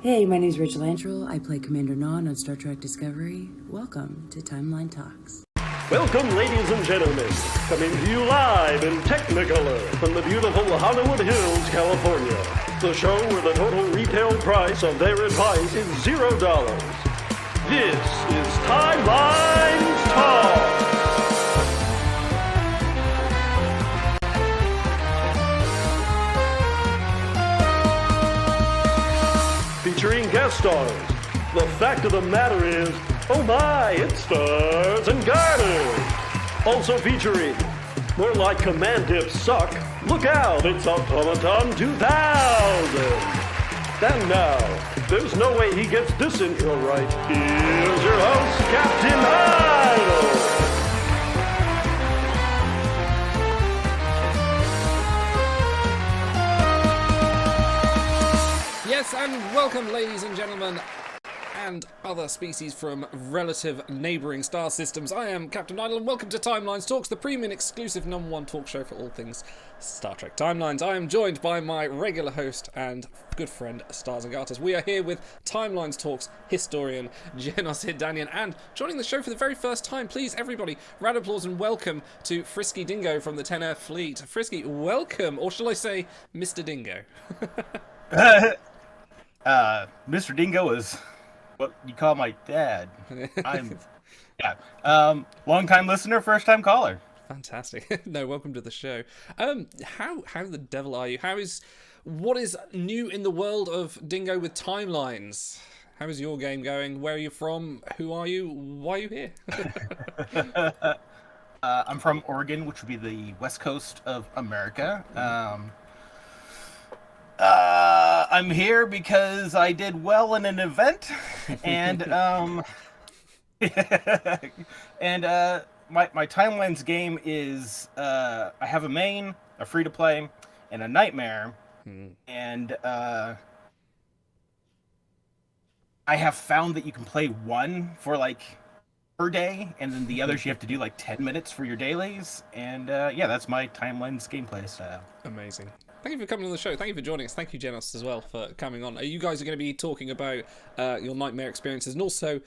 Hey, my name's Rachel Antral. I play Commander Non on Star Trek Discovery. Welcome to Timeline Talks. Welcome, ladies and gentlemen. Coming to you live in Technicolor from the beautiful Hollywood Hills, California. The show where the total retail price of their advice is $0. This is Timeline Talks. Featuring guest stars. The fact of the matter is, oh my, it's stars and garters. Also featuring, more like Command Dips suck, look out, it's Automaton 2000. And now, there's no way he gets this intro right. Here's your host, Captain Idol. Yes, and welcome, ladies and gentlemen, and other species from relative neighbouring star systems. I am Captain Idle, and welcome to Timelines Talks, the premium exclusive #1 talk show for all things Star Trek Timelines. I am joined by my regular host and good friend, Stars and Garters. We are here with Timelines Talks historian Janos Hidanian, and joining the show for the very first time, please, everybody, round of applause and welcome to Frisky Dingo from the 10 Air Fleet. Frisky, welcome, or shall I say, Mr. Dingo? Mr. Dingo is what you call my dad. Long-time listener, first-time caller. Fantastic. No, welcome to the show. How the devil are you? What is new in the world of Dingo with timelines? How is your game going? Where are you from? Who are you? Why are you here? I'm from Oregon, which would be the west coast of America. I'm here because I did well in an event, and my timelines game is I have a main, a free to play, and a nightmare, and I have found that you can play one for per day, and then the others you have to do 10 minutes for your dailies, and that's my timelines gameplay style. Amazing. Thank you for coming on the show. Thank you for joining us. Thank you, Janos, as well, for coming on. You guys are going to be talking about your nightmare experiences and also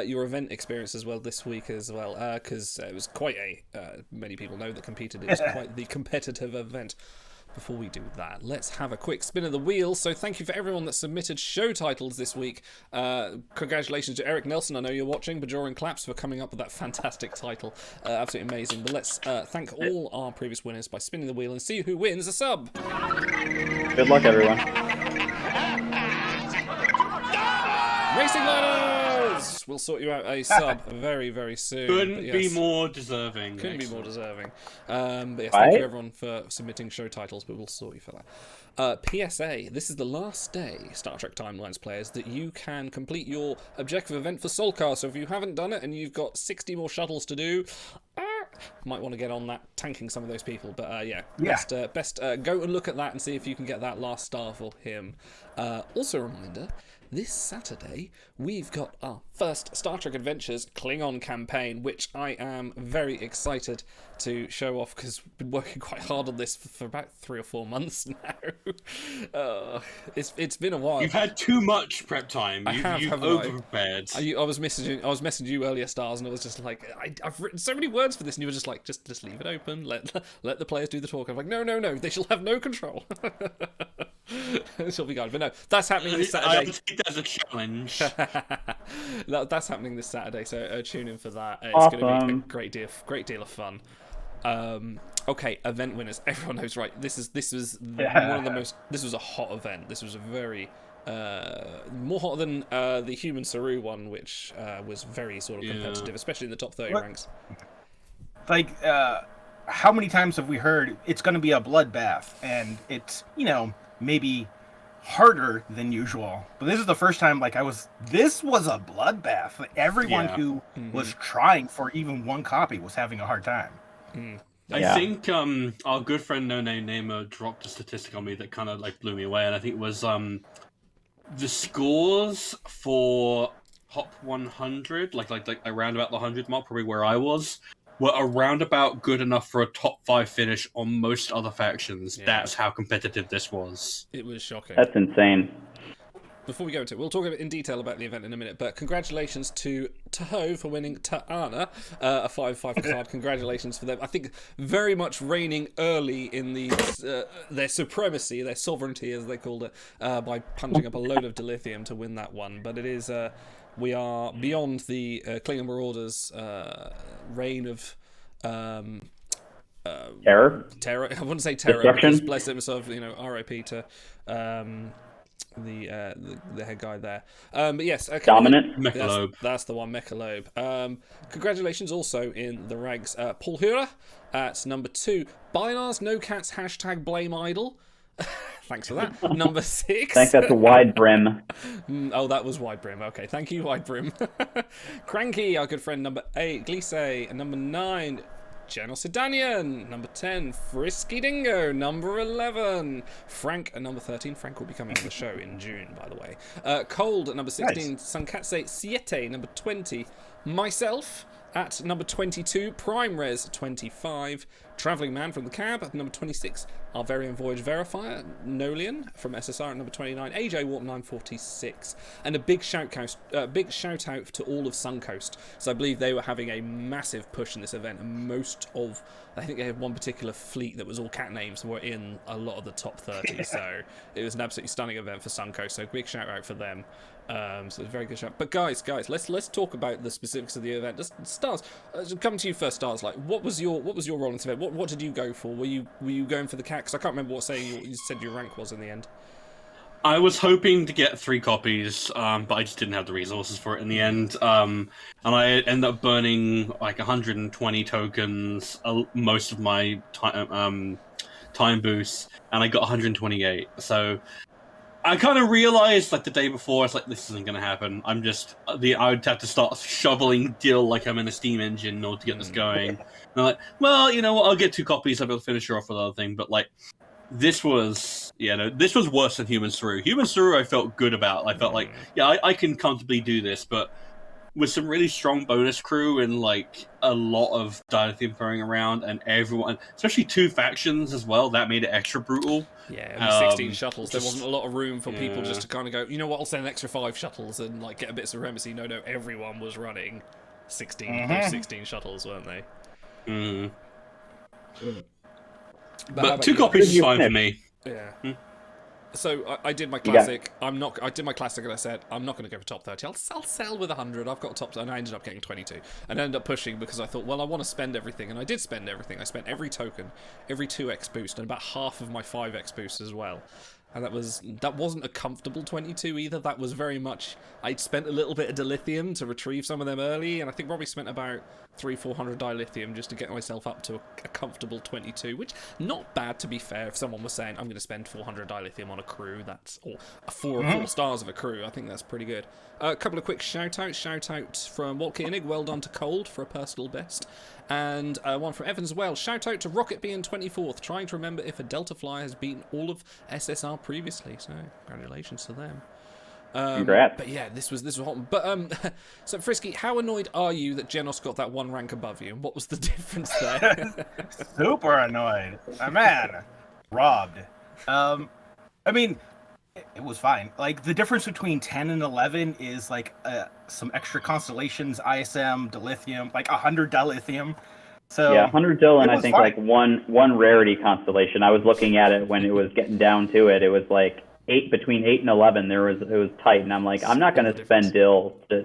your event experience as well this week as well, because it was quite many people know that competed. It was quite the competitive event. Before we do that, let's have a quick spin of the wheel. So thank you for everyone that submitted show titles this week. Congratulations to Eric Nelson. I know you're watching. Bajoran claps for coming up with that fantastic title. Absolutely amazing. But let's thank all our previous winners by spinning the wheel and see who wins a sub. Good luck, everyone. Racing Liners! We'll sort you out a sub very, very soon. Couldn't be more deserving. Couldn't be more deserving. But yes, thank you everyone for submitting show titles, but we'll sort you for that. PSA, this is the last day, Star Trek Timelines players, that you can complete your objective event for Solkar. So if you haven't done it and you've got 60 more shuttles to do, might want to get on that, tanking some of those people. But best go and look at that and see if you can get that last star for him. Also a reminder, this Saturday, we've got our first Star Trek Adventures Klingon campaign, which I am very excited to show off because we've been working quite hard on this for about 3 or 4 months now. It's been a while. You've had too much prep time. You've over-prepared. I was messaging you earlier, Stars, and I was just like, I've written so many words for this, and you were just like, just leave it open, let the players do the talk. I'm like, no, they shall have no control. This will be good. But no, that's happening this Saturday. I think that's a challenge. That's happening this Saturday, so tune in for that. It's Awesome. going to be a great deal of fun. Okay, event winners. Everyone knows, right? This was one of the most. This was a hot event. This was a very more hot than the Human Saru one, which was very sort of competitive, especially in the top 30 ranks. How many times have we heard it's going to be a bloodbath, and it's maybe harder than usual, but this is the first time this was a bloodbath. Everyone who was trying for even one copy was having a hard time. I think our good friend No Name Namer dropped a statistic on me that kind of blew me away, and I think it was the scores for top 100, like around about the 100 mark, probably where I was, were around about good enough for a top 5 finish on most other factions. Yeah. That's how competitive this was. It was shocking. That's insane. before we go into it, we'll talk in detail about the event in a minute, but congratulations to Tahoe for winning Ta'ana, a 5/5 card. Congratulations for them. I think very much reigning early in their supremacy, their sovereignty, as they called it, by punching up a load of dilithium to win that one. But it is, we are beyond the Klingon Marauders' reign of... Terror? I wouldn't say terror, Destruction? because bless him, sort of, RIP to the head guy there. But yes, okay, Dominant? Mechalobe. That's the one, Mechalobe. Congratulations also in the ranks, Paul Hura at number 2. Binars No Cats #, blame idol. Thanks for that. Number 6. I think that's a wide brim. Oh, that was Wide Brim. Okay, thank you, Wide Brim. Cranky, our good friend, number 8. Glisse, number 9. Genocidanian, number 10. Frisky Dingo, number 11. Frank at number 13. Frank will be coming on the show in June, by the way. Cold at number 16. Nice. Sankatse Siete, number 20. Myself at number 22. Prime Res 25. Travelling Man from the Cab at number 26. Our very own Voyage Verifier, Nolian from SSR at number 29. AJ Warp 946. And a big shout out to all of Suncoast. So I believe they were having a massive push in this event, and I think they had one particular fleet that was all cat names were in a lot of the top 30. So it was an absolutely stunning event for Suncoast. So big shout out for them. So it's a very good shout. But guys, let's talk about the specifics of the event. Just Stars, coming to you first, Stars. Like, what was your role in this event? What did you go for? Were you going for the cat? Because I can't remember what you said your rank was in the end. I was hoping to get 3 copies, but I just didn't have the resources for it in the end. And I ended up burning like 120 tokens, most of my time boosts, and I got 128. So I kind of realized like the day before, it's like, this isn't going to happen. I would have to start shoveling dill like I'm in a steam engine in order to get this going. And I'm like, well, you know what? I'll get 2 copies. I'll be able to finish her off with other thing. But like, this was worse than Humans Through. Humans Through I felt good about. I felt like, yeah, I can comfortably do this, but with some really strong bonus crew and like a lot of dilithium throwing around and everyone, especially 2 factions as well, that made it extra brutal. Yeah, only 16 shuttles. There wasn't a lot of room for people just to kind of go, you know what, I'll send an extra 5 shuttles and like get a bit of supremacy. No, everyone was running 16 shuttles, weren't they? But 2 copies is fine for me. Yeah. So I did my classic. I did my classic, and I said I'm not going to go for top 30. I'll sell with 100. I've got top, and I ended up getting 22. And I ended up pushing because I thought, well, I want to spend everything, and I did spend everything. I spent every token, every 2x boost, and about half of my 5x boost as well. And that wasn't a comfortable 22 either. That was very much, I'd spent a little bit of dilithium to retrieve some of them early, and I think probably spent about 300-400 dilithium just to get myself up to a comfortable 22, which not bad, to be fair. If someone was saying I'm going to spend 400 dilithium on a crew, or 4 stars of a crew, I think that's pretty good. A couple of quick shout outs from Walt Koenig, well done to Cold for a personal best, and one from Evans as well. Shout out to Rocket being 24th, trying to remember if a Delta Flyer has beaten all of SSR previously, so congratulations to them. Congrats. But yeah, this was hot. But so Frisky, how annoyed are you that Genos got that 1 rank above you, and what was the difference there? Super annoyed. Man, robbed. I mean, it was fine. Like, the difference between 10 and 11 is like some extra constellations, ISM, dilithium, like 100 dilithium. So yeah, 100 dill, and I think fine. like one rarity constellation. I was looking at it when it was getting down to it. It was like between 8 and 11. It was tight, and I'm like, I'm not going to spend dill to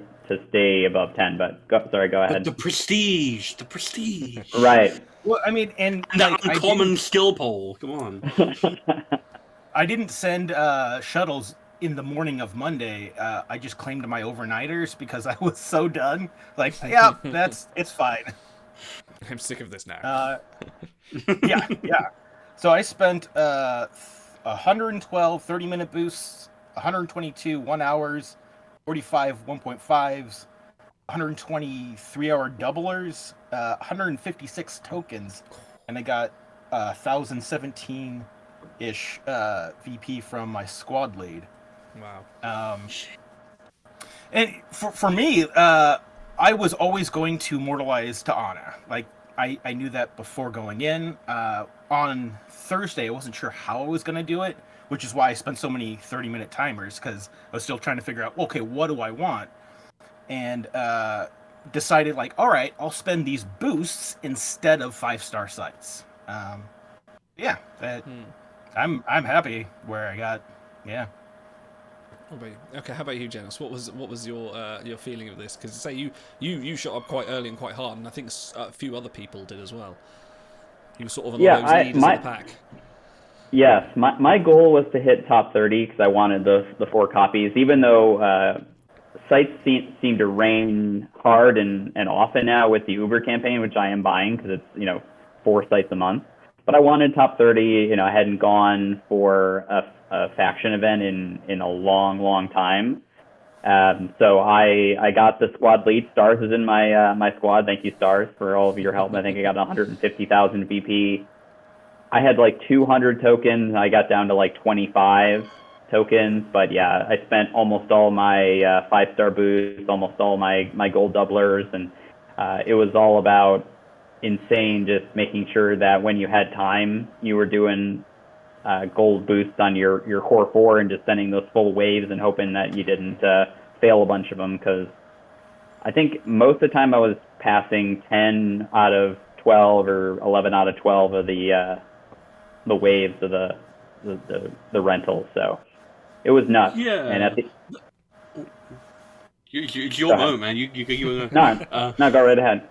stay above 10. But go ahead. The prestige. Right. Well, I mean, and the uncommon skill pole. Come on. I didn't send shuttles in the morning of Monday. I just claimed my overnighters because I was so done. Like, yeah, it's fine. I'm sick of this now. Yeah. So I spent 112 30-minute boosts, 122 1 hours, 45 1.5s, 120 3-hour doublers, 156 tokens, and I got 1,017-ish VP from my squad lead. Wow. And for me, I was always going to mortalize Ta'ana. Like, I knew that before going in. On Thursday, I wasn't sure how I was going to do it. which is why I spent so many 30-minute timers, because I was still trying to figure out, okay, what do I want? And decided, like, all right, I'll spend these boosts instead of 5-star sites. Yeah, I'm happy where I got. Yeah. Okay, how about you, Janice? What was your feeling of this? Because say you shot up quite early and quite hard, and I think a few other people did as well. You were sort of one of those leaders of the pack. Yes, my goal was to hit top 30 because I wanted the 4 copies, even though sites seem to rain hard and often now with the Uber campaign, which I am buying because it's 4 sites a month. But I wanted top 30. I hadn't gone for a faction event in a long time. So I got the squad lead. Stars is in my squad. Thank you, Stars, for all of your help. I think I got 150,000 VP. I had like 200 tokens. I got down to like 25 tokens. But yeah, I spent almost all my 5-star boosts, almost all my gold doublers, and it was all about insane, just making sure that when you had time, you were doing gold boosts on your core 4 and just sending those full waves and hoping that you didn't fail a bunch of them, because I think most of the time I was passing 10 out of 12 or 11 out of 12 of the waves of the rentals, so it was nuts. Yeah. And at the it's your moment, man. You no, go right ahead.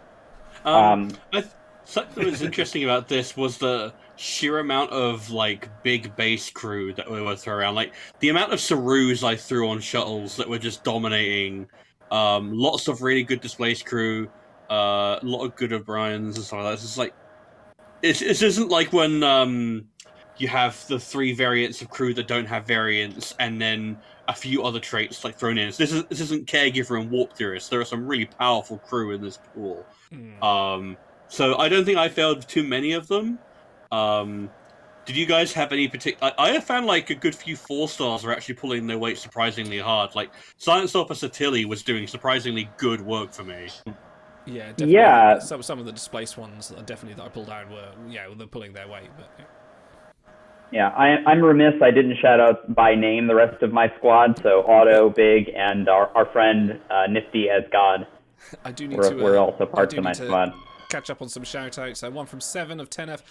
Something that was interesting about this was the sheer amount of like big base crew that we would throw around. Like the amount of Sarus I threw on shuttles that were just dominating. Lots of really good displaced crew. A lot of good O'Briens and stuff like that. It's just like it isn't like when you have the 3 variants of crew that don't have variants, and then a few other traits like thrown in. This isn't Caregiver and Warp Theorist. There are some really powerful crew in this pool. So I don't think I failed too many of them. Did you guys have any particular? I found like a good few 4-stars were actually pulling their weight surprisingly hard. Like Science Officer Tilly was doing surprisingly good work for me. Yeah, definitely. Yeah. Some of the displaced ones definitely that I pulled down were they're pulling their weight. But yeah, I'm remiss. I didn't shout out by name the rest of my squad. So Otto, Big, and our friend Nifty as God. I do need we're also parts of my squad. Catch up on some shout-outs. One from 7 of 10F.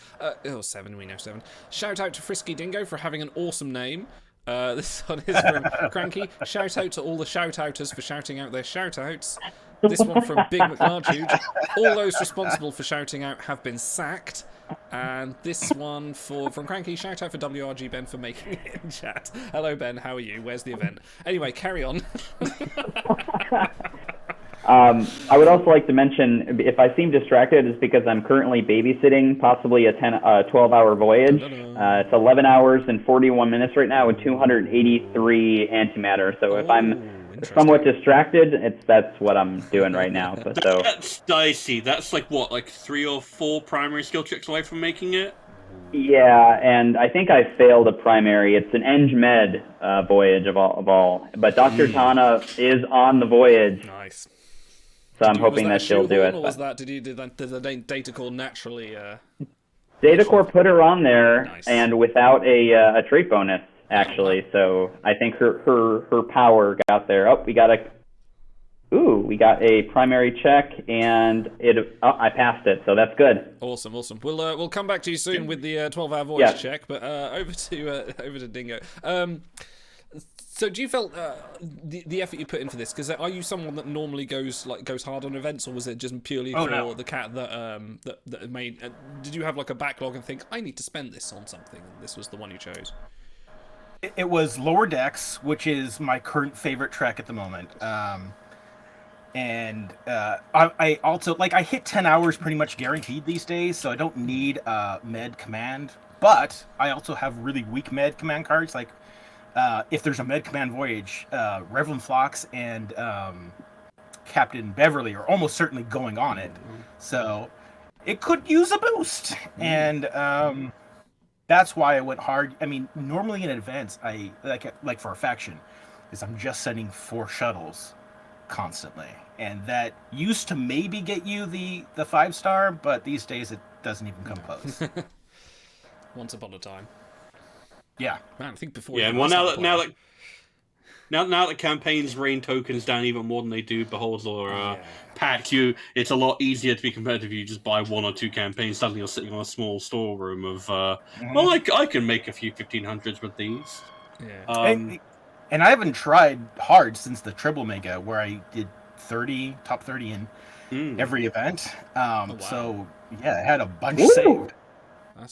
7, we know 7. Shout out to Frisky Dingo for having an awesome name. This one is from Cranky. Shout out to all the shout-outers for shouting out their shout-outs. This one from Big McLarge. All those responsible for shouting out have been sacked. And this one from Cranky. Shout out for WRG Ben for making it in chat. Hello Ben, how are you? Where's the event? Anyway, carry on. I would also like to mention, if I seem distracted, it's because I'm currently babysitting possibly a 12-hour voyage. It's 11 hours and 41 minutes right now with 283 antimatter. So if I'm somewhat distracted, that's what I'm doing right now. That's dicey. That's like what, like 3 or 4 primary skill checks away from making it? Yeah, and I think I failed a primary. It's an Eng Med voyage of all. But Dr. Tana is on the voyage. Nice. So I'm hoping that she'll do it. Or was that, did the data core naturally... Data core put her on there, and without a trait bonus, actually. So I think her power got there. Oh, we got a primary check, and I passed it, so that's good. Awesome. We'll come back to you soon with the 12-hour voyage check, but over to Dingo. So do you felt the effort you put in for this? Because are you someone that normally goes hard on events, or was it just purely for the cat that made? Did you have like a backlog and think I need to spend this on something, and this was the one you chose? It was Lower Decks, which is my current favorite trek at the moment. And I also I hit 10 hours pretty much guaranteed these days, so I don't need med command. But I also have really weak med command cards, like. If there's a Med Command voyage, Reverend Phlox and Captain Beverly are almost certainly going on it. So it could use a boost. And that's why I went hard. I mean, normally in advance, I like for a faction, I'm just sending 4 shuttles constantly. And that used to maybe get you the 5-star, but these days it doesn't even come close. Once upon a time. Yeah. Man, I think before. Yeah, well, now that campaigns rain tokens down even more than they do Beholds or Pact, it's a lot easier to be competitive. You just buy 1 or 2 campaigns. Suddenly, you're sitting on a small storeroom of, well, I can make a few 1500s with these. Yeah. And I haven't tried hard since the Triple Mega, where I did top 30 in every event. Wow. So yeah, I had a bunch saved.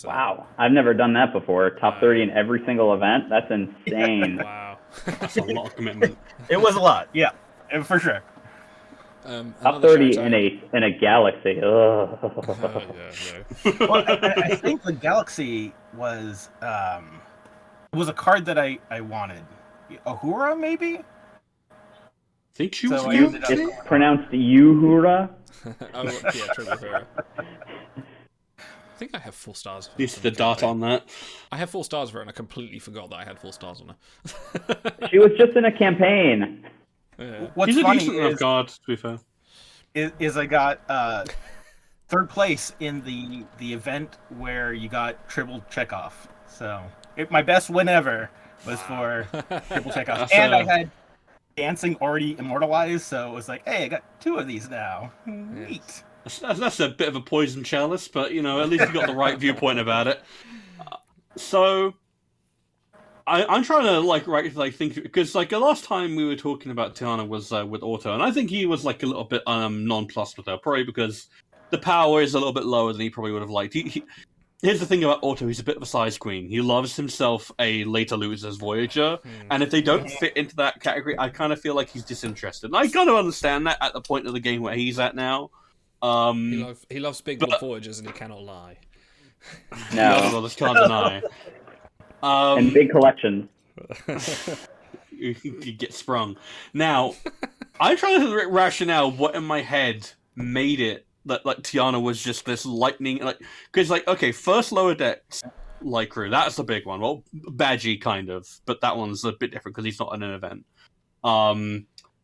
Wow, I've never done that before. Top 30 in every single event? That's insane. Wow. That's a lot of commitment. It was a lot, yeah, for sure. Top 30 in a galaxy. Ugh. Well, I think the Galaxy was a card that I wanted. Uhura, maybe? I think she was It's pronounced Uhura. Oh, yeah, Triple Uhura. I think I have 4 stars. This is the dot on that. I have 4 stars for her, and I completely forgot that I had 4 stars on her. She was just in a campaign. Yeah. What's She's a funny decent enough card, to be fair. is I got 3rd place in the event where you got triple checkoff. So my best win ever was for triple checkoff, and I had dancing already immortalized. So it was like, hey, I got 2 of these now. Neat. That's a bit of a poison chalice, but at least you got the right viewpoint about it. So I'm trying to think, because the last time we were talking about Tiana was with Auto, and I think he was a little bit nonplussed with her, probably because the power is a little bit lower than he probably would have liked. Here's the thing about Auto, he's a bit of a size queen. He loves himself a later loser's Voyager, and if they don't fit into that category, I kind of feel like he's disinterested. And I kind of understand that at the point of the game where he's at now. He loves big Voyagers, and he cannot lie. No. Well, this can't deny. And big collections. You get sprung. Now, I'm trying to rationale what in my head made it that Tiana was just this lightning, because okay, first lower decks light crew, that's the big one. Well, Badgie kind of, but that one's a bit different because he's not in an event.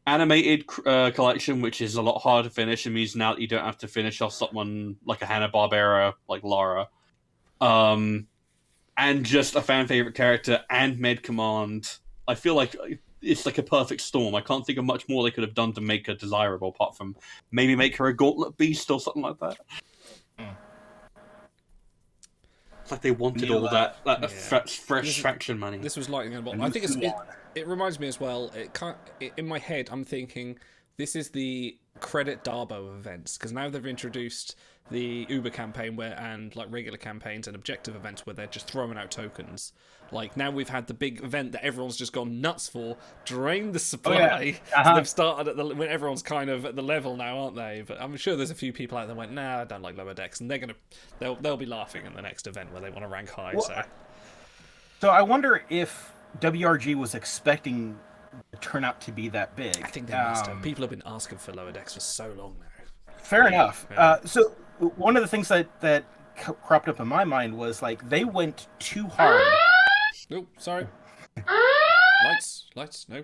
Animated collection, which is a lot harder to finish, and means now that you don't have to finish off someone like a Hanna-Barbera, like Lara. And just a fan favorite character and Med Command. I feel like it's like a perfect storm. I can't think of much more they could have done to make her desirable, apart from maybe make her a Gauntlet Beast or something like that. It's like they wanted all that fresh faction money. This was lightning in a bottle. I think it reminds me as well. In my head, I'm thinking this is the credit Darbo events, because now they've introduced the Uber campaign and regular campaigns and objective events where they're just throwing out tokens. Now we've had the big event that everyone's just gone nuts for, drained the supply. So they've started when everyone's kind of at the level now, aren't they? But I'm sure there's a few people out there that went, nah, I don't like lower decks, and they'll be laughing in the next event where they want to rank high. Well, so I wonder if WRG was expecting the turnout to be that big. I think they must have. People have been asking for lower decks for so long now. Fair enough. Yeah. So one of the things that cropped up in my mind was they went too hard. Oh, sorry. Lights, no.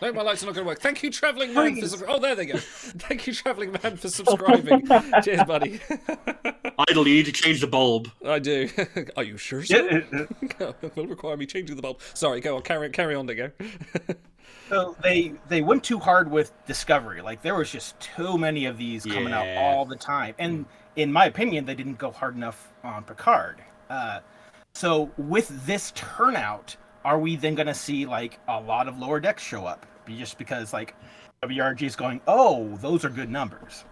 No, my lights are not going to work. Thank you, Travelling Man, for there they go. Thank you, Travelling Man, for subscribing. Cheers, buddy. Idle, you need to change the bulb. I do. Are you sure, sir? It will require me changing the bulb. Sorry, go on, carry on, Diggo. So they went too hard with Discovery. There was just too many of these coming out all the time. And in my opinion, they didn't go hard enough on Picard. So with this turnout, are we then going to see a lot of lower decks show up? Just because WRG is going, oh, those are good numbers.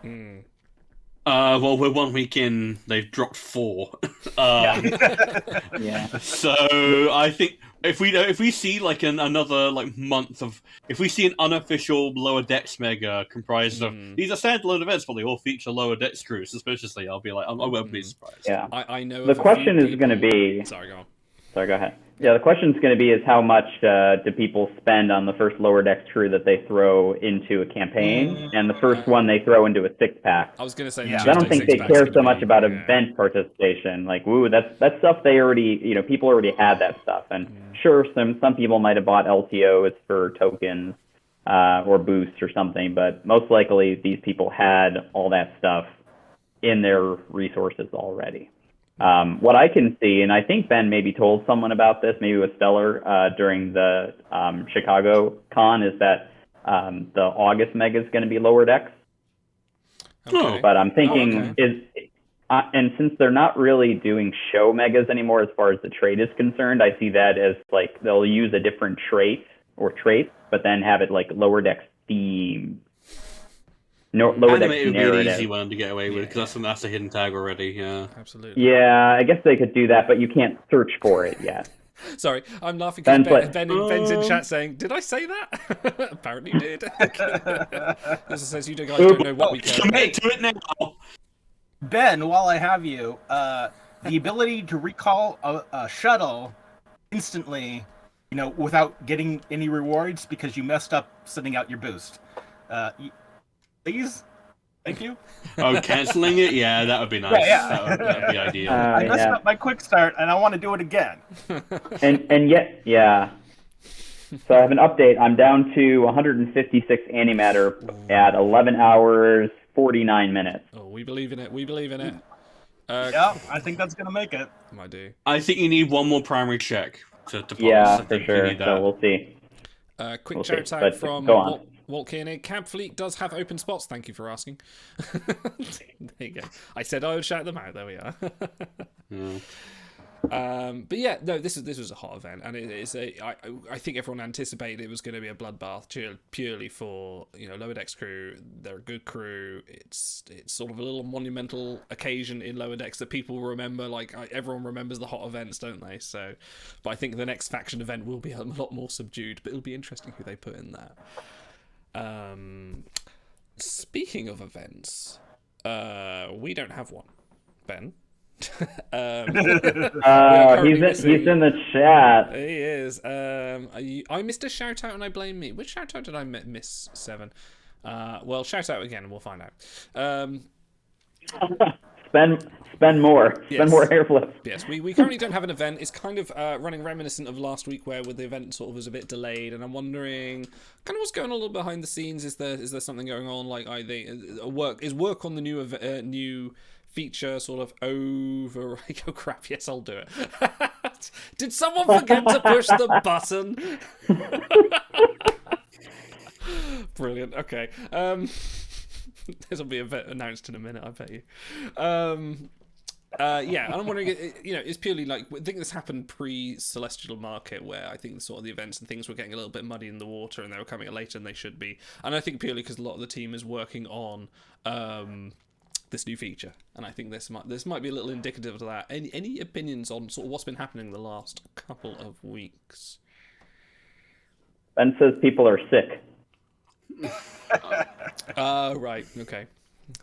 Well, we're 1 week in, they've dropped 4. Yeah. So I think if we see another month of, if we see an unofficial lower decks mega comprised of these are standalone events, but they all feature lower decks crews, suspiciously, I'll be I won't be surprised. Yeah. I know. The question is going to be. Sorry, go on. Sorry, go ahead. Yeah, the question is going to be is how much do people spend on the first lower decks crew that they throw into a campaign, and the first one they throw into a 6-pack. I was going to say, I don't think they care so much about event participation. Woo, that's stuff they already, people already had that stuff, and sure, some people might have bought LTOs for tokens or boosts or something, but most likely these people had all that stuff in their resources already. What I can see, and I think Ben maybe told someone about this, maybe with Stellar during the Chicago con, is that the August mega is going to be lower decks. Okay. But I'm thinking and since they're not really doing show megas anymore as far as the trait is concerned, I see that as like they'll use a different trait or traits, but then have it like lower decks theme. No, lower decks would narrative. be an easy one to get away with because that's a hidden tag already. Yeah, absolutely. Yeah, I guess they could do that, but you can't search for it yet. Sorry, I'm laughing because Ben's in chat saying, "Did I say that?" Apparently you did. As it says, you guys don't know what we care about. Commit to it now. Ben, while I have you, the ability to recall a shuttle instantly, without getting any rewards because you messed up sending out your boost. Please? Thank you. Oh, canceling it? Yeah, that would be nice. Yeah. That would be ideal. I messed up my quick start, and I want to do it again. and yet, yeah. So I have an update. I'm down to 156 antimatter at 11 hours, 49 minutes. Oh, we believe in it. We believe in it. Yeah, I think that's going to make it. Might do. I think you need one more primary check to pass. Yeah, for sure. So we'll see. Quick shout out from Walt Kearney. Cab Fleet does have open spots. Thank you for asking. There you go. I said I would shout them out. There we are. But yeah, no, this was a hot event, and it is I think everyone anticipated it was going to be a bloodbath purely for Lower Decks crew. They're a good crew. It's sort of a little monumental occasion in Lower Decks that people remember. Like everyone remembers the hot events, don't they? So, but I think the next faction event will be a lot more subdued. But it'll be interesting who they put in there. Speaking of events, we don't have one, Ben. He's in the chat. He is. I missed a shout out and I blame me. Which shout out did I miss, Seven? Well, shout out again and we'll find out. Spend more. Spend more airflow. Yes, we currently don't have an event. It's kind of running reminiscent of last week where the event sort of was a bit delayed, and I'm wondering kind of what's going on a little behind the scenes. Is there something going on? Like work on the new feature sort of over? Oh crap! Yes, I'll do it. Did someone forget to push the button? Brilliant. Okay. This will be announced in a minute, I bet you. Yeah, and I'm wondering, it's purely like, I think this happened pre-Celestial Market, where I think sort of the events and things were getting a little bit muddy in the water, and they were coming later than they should be. And I think purely because a lot of the team is working on this new feature, and I think this might be a little indicative of that. Any opinions on sort of what's been happening the last couple of weeks? Ben says people are sick. Right, okay.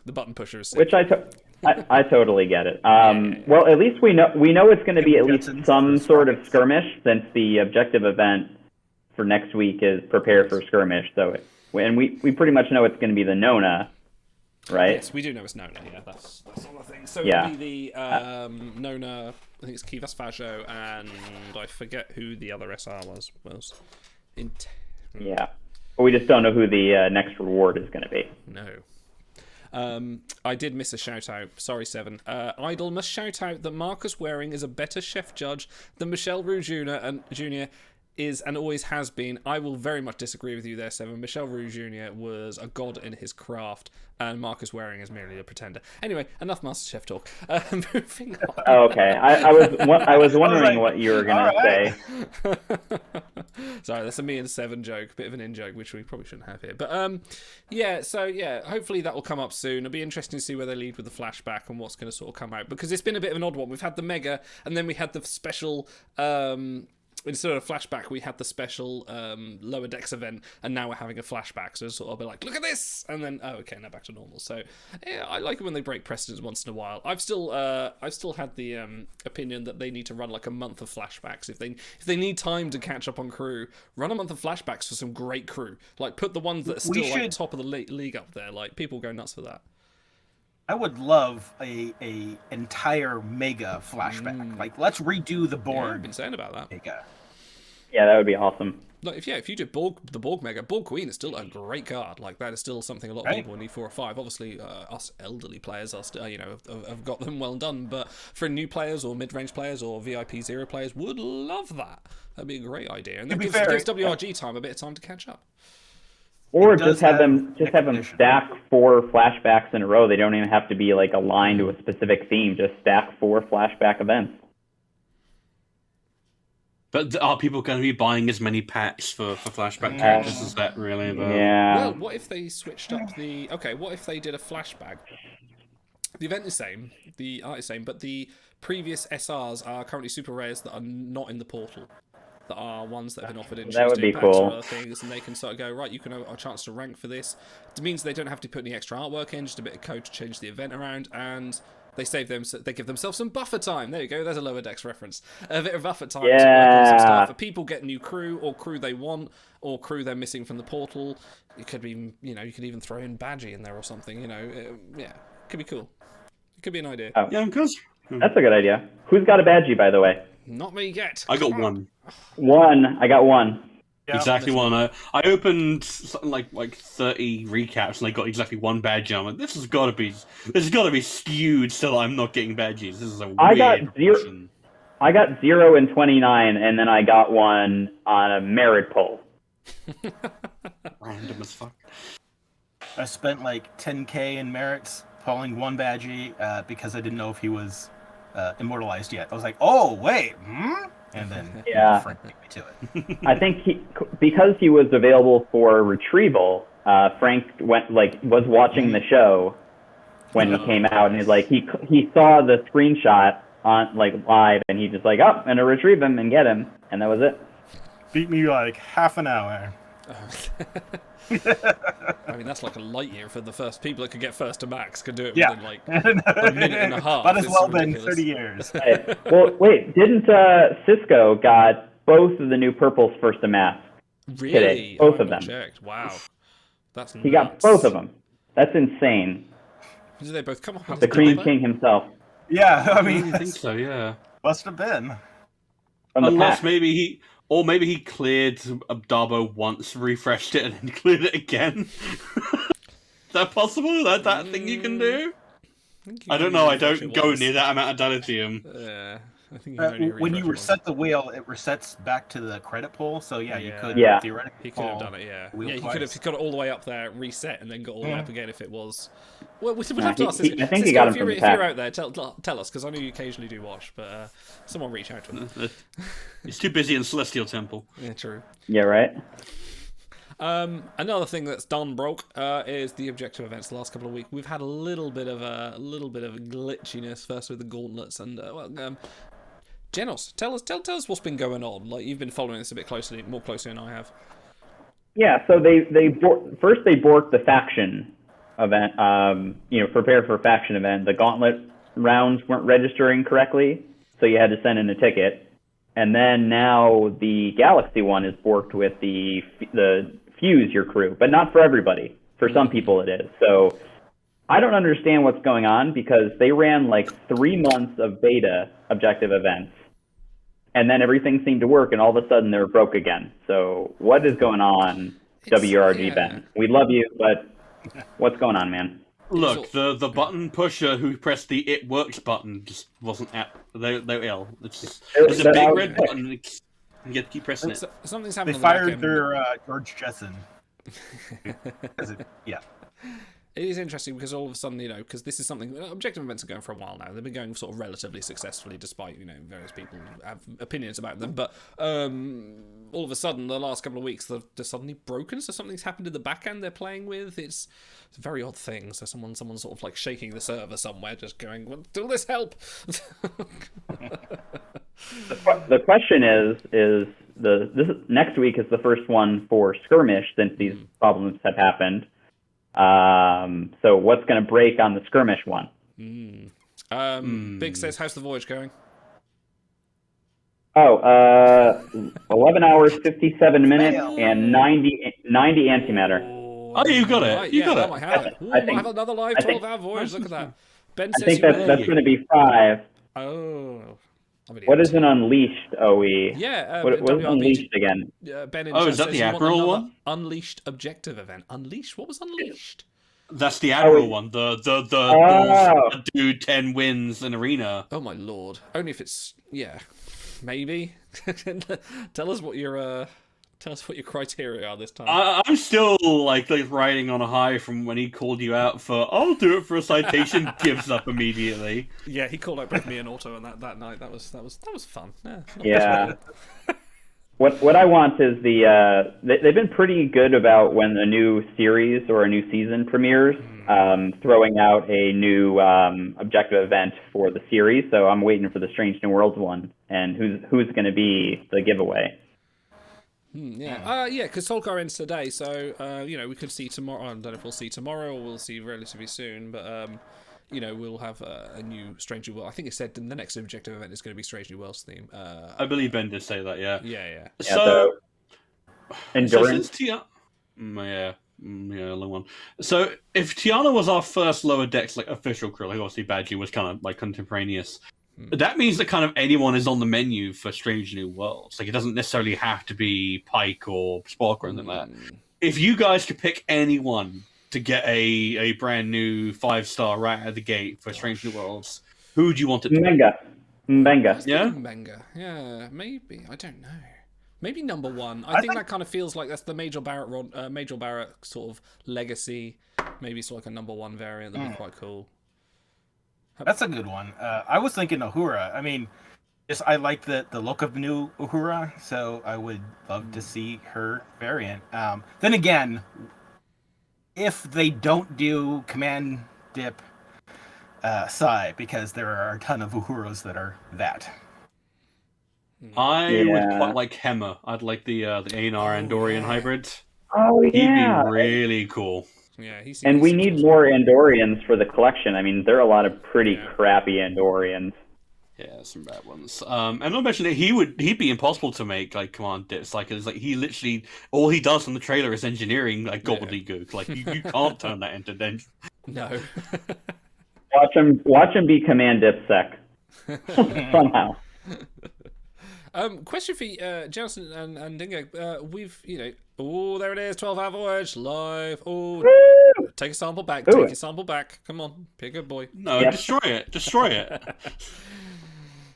The button pusher is sick. Which I totally get it. Well, at least we know it's going to be at least some sort of skirmish, since the objective event for next week is prepare for skirmish. So, and we pretty much know it's going to be the Nona, right? Yes, we do know it's Nona. Yeah, that's all the thing. So yeah. It'll be the Nona. I think it's Kivas Fajo, and I forget who the other SR was. Yeah. But we just don't know who the next reward is going to be. No. I did miss a shout out. Sorry, Seven. Idle must shout out that Marcus Waring is a better chef judge than Michel Roux Jr. is and always has been. I will very much disagree with you there, Seven. Michel Roux Jr. was a god in his craft, and Marcus Waring is merely a pretender. Anyway, enough MasterChef talk. Moving on. Oh, okay. I was wondering what you were going to say. Sorry, that's a me and Seven joke, bit of an in-joke, which we probably shouldn't have here. But hopefully that will come up soon. It'll be interesting to see where they lead with the flashback and what's going to sort of come out, because it's been a bit of an odd one. We've had the Mega, and then we had the special... instead of a flashback, we had the special Lower Decks event, and now we're having a flashback. So it's sort of be like, look at this, and then now back to normal. So yeah, I like it when they break precedents once in a while. I've still had the opinion that they need to run like a month of flashbacks. If they need time to catch up on crew, run a month of flashbacks for some great crew. Like put the ones that are still like top of the league up there. Like people go nuts for that. I would love a entire Mega flashback. Like, let's redo the board. Yeah, I've been saying about that. Mega. Yeah, that would be awesome. Like if you do the Borg Mega, Borg Queen is still a great card. Like that is still something a lot of people in E4 or 5. Obviously, us elderly players are still, have got them well done. But for new players or mid-range players or VIP 0 players, would love that. That'd be a great idea, and that gives WRG time a bit of time to catch up. Or just have them stack 4 flashbacks in a row. They don't even have to be like aligned to a specific theme. Just stack 4 flashback events. But are people going to be buying as many packs for flashback characters? Is that really the... Yeah. Well, what if they switched up the... Okay, what if they did a flashback? The event is same, the art is same, but the previous SRs are currently super rares that are not in the portal. That are ones that have been offered in That would be packs or cool. other things, and they can sort of go, right, you can have a chance to rank for this. It means they don't have to put any extra artwork in, just a bit of code to change the event around, and... They give themselves some buffer time. There you go. There's a Lower Decks reference. A bit of buffer time to work on some stuff. If people get new crew or crew they want or crew they're missing from the portal, it could be, you could even throw in Badgie in there or something. It could be cool. It could be an idea. Oh. Yeah, of course. That's a good idea. Who's got a Badgie, by the way? Not me yet. I got one. I got one. Yeah, exactly one. I opened something like 30 recaps and I got exactly one badge. I'm like, this has got to be skewed so that I'm not getting badges. This is a weird version. I got 0 and 29, and then I got one on a merit poll. Random as fuck. I spent like 10k in merits pulling one Badgie because I didn't know if he was immortalized yet. I was like, oh wait, and then Frank beat me to it. I think because he was available for retrieval, Frank was watching the show when he came out, and he saw the screenshot on live, and he just I'm gonna retrieve him and get him, and that was it. Beat me like half an hour. I mean, that's like a light year for the first people that could get first to max could do it within a minute and a half. Might as well been 30 years. Hey, well, wait, didn't Cisco got both of the new purples first to mass today? Both of them. Checked. Wow, that's he got both of them. That's insane. Did they both come on? The Cream King himself. Yeah, I mean, I think so. Yeah, must have been. Unless maybe he cleared Darbo once, refreshed it, and then cleared it again. Is that possible? That thing you can do? I don't know. I don't go near that amount of dilithium. Yeah. I think when you reset the wheel, it resets back to the credit pool. So you could theoretically. He could have done it. He could have got it all the way up there, reset, and then got all the way up again if it was. Well, we'd have to ask this. I think he got him from the pack. If you're out there, tell us, because I know you occasionally do watch, but someone reach out to him. He's too busy in Celestial Temple. Yeah, true. Yeah, right. Another thing that's done broke is the objective events. The last couple of weeks, we've had a little bit of glitchiness. First with the gauntlets, and Genos, tell us what's been going on. Like, you've been following this a bit more closely than I have. Yeah, so they first borked the faction event. Prepare for faction event. The gauntlet rounds weren't registering correctly, so you had to send in a ticket. And then now the Galaxy one is borked with the fuse your crew, but not for everybody. For some people it is. So I don't understand what's going on, because they ran 3 months of beta objective events, and then everything seemed to work, and all of a sudden they're broke again. So what is going on, WRG Ben? We love you, but what's going on, man? Look, the button pusher who pressed the "It Works" button just wasn't at. They're ill. It's a big red button. You get to keep pressing it. Something's happened. They fired their George Jetson. Yeah. It is interesting because all of a sudden, because this is something, objective events are going for a while now. They've been going sort of relatively successfully, despite, various people have opinions about them. But all of a sudden, the last couple of weeks, they're suddenly broken. So something's happened in the back end they're playing with. It's a very odd thing. So someone's sort of shaking the server somewhere, just going, well, "Do this help?" The question is this next week is the first one for skirmish since these problems have happened. So what's going to break on the skirmish one? Big says, how's the voyage going? 11 hours, 57 minutes, and 90 antimatter. Oh, you got it. You got it. Might have it. Might have another live 12-hour voyage. Look at that. Ben says I think that's going to be 5. Oh. What is an unleashed OE? Yeah, What is unleashed again? Ben in Oh, chat is that says the you want Admiral another one? Unleashed objective event. Unleashed? What was Unleashed? That's the Admiral one. The balls do 10 wins in arena. Oh my lord! Only if it's maybe. Tell us what your criteria are this time. I'm still like riding on a high from when he called you out for I'll do it for a citation. Gives up immediately. Yeah, he called out both me and Otto on that night. That was fun. Yeah. What I want is they've been pretty good about when a new series or a new season premieres, throwing out a new objective event for the series. So I'm waiting for the Strange New Worlds one, and who's going to be the giveaway. Because Solkar ends today, so we could see tomorrow. I don't know if we'll see tomorrow or we'll see relatively soon, but we'll have a new Strange New World. I think it said the next objective event is going to be Strange New Worlds theme. I believe Ben did say that. Yeah. Yeah. So endurance. Long one. So if Tiana was our first lower decks official crew, obviously Badgie was kind of contemporaneous. That means that kind of anyone is on the menu for Strange New Worlds. It doesn't necessarily have to be Pike or Spock or anything like that. If you guys could pick anyone to get a brand new 5-star right out of the gate for Strange New Worlds, who do you want it to be? Mbenga. Yeah? Mbenga. Yeah, maybe. I don't know. Maybe number one. I think that kind of feels like that's the Major Barrett sort of legacy. Maybe it's like a number one variant that'd be quite cool. That's a good one. I was thinking Uhura. I mean, I like the look of the new Uhura, so I would love to see her variant. Then again, if they don't do Command Dip Psy, because there are a ton of Uhuras that are that. I would quite like Hema. I'd like the Aenar Andorian hybrid. Oh yeah, he'd be really cool. Yeah, and we need more Andorians for the collection. I mean, there are a lot of pretty crappy Andorians. Yeah, some bad ones. And not mention that he'd be impossible to make command dips. It's he literally all he does on the trailer is engineering gobbledygook. You can't turn that into danger. No. Watch him be command dip sec somehow. Question for Jansen and Dingo. We've there it is, 12-hour voyage live. Take a sample back. Take a sample back. Come on, be a good boy. No, destroy it. Destroy it.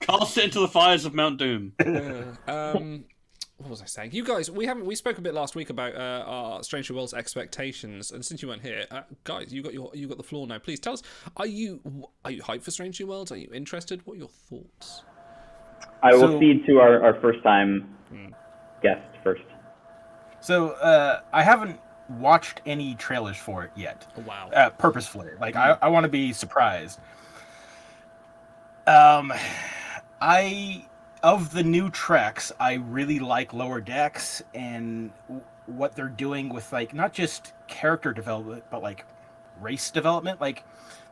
Cast it into the fires of Mount Doom. What was I saying? You guys, we spoke a bit last week about our Strange New Worlds expectations, and since you weren't here, guys, you got the floor now. Please tell us: Are you hyped for Strange New Worlds? Are you interested? What are your thoughts? I will cede to our first time guest first. So I haven't watched any trailers for it yet. Oh, wow. Purposefully. I want to be surprised. Of the new treks, I really like Lower Decks and what they're doing with not just character development, but race development.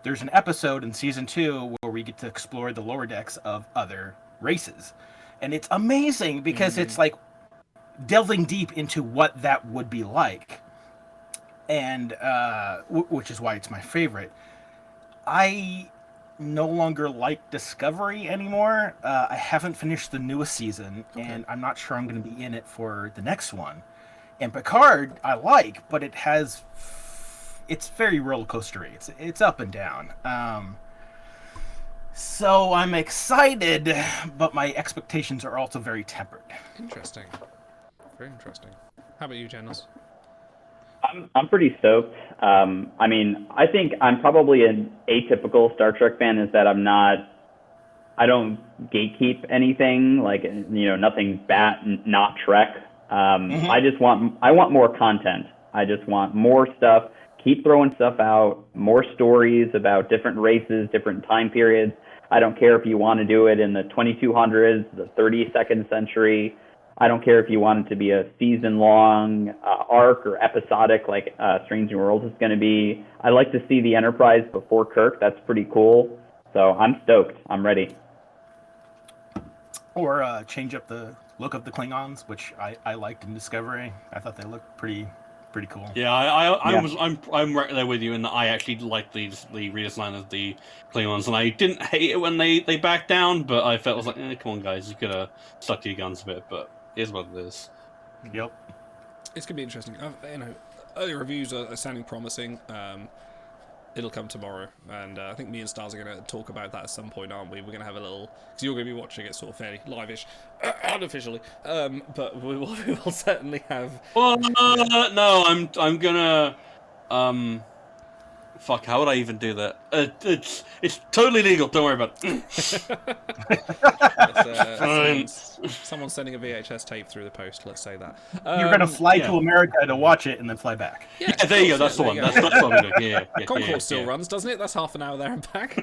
There's an episode in season 2 where we get to explore the Lower Decks of other races. And it's amazing because it's delving deep into what that would be like. And which is why it's my favorite. I no longer like Discovery anymore. I haven't finished the newest season, and I'm not sure I'm going to be in it for the next one. And Picard, I like, but it's very roller coastery. It's up and down. So I'm excited, but my expectations are also very tempered. Interesting. Very interesting. How about you, Janice? I'm pretty stoked. I mean, I think I'm probably an atypical Star Trek fan, is that I don't gatekeep anything, nothing not Trek. I want more content. I just want more stuff. Keep throwing stuff out, more stories about different races, different time periods. I don't care if you want to do it in the 2200s, the 32nd century. I don't care if you want it to be a season-long arc or episodic like Strange New Worlds is going to be. I like to see the Enterprise before Kirk. That's pretty cool. So I'm stoked. I'm ready. Or change up the look of the Klingons, which I liked in Discovery. I thought they looked pretty pretty cool. Yeah, I'm right there with you, and I actually like the redesign of the Klingons, and I didn't hate it when they backed down, but I felt like, come on, guys, you could have stuck to your guns a bit, but here's what it is. Yep. It's gonna be interesting. Early reviews are sounding promising. It'll come tomorrow, and I think me and Stars are going to talk about that at some point, aren't we? We're going to have a little, because you're going to be watching it sort of fairly live-ish, unofficially, but we will certainly have... Well, no, I'm gonna, fuck, how would I even do that? It's totally legal, don't worry about it. Someone's sending a VHS tape through the post, let's say that. You're going to fly to America to watch it and then fly back. Yeah, there you go, that's the one. That's what I'm doing. Yeah. Concorde still runs, doesn't it? That's half an hour there and back.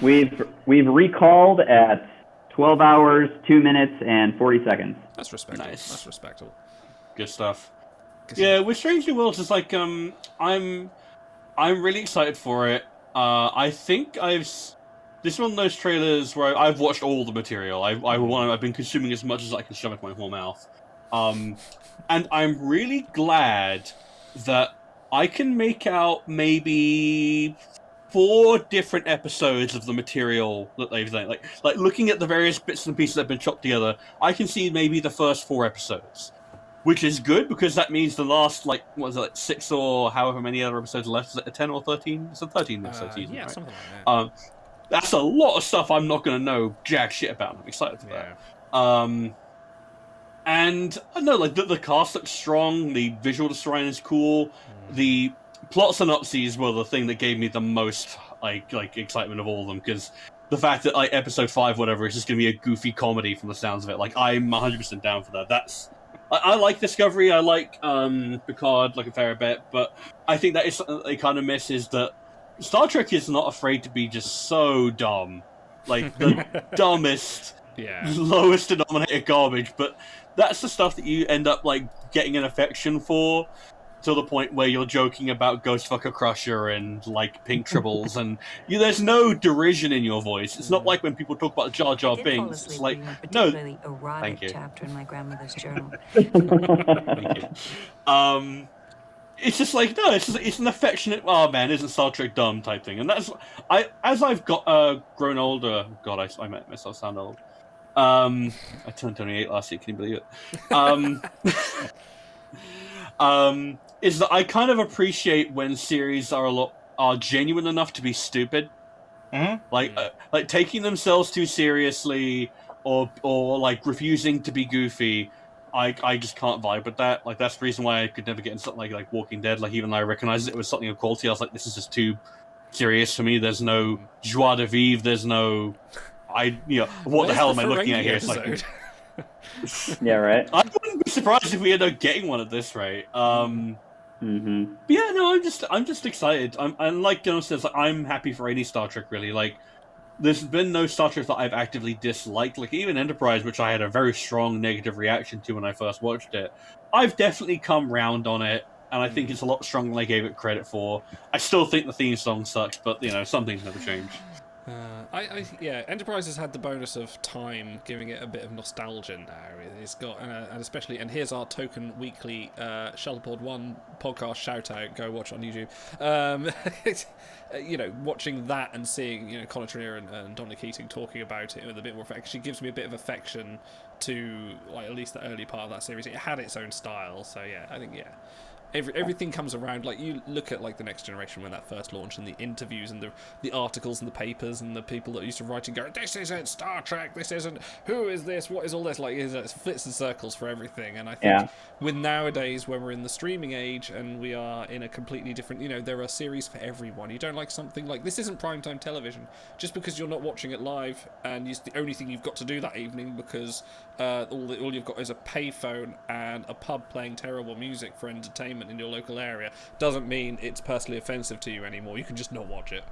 We've recalled at 12 hours, 2 minutes, and 40 seconds. That's respectable. Nice. That's respectable. Good stuff. Yeah, with Strange New Worlds, it's like I'm really excited for it. I think this is one of those trailers where I've watched all the material. I've been consuming as much as I can shove into my whole mouth. And I'm really glad that I can make out maybe 4 different episodes of the material that they've done. Like looking at the various bits and pieces that have been chopped together, I can see maybe the first 4 episodes. Which is good, because that means the last, 6 or however many other episodes are left, is it 10 or 13? It's a 13 episode season, yeah, right? something like that. That's a lot of stuff I'm not going to know jack shit about. I'm excited for that. And, I don't know, the cast looks strong, the visual design is cool, the plot synopses were the thing that gave me the most, excitement of all of them, because the fact that, episode 5, whatever, is just going to be a goofy comedy from the sounds of it, I'm 100% down for that. I like Discovery, I like Picard like a fair bit, but I think that is something that they kind of miss, is that Star Trek is not afraid to be just so dumb. The dumbest, lowest denominator garbage, but that's the stuff that you end up, getting an affection for, to the point where you're joking about Ghostfucker Crusher and, Pink Tribbles, and there's no derision in your voice. It's not like when people talk about Jar Jar Binks. It's like, no, thank you. Chapter in my grandmother's journal. Thank you. It's just no, it's an affectionate, oh man, isn't Star Trek dumb type thing. And that's, as I've grown older, God, I made myself sound old. I turned 28 last year, can you believe it? Is that I kind of appreciate when series are genuine enough to be stupid. Mm-hmm. Taking themselves too seriously or refusing to be goofy. I just can't vibe with that. That's the reason why I could never get into something like Walking Dead. Even though I recognized it was something of quality, I was like, this is just too serious for me. There's no joie de vivre. There's no, what the hell am I looking at here? It's yeah, right. I wouldn't be surprised if we end up getting one at this rate. Mm-hmm. But yeah, no, I'm just excited. I'm like Jonas says, I'm happy for any Star Trek really. There's been no Star Trek that I've actively disliked. Even Enterprise, which I had a very strong negative reaction to when I first watched it, I've definitely come round on it, and I think it's a lot stronger than I gave it credit for. I still think the theme song sucks, but some things never change. Enterprise has had the bonus of time, giving it a bit of nostalgia now. It's got, and especially, and here's our token weekly Shelterpod 1 podcast shout out. Go watch it on YouTube. Watching that and seeing Colin Trinneer and Dominic Keating talking about it with a bit more affection, actually gives me a bit of affection to at least the early part of that series. It had its own style, so I think everything comes around. You look at the Next Generation when that first launched, and the interviews and the articles and the papers and the people that used to write and go, this isn't Star Trek, this isn't, who is this, what is all this, it's flits and circles for everything. And I think with nowadays, when we're in the streaming age and we are in a completely different, there are series for everyone. You don't like something this isn't primetime television just because you're not watching it live and it's the only thing you've got to do that evening because all you've got is a payphone and a pub playing terrible music for entertainment in your local area, doesn't mean it's personally offensive to you anymore. You can just not watch it.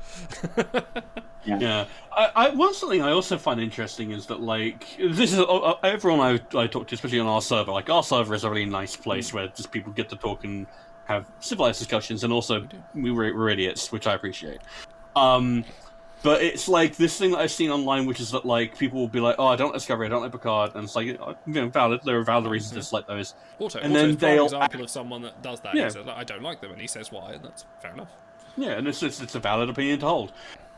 One something I also find interesting is that this is everyone I talk to, especially on our server. Our server is a really nice place where just people get to talk and have civilized discussions, and also we're idiots, which I appreciate. But it's like this thing that I've seen online, which is that like people will be like, "Oh, I don't like Discovery, I don't like Picard," and it's like, valid. There are valid reasons to dislike those. And then it's an example of someone that does that. He says, "I don't like them," and he says why, and that's fair enough. Yeah, and it's a valid opinion to hold.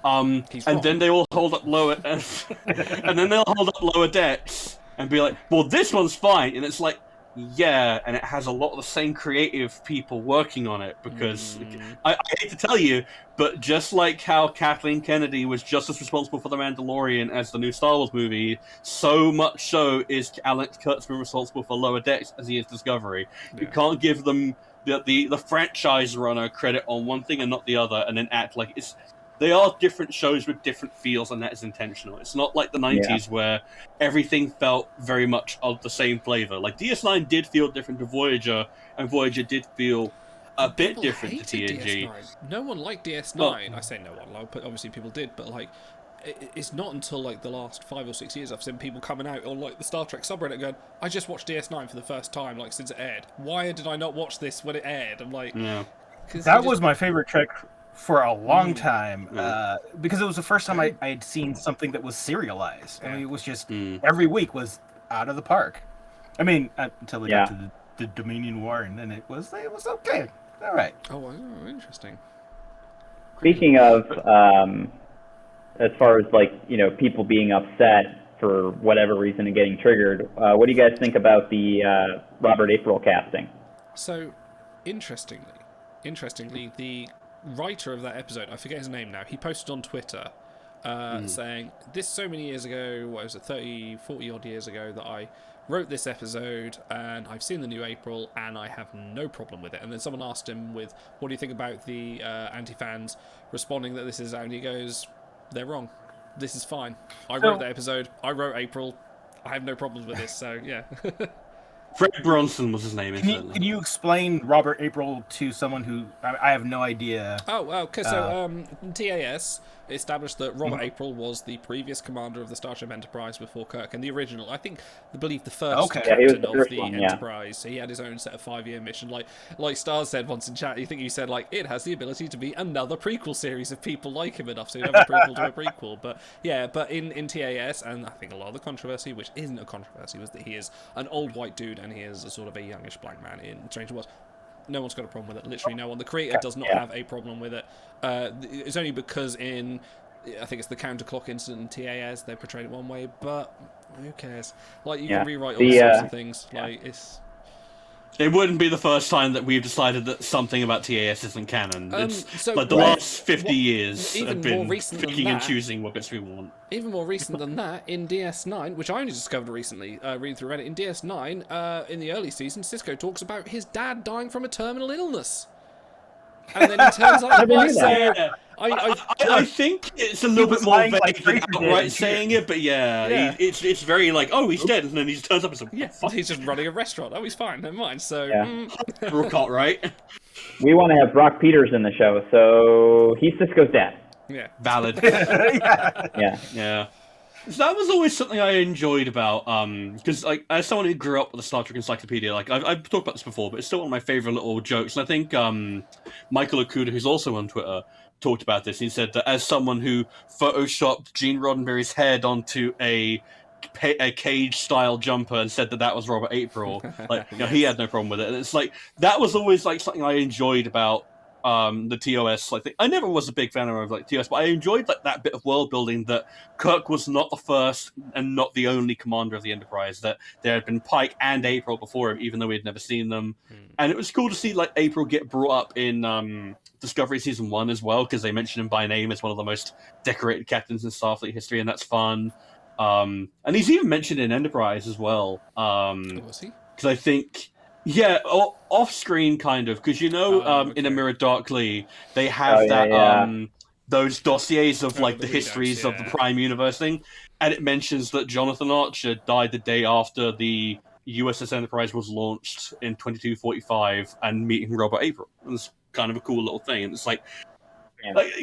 And then they will hold up lower, and then they'll hold up Lower Decks and be like, "Well, this one's fine," and it's like, yeah, and it has a lot of the same creative people working on it because I hate to tell you, but just like how Kathleen Kennedy was just as responsible for The Mandalorian as the new Star Wars movie, so much so is Alex Kurtzman responsible for Lower Decks as he is Discovery. Yeah. You can't give them the franchise runner credit on one thing and not the other, and then act like it's. They are different shows with different feels, and that is intentional. It's not like the 90s where everything felt very much of the same flavor. Like, DS9 did feel different to Voyager, and Voyager did feel a bit different to TNG. DS9. No one liked DS9. I say no one, obviously people did, but like, it's not until like the last 5 or 6 years I've seen people coming out on like the Star Trek subreddit going, I just watched DS9 for the first time, like since it aired. Why did I not watch this when it aired? I'm like... That was my favorite Trek for a long time, because it was the first time I had seen something that was serialized. I mean, it was just every week was out of the park. I mean, until they got to the Dominion War, and then it was okay. All right. Oh, interesting. Speaking of, as far as like people being upset for whatever reason and getting triggered, what do you guys think about the Robert April casting? So, interestingly, the writer of that episode, I forget his name now, he posted on Twitter saying, this so many years ago, what was it, 30, 40 odd years ago, that I wrote this episode and I've seen the new April and I have no problem with it. And then someone asked him what do you think about the anti-fans responding that this is out, and he goes, they're wrong. This is fine. I wrote that episode. I wrote April. I have no problems with this, so yeah. Fred Bronson was his name. Can you explain Robert April to someone who I have no idea? Okay. So TAS established that Robert April was the previous commander of the Starship Enterprise before Kirk, and the original, I believe the first captain of the Enterprise. So he had his own set of 5-year mission. Like Stars said once in chat, you said like it has the ability to be another prequel series if people like him enough. So you have a prequel to a prequel. But yeah, but in TAS, and I think a lot of the controversy, which isn't a controversy, was that he is an old white dude and he is a sort of a youngish black man in Strange Worlds. No one's got a problem with it. Literally no one. The creator does not have a problem with it. It's only because I think it's the counterclock incident in TAS, they portrayed it one way, but who cares? Like, you can rewrite all sorts of things. Like, It wouldn't be the first time that we've decided that something about TAS isn't canon. It's like the last 50 years have been picking and choosing what bits we want. Even more recent than that, in DS9, which I only discovered recently, reading through Reddit, in DS9, in the early season, Sisko talks about his dad dying from a terminal illness. And then he turns out I think it's a little bit more vague than outright saying it, but it's very like, oh, he's dead, and then he just turns up and says, he's just running a restaurant. Oh, he's fine, never mind. So, Brookhart, right? We want to have Brock Peters in the show, so he's Sisko's dad. Yeah, valid. Yeah. So that was always something I enjoyed about, because like as someone who grew up with the Star Trek Encyclopedia, like I've talked about this before, but it's still one of my favorite little jokes. And I think Michael Okuda, who's also on Twitter, talked about this. He said that as someone who photoshopped Gene Roddenberry's head onto a cage-style jumper and said that was Robert April, like he had no problem with it. And it's like that was always like something I enjoyed about the TOS. Like I never was a big fan of like TOS, but I enjoyed like that bit of world building that Kirk was not the first and not the only commander of the Enterprise. That there had been Pike and April before him, even though we had never seen them. And it was cool to see like April get brought up in Discovery Season 1 as well, because they mentioned him by name as one of the most decorated captains in Starfleet history, and that's fun. And he's even mentioned in Enterprise as well. Was he? Because I think, off-screen kind of, because in A Mirror Darkly, they have those dossiers of like the histories of the Prime Universe thing, and it mentions that Jonathan Archer died the day after the USS Enterprise was launched in 2245, and meeting Robert April. It's kind of a cool little thing, and it's like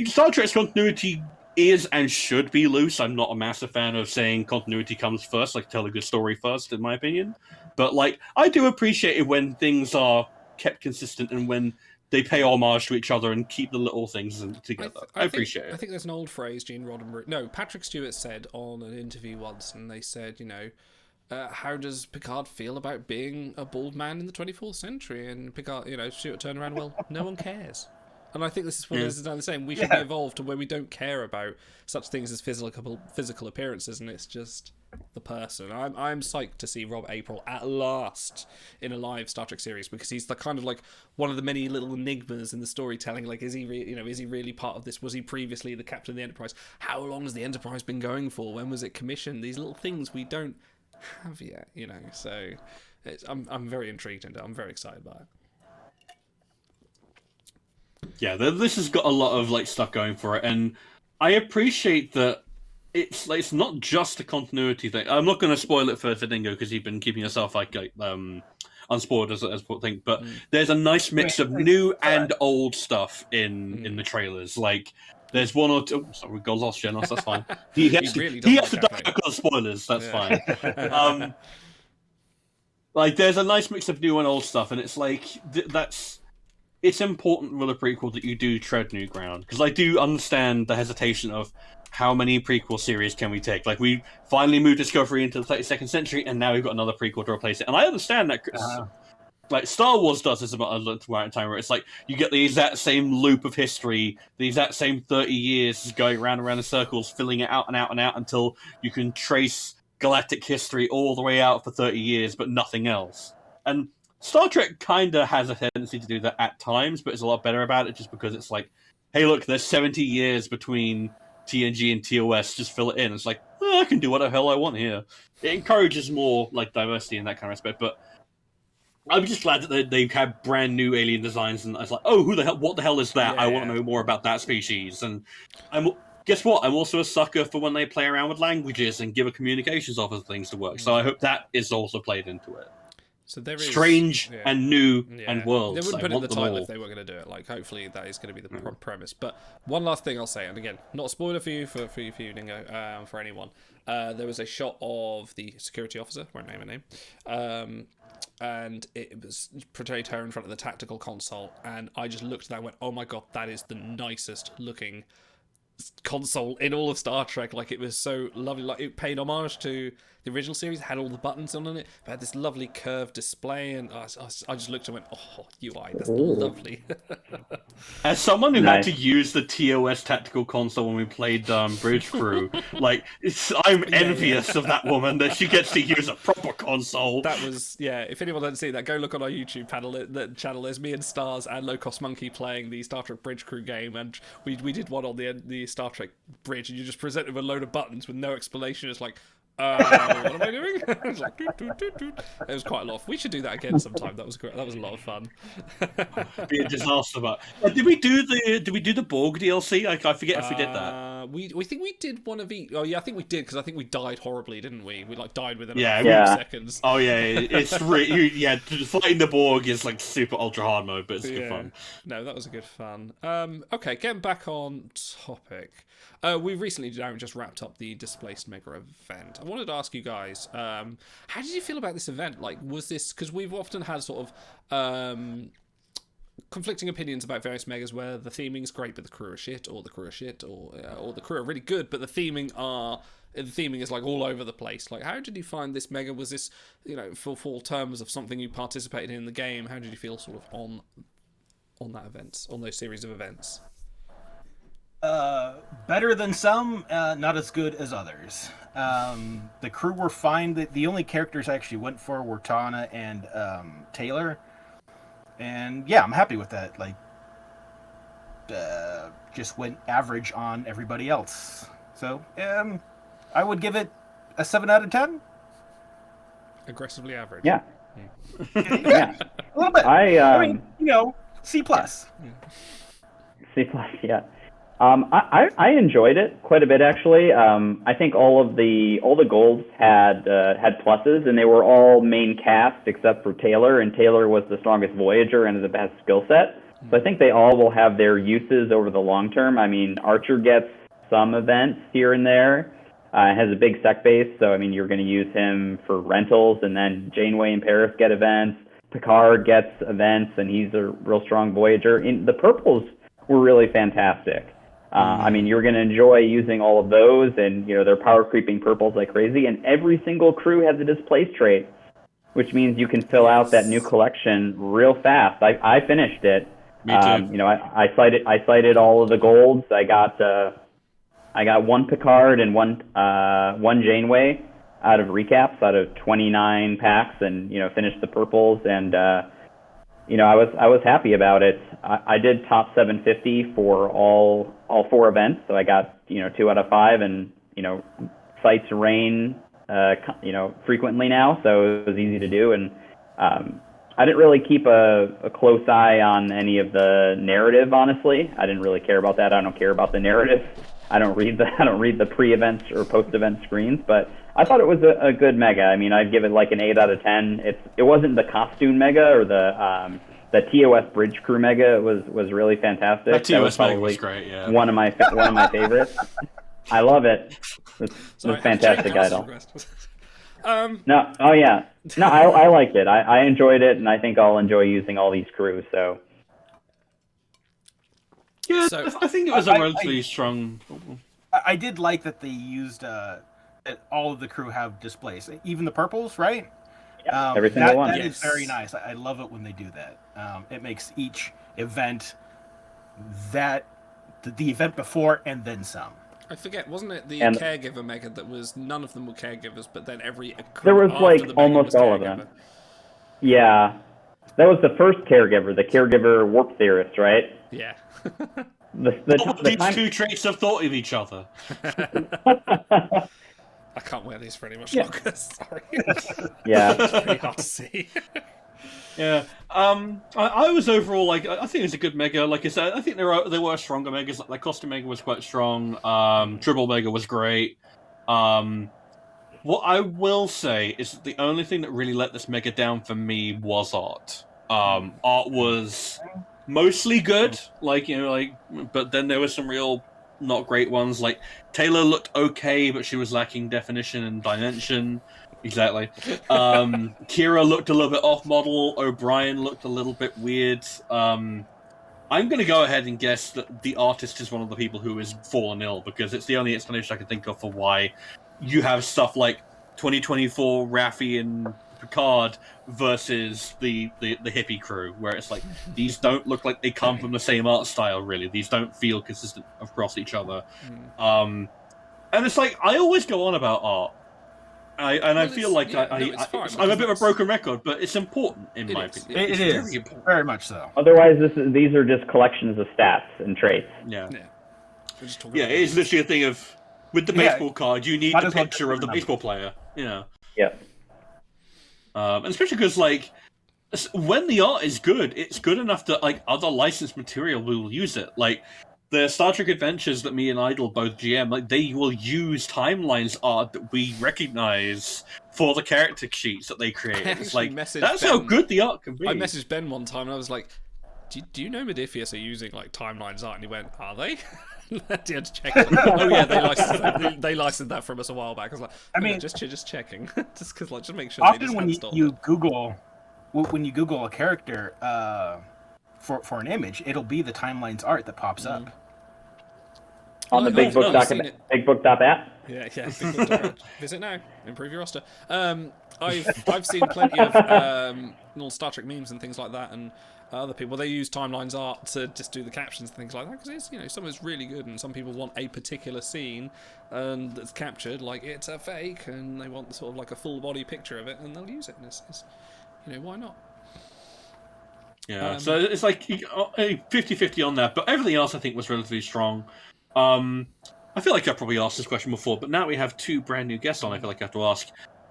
Star Trek's continuity is and should be loose. I'm not a massive fan of saying continuity comes first, like tell a good story first, in my opinion. But like, I do appreciate it when things are kept consistent and when they pay homage to each other and keep the little things together. I appreciate it. I think there's an old phrase Gene Roddenberry... No, Patrick Stewart said on an interview once, and they said, how does Picard feel about being a bald man in the 24th century? And Picard, Stewart turned around, well, no one cares. And I think this is what is the same. We should be evolved to where we don't care about such things as physical appearances, and it's just the person. I'm psyched to see Rob April at last in a live Star Trek series, because he's the kind of like one of the many little enigmas in the storytelling. Like, is he really part of this? Was he previously the captain of the Enterprise? How long has the Enterprise been going for? When was it commissioned? These little things we don't have yet, So I'm very intrigued and I'm very excited by it. Yeah, this has got a lot of like stuff going for it, and I appreciate that it's not just a continuity thing. I'm not going to spoil it for Dingo because you've been keeping yourself unspoiled as a thing. But there's a nice mix of new and old stuff in the trailers. Like there's one or two. Sorry, we got lost, Genos. That's fine. He has to die because of spoilers. That's fine. Like there's a nice mix of new and old stuff, and it's like it's important with a prequel that you do tread new ground, because I do understand the hesitation of how many prequel series can we take. Like, we finally moved Discovery into the 32nd century, and now we've got another prequel to replace it. And I understand that, like Star Wars does this about a time where it's like you get the exact same loop of history, the exact same 30 years going round and round in circles, filling it out and out and out until you can trace galactic history all the way out for 30 years, but nothing else. And Star Trek kind of has a tendency to do that at times, but it's a lot better about it just because it's like, hey, look, there's 70 years between TNG and TOS, just fill it in. It's like, I can do what the hell I want here. It encourages more like diversity in that kind of respect, but I'm just glad that they have brand new alien designs, and it's like, oh, what the hell is that? Yeah. I want to know more about that species. And guess what? I'm also a sucker for when they play around with languages and give a communications officer things to work. So I hope that is also played into it. So there is strange and new and worlds. They wouldn't put it in the title if they were going to do it. Like, hopefully that is going to be the premise. But one last thing I'll say, and again, not a spoiler for you, for you, Dingo, for anyone. There was a shot of the security officer, won't name her name, and it was portrayed her in front of the tactical console, and I just looked at that and went, oh my god, that is the nicest looking console in all of Star Trek. Like, it was so lovely. Like, it paid homage to the original series, had all the buttons on it, but had this lovely curved display, and I just looked and went, oh, UI, that's lovely. As someone who had to use the TOS tactical console when we played Bridge Crew, like, I'm envious of that woman that she gets to use a proper console. That was, if anyone doesn't see that, go look on our YouTube channel. There's me and Stars and Low Cost Monkey playing the Star Trek Bridge Crew game, and we did one on the Star Trek bridge, and you just present with a load of buttons with no explanation. It's like, what am I doing? It was like, doot, doot, doot, doot. It was quite a lot. We should do that again sometime. That was great. That was a lot of fun. Be a disaster. But did we do the Borg DLC? I forget if we did that. We think we did one of each. Oh yeah, I think we did, because I think we died horribly, didn't we? We like died within a few seconds. Oh yeah, it's fighting the Borg is like super ultra hard mode, but it's good fun. No, that was a good fun. Okay, getting back on topic. We recently just wrapped up the Displaced Mega event. I wanted to ask you guys, how did you feel about this event? Like, was this, because we've often had sort of conflicting opinions about various megas where the theming's great but the crew are shit, or the crew are shit, or the crew are really good but the theming is like all over the place. Like, how did you find this mega? Was this, for full terms of something you participated in the game? How did you feel sort of on those series of events? Better than some, not as good as others. The crew were fine. The only characters I actually went for were Tana and Taylor. And yeah, I'm happy with that. Like, just went average on everybody else. So, I would give it a 7 out of 10. Aggressively average. Yeah. Yeah. A little bit. I mean, C+. C+, yeah. I enjoyed it quite a bit, actually. I think all the golds had pluses, and they were all main cast except for Taylor, and Taylor was the strongest Voyager and the best skill set. So I think they all will have their uses over the long term. I mean, Archer gets some events here and there. Has a big sec base, so I mean, you're going to use him for rentals, and then Janeway and Paris get events. Picard gets events, and he's a real strong Voyager. The purples were really fantastic. I mean, you're going to enjoy using all of those, and they're power creeping purples like crazy. And every single crew has a displace trait, which means you can fill out that new collection real fast. I finished it. Me too. I cited all of the golds. I got one Picard and one Janeway out of recaps, out of 29 packs, and finished the purples, and I was happy about it. I did top 750 for all 4 events, so I got 2 out of 5, and sites rain frequently now, so it was easy to do, and I didn't really keep a close eye on any of the narrative, honestly. I didn't really care about that. I don't care about the narrative. I don't read the pre-events or post-event screens, but I thought it was a good mega. I mean, I'd give it like an 8 out of 10. It wasn't the costume mega or the TOS bridge crew mega. It was really fantastic. That TOS mega was great. Yeah, one of my favorites. I love it. It's a fantastic idol. No, oh yeah, no, I liked it. I enjoyed it, and I think I'll enjoy using all these crews. So. Yeah, I think it was a relatively strong. I did like that they used that all of the crew have displays, even the purples, right? Yeah, every single one. That is very nice. I love it when they do that. It makes each event the event before and then some. I forget, wasn't it the caregiver mega that was none of them were caregivers, but then every crew there was like the almost all of them. Yeah, that was the first caregiver, the caregiver warp theorist, right? Yeah. These two traits have thought of each other. I can't wear these for any much longer. Sorry. Yeah, it's pretty hard to see. Yeah. I was overall I think it's a good mega. Like I said, I think there were stronger megas. Like Costa Mega was quite strong. Triple Mega was great. What I will say is that the only thing that really let this mega down for me was art. Art was mostly good, but then there were some real not great ones. Like Taylor looked okay, but she was lacking definition and dimension. Exactly. Kira looked a little bit off model. O'Brien looked a little bit weird. I'm going to go ahead and guess that the artist is one of the people who is fallen ill, because it's the only explanation I can think of for why you have stuff like 2024 Raffi and Picard versus the hippie crew, where it's like these don't look like they come from the same art style. Really, these don't feel consistent across each other. And it's like I always go on about art. I feel like I'm a bit of a broken record, but it's important in my opinion. It is very much so. Otherwise, these are just collections of stats and traits. Yeah. It is literally a thing of with the baseball card, you need the picture of the baseball player. Yeah. And especially because when the art is good, it's good enough that other licensed material will use it. Like the Star Trek Adventures that me and Idle both GM, they will use Timelines art that we recognize for the character sheets that they create. It's like, that's how good the art can be. I messaged Ben one time and I was like, do you know Modiphius are using Timelines art? And he went, are they? I had to check. Oh yeah, they licensed that from us a while back. I was like, just checking, just because just make sure. Often when you Google a character for an image, it'll be the Timelines art that pops up on the Big Book app. Yeah, Big Book. Visit now, improve your roster. I've seen plenty of Star Trek memes and things like that, and other people they use Timelines art to just do the captions and things like that, because it's some is really good, and some people want a particular scene and that's captured like it's a fake, and they want sort of like a full body picture of it, and they'll use it. And it's why not? Yeah, so it's like 50-50 on that, but everything else I think was relatively strong. I feel like I've probably asked this question before, but now we have 2 brand new guests on. I feel like I have to ask,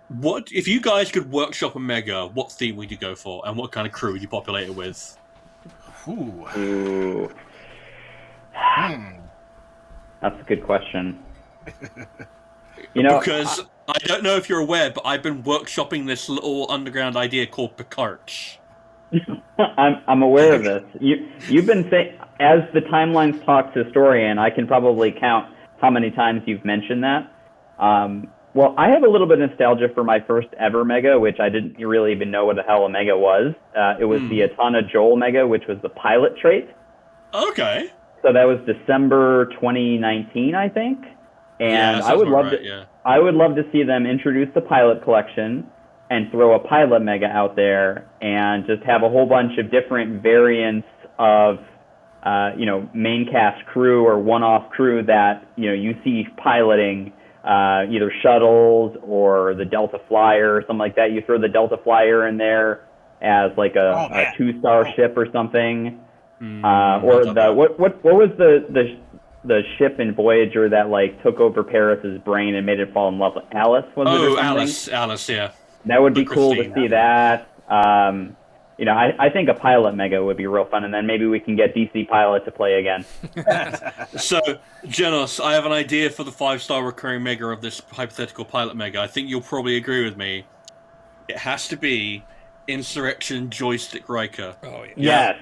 what if you guys could workshop a mega? What theme would you go for, and what kind of crew would you populate it with? Ooh. That's a good question. Because I don't know if you're aware, but I've been workshopping this little underground idea called Picard. I'm aware of this. You've been saying, as the Timelines Talks historian, I can probably count how many times you've mentioned that. Well, I have a little bit of nostalgia for my first ever Mega, which I didn't really even know what the hell a Mega was. It was the Atana Joel Mega, which was the pilot trait. Okay. So that was December 2019, I think. And I would love I would love to see them introduce the pilot collection and throw a pilot Mega out there and just have a whole bunch of different variants of main cast crew or one-off crew that you see piloting either shuttles or the Delta Flyer or something like that. You throw the Delta Flyer in there as like a 2-star ship or something. Or the what was the ship in Voyager that like took over Paris's brain and made it fall in love with Alice? Was it or something? Alice, yeah. That would be cool to see that. I think a pilot Mega would be real fun, and then maybe we can get DC Pilot to play again. So, Genos, I have an idea for the 5-star recurring Mega of this hypothetical pilot Mega. I think you'll probably agree with me. It has to be Insurrection Joystick Riker. Oh, yeah. Yes.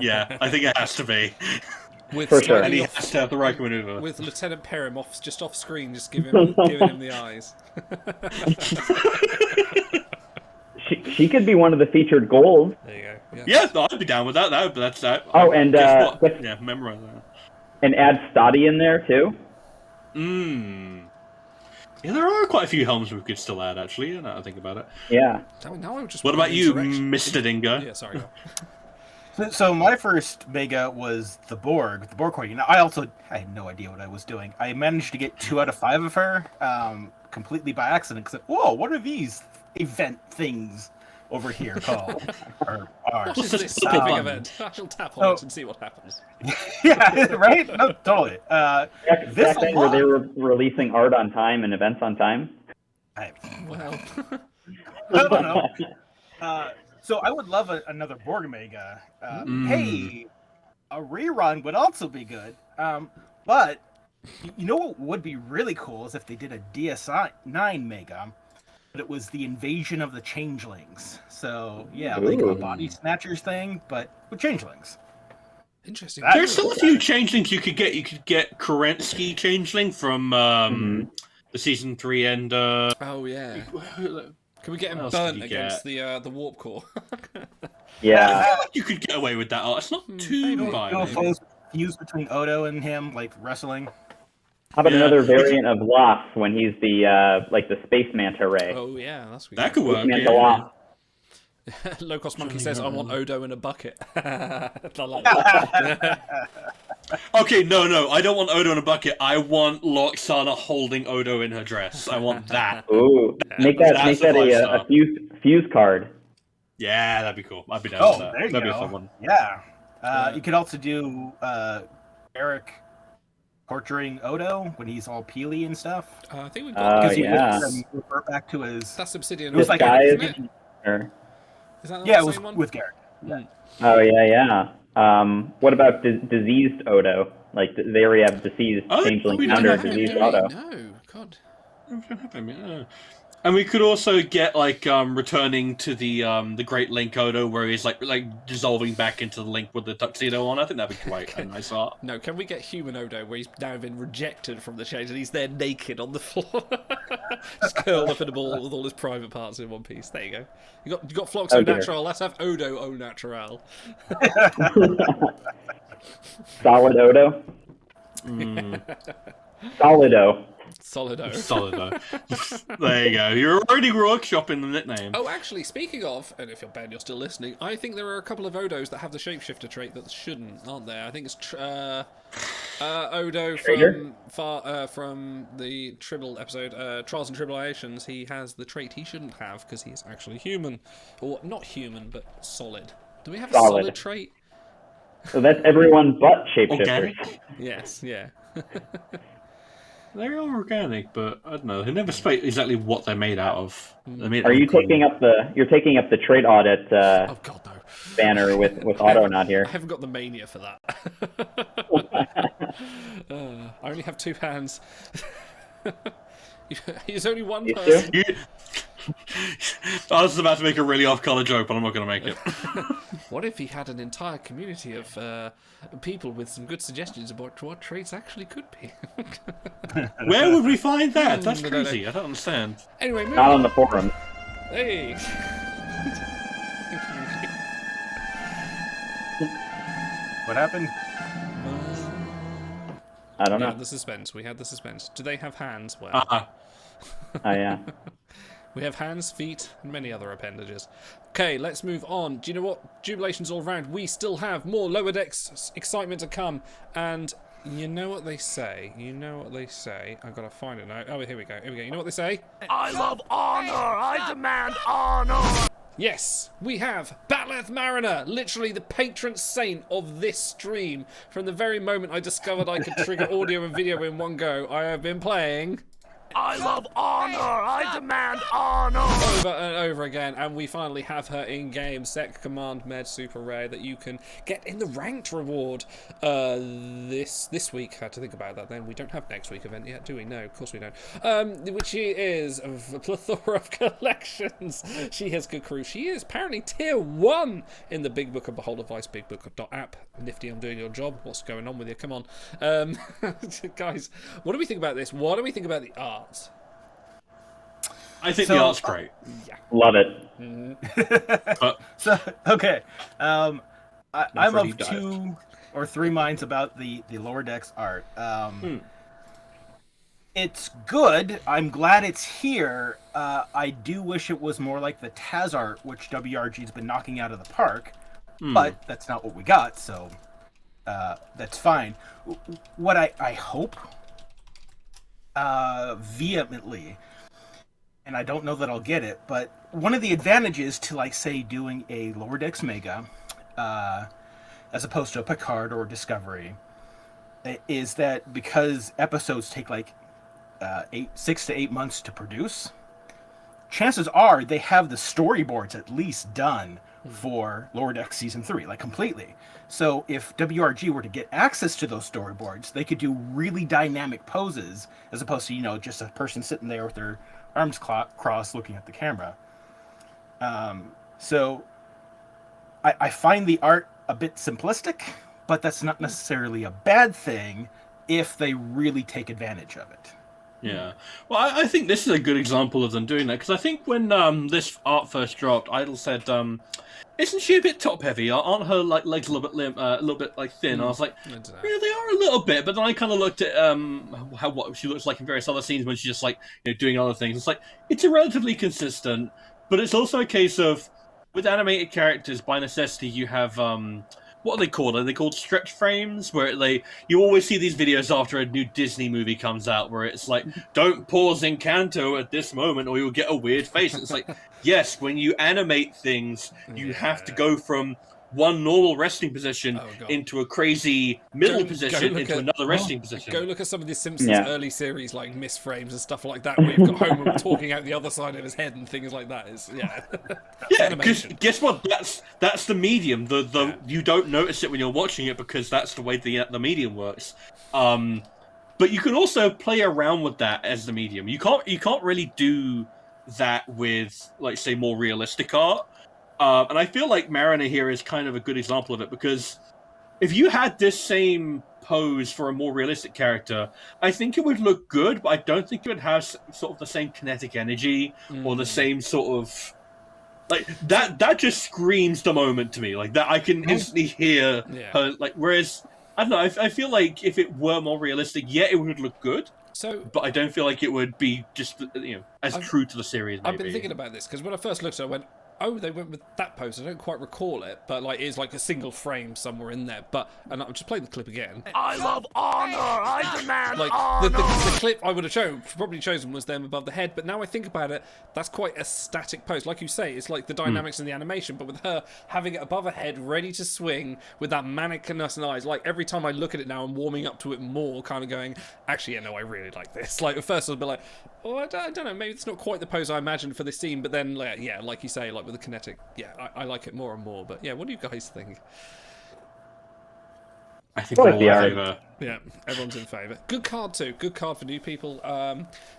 Yeah, I think it has to be. For sure. And he has to have the Riker maneuver. With Lieutenant Perim just off screen, just giving him the eyes. She could be one of the featured goals. There you go. Yeah, I'd be down with that. That's that. Oh, and memorize that. And add Stoddy in there too. Yeah, there are quite a few helms we could still add, actually, now that I think about it. Yeah. Now I just what about you, Mr. Dingo? Yeah, sorry. So my first Mega was the Borg Queen. Now, I had no idea what I was doing. I managed to get 2 out of 5 of her, completely by accident. Because whoa, what are these event things over here called? What is this skipping event? I shall tap on it and see what happens. Yeah, right? No, totally. Back then, where they were releasing art on time and events on time. Well, I don't know. So I would love another Borg Mega. Hey, a rerun would also be good. But you know what would be really cool is if they did a DS9 Mega, but it was the invasion of the changelings. So yeah, like a Body Snatchers thing, but with changelings. Interesting. There's still a few changelings you could get. You could get Kerensky changeling from the season 3 and. Oh yeah. Can we get him burnt against the warp core? Yeah. You could get away with that. It's not too bad. Fuse between Odo and him, like wrestling. How about another variant of Loss when he's the the space manta ray? Oh yeah, that's good. That could work. Low Cost Monkey says, "I want Odo in a bucket." I like that. Okay, no, I don't want Odo in a bucket. I want Loxana holding Odo in her dress. I want that. Ooh, make that a fuse card. Yeah, that'd be cool. I'd be down with that. There you That'd go. be a fun one. Yeah. You could also do Eric torturing Odo when he's all peely and stuff. I think we've got because he would revert back to his. That's Obsidian. It was like isn't it? Is that it the was same one? with Garrett. Yeah. Oh yeah. What about diseased Odo? Like they already have diseased changeling founder, diseased Odo. No, God. And we could also get returning to the Great Link Odo, where he's like dissolving back into the link with the tuxedo on. I think that'd be quite a nice art. No, can we get human Odo, where he's now been rejected from the change and he's there naked on the floor, just curled up in a ball with all his private parts in one piece? There you go. You got Flox au natural. Let's have Odo au natural. Solid Odo. Solido. Solido. There you go. You're already workshopping the nickname. Oh, actually, speaking of, and if Ben, you're still listening, I think there are a couple of Odos that have the shapeshifter trait that shouldn't, aren't there? I think it's Odo from the Tribble episode, Trials and Tribulations. He has the trait he shouldn't have because he's actually human, or not human, but solid. Do we have a solid trait? So that's everyone but shapeshifters. Organic? Yes. Yeah. They're all organic, but I don't know. They never state exactly what they're made out of. Are you taking up the trait audit oh God, no. banner with Otto not here? I haven't got the mania for that. I only have 2 hands. He's only one person. I was about to make a really off-color joke, but I'm not going to make it. What if he had an entire community of people with some good suggestions about what traits actually could be? Where would we find that? That's crazy. I don't understand. Anyway, Not on the forum. Hey. What happened? I don't We know. had the suspense. We had the suspense. Do they have hands? Well, Oh yeah. we have hands, feet, and many other appendages. Okay, let's move on. Do you know what? Jubilations all round. We still have more Lower Decks excitement to come. And you know what they say? You know what they say? I've got to find it now. Oh, here we go. Here we go. You know what they say? I love honor! I demand honor! Yes, we have Batleth Mariner, literally the patron saint of this stream. From the very moment I discovered I could trigger audio and video in one go, I have been playing I love honor! I demand honor! over and over again, and we finally have her in-game. Sec Command Med Super Rare that you can get in the ranked reward this week. I had to think about that then. We don't have next week event yet, do we? No, of course we don't. Which is a plethora of collections. She has good crew. She is apparently tier 1 in the Big Book of Beholder Vice, bigbook.app. Nifty, I'm doing your job. What's going on with you? Come on. Guys, what do we think about this? What do we think about the art? I think the art's great. Love it. So okay, I'm of deep dive. 2 or 3 minds about the Lower Decks art. It's good. I'm glad it's here. I do wish it was more like the Taz art, which WRG's been knocking out of the park, but that's not what we got, so that's fine. What I hope vehemently, and I don't know that I'll get it, but one of the advantages to, like, say, doing a Lower Decks Mega, as opposed to a Picard or Discovery, is that because episodes take like 6 to 8 months to produce, chances are they have the storyboards at least done for Lower Decks Season 3, like completely. So if WRG were to get access to those storyboards, they could do really dynamic poses as opposed to, just a person sitting there with their arms crossed looking at the camera. So I find the art a bit simplistic, but that's not necessarily a bad thing if they really take advantage of it. Yeah. Well, I think this is a good example of them doing that, because I think when this art first dropped, Idle said, isn't she a bit top-heavy? Aren't her legs a little bit limp, a little bit thin? I was like, yeah, they are a little bit. But then I kind of looked at what she looks like in various other scenes when she's just doing other things. It's like it's a relatively consistent, but it's also a case of with animated characters, by necessity, you have what are they called? Are they called stretch frames? Where you always see these videos after a new Disney movie comes out, where it's like, don't pause Encanto at this moment, or you'll get a weird face. And it's like, yes, when you animate things, you have to go from one normal resting position into a crazy middle position into another resting position. Go look at some of the Simpsons early series, like misframes and stuff like that, where you've got Homer talking out the other side of his head and things like that. Yeah, because guess what? That's the medium. You don't notice it when you're watching it because that's the way the medium works. But you can also play around with that as the medium. You can't really do that with, like, say, more realistic art. And I feel like Mariner here is kind of a good example of it, because if you had this same pose for a more realistic character, I think it would look good, but I don't think it would have sort of the same kinetic energy or the same sort of... that just screams the moment to me. Like, that I can instantly hear her, whereas, I don't know, I feel like if it were more realistic, it would look good. But I don't feel like it would be just, as true to the series, maybe. I've been thinking about this, because when I first looked at it, I went, oh, they went with that pose. I don't quite recall it, but it's like a single frame somewhere in there. And I'll just play the clip again. I love honor! I demand honor! The clip I would have probably chosen was them above the head, but now I think about it, that's quite a static pose. Like you say, it's like the dynamics in the animation, but with her having it above her head, ready to swing, with that manicness and eyes. Like, every time I look at it now, I'm warming up to it more, kind of going, actually, I really like this. Like, at first I was a bit like, oh, I don't know, maybe it's not quite the pose I imagined for this scene, but then, like you say, with the kinetic, I like it more and more. But what do you guys think? I think we're all in favour. Yeah, everyone's in favour. Good card too. Good card for new people.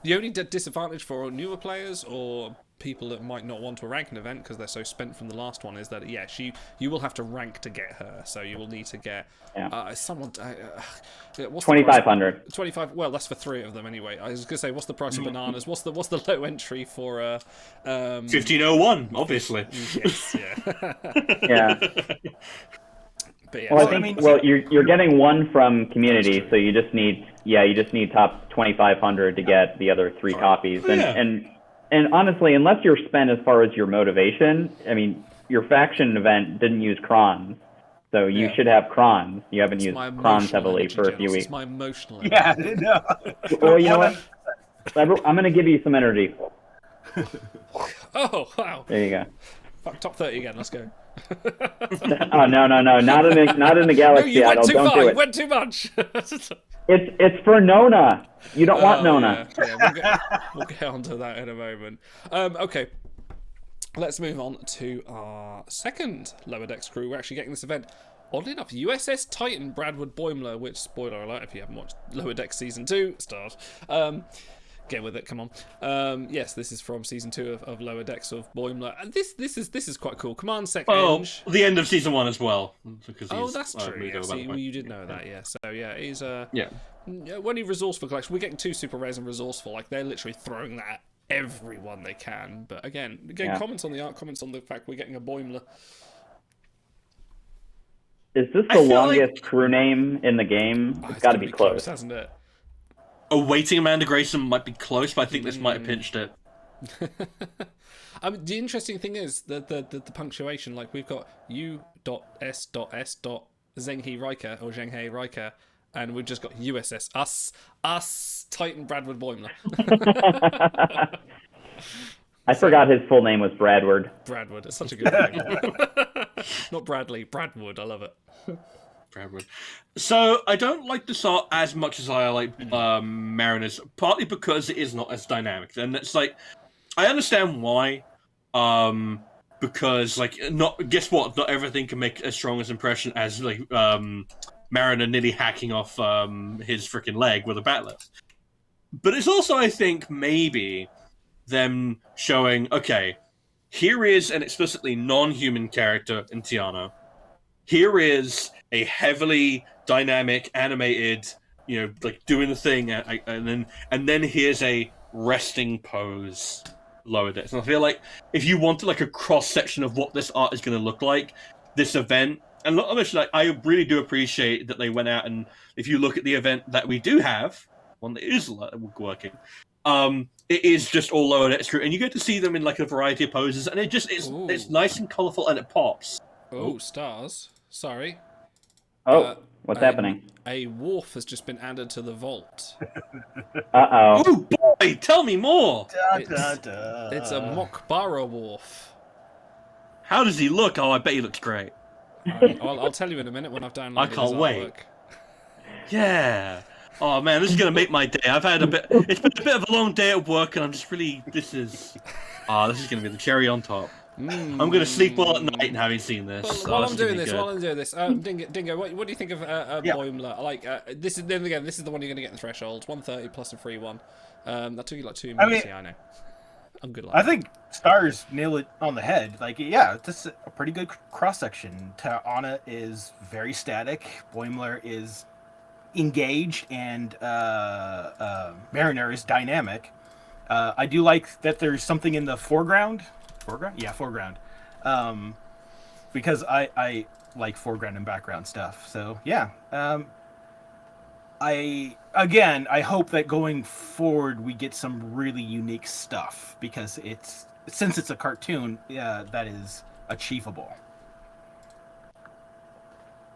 The only disadvantage for newer players or people that might not want to rank an event because they're so spent from the last one is that yes, you will have to rank to get her. So you will need to get someone. What's 2,500. 25. Well, that's for 3 of them anyway. I was gonna say, what's the price of bananas? What's the low entry for 1501, obviously. Yes, yeah. Yeah. But yeah, Well, you're getting 1 from community, so you just need top 2,500 to get the other 3 copies. And honestly, unless you're spent as far as your motivation, I mean, your faction event didn't use crons, so you should have crons. You haven't used crons heavily for a few weeks. It's my emotional. Yeah, no. Well, you know what? I'm going to give you some energy. Oh wow! There you go. Fuck, top 30 again. Let's go. Oh no! Not in the galaxy. No, you went too don't far. do You it. went too much. It's for Nona. You don't want Nona. Yeah, we'll get onto that in a moment. Okay, let's move on to our second Lower Decks crew. We're actually getting this event. Oddly enough, USS Titan Bradwood Boimler, which, spoiler alert if you haven't watched Lower Decks Season 2, start. Get with it, come on. Yes, this is from Season 2 of Lower Decks of Boimler. And this is quite cool. Command Sec Eng. The end of Season 1 as well. That's true. Yeah, you did know that, yeah. So, yeah, he's... Yeah. When he resourceful collection, we're getting 2 super rares and resourceful. Like, they're literally throwing that at everyone they can. But again, comments on the art, comments on the fact we're getting a Boimler. Is this the longest crew name in the game? It's got to be close, hasn't it? Awaiting Amanda Grayson might be close, but I think this might have pinched it. The interesting thing is the punctuation. Like, we've got U.S.S. Zhenghei Riker or Zhenghei Riker, and we've just got USS us Titan Bradwood Boimler. I forgot his full name was Bradward. Bradwood. It's such a good name. Not Bradley. Bradwood. I love it. Bradwood. So I don't like this art as much as I like Mariner's, partly because it is not as dynamic. And it's like, I understand why. Because guess what? Not everything can make as strong as impression as Mariner nearly hacking off his freaking leg with a bat'leth. But it's also, I think, maybe them showing, okay, here is an explicitly non-human character in Tiana. Here is a heavily dynamic, animated, doing the thing, and then here's a resting pose Lower Decks. And I feel like if you wanted a cross section of what this art is going to look like, this event, and honestly, I really do appreciate that they went out and if you look at the event that we do have, one that is working, it is just all Lower Decks crew, and you get to see them in a variety of poses, and it's nice and colourful and it pops. Oh, stars. Sorry. What's happening? A wharf has just been added to the vault. Uh-oh. Oh, boy! Tell me more! It's a Mokbara wharf. How does he look? Oh, I bet he looks great. I'll tell you in a minute when I've downloaded I can't his wait. artwork. Yeah. Oh, man, this is going to make my day. It's been a bit of a long day at work, and I'm just really... This is going to be the cherry on top. I'm going to sleep well at night having seen this. While I'm doing this, Dingo, what do you think of Boimler? This is the one you're going to get in Threshold. 130 plus a free one. That took you 2 minutes. I know. I'm good. I think Stars nail it on the head. This is a pretty good cross section. Tiana is very static. Boimler is engaged, and Mariner is dynamic. I do like that there's something in the foreground. Foreground. Because I like foreground and background stuff. So yeah. I hope that going forward we get some really unique stuff, because since it's a cartoon, that is achievable.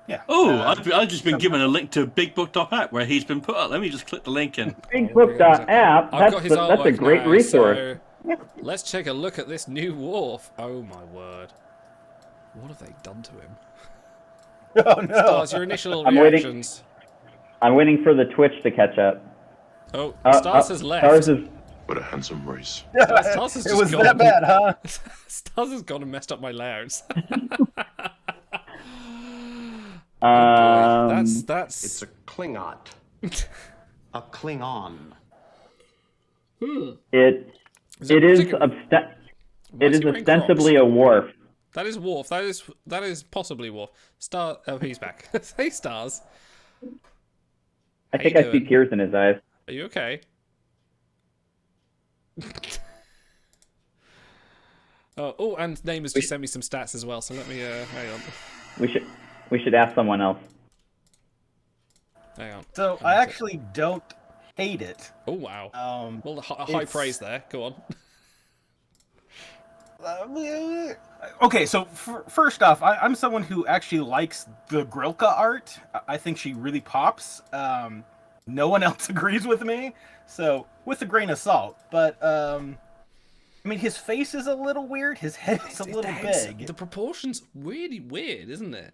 Yeah. Oh, I've just been given a link to BigBook.app where he's been put up. Let me just click the link in. BigBook.app. That's a great resource. So let's take a look at this new wharf. Oh my word! What have they done to him? Oh no! Stars, your initial reactions. I'm waiting for the Twitch to catch up. Oh, Stars has left. Stars is... What a handsome race. Stars has it was that bad, huh? Stars has gone and messed up my layouts. That's. It's a Klingon. A Klingon. It is It is ostensibly a Worf. That is Worf. That is possibly Worf. Star. Oh, he's back. Hey, Stars. I think I see tears in his eyes. Are you okay? Oh, and Name has just sent me some stats as well. So let me hang on. We should ask someone else. Hang on. So I actually don't hate it. Oh wow. Well, high praise there. Go on. Okay, so first off, I'm someone who actually likes the Grilka art. I think she really pops. No one else agrees with me, so with a grain of salt. But I mean, his face is a little weird. His head is a little big. The proportions really weird, isn't it?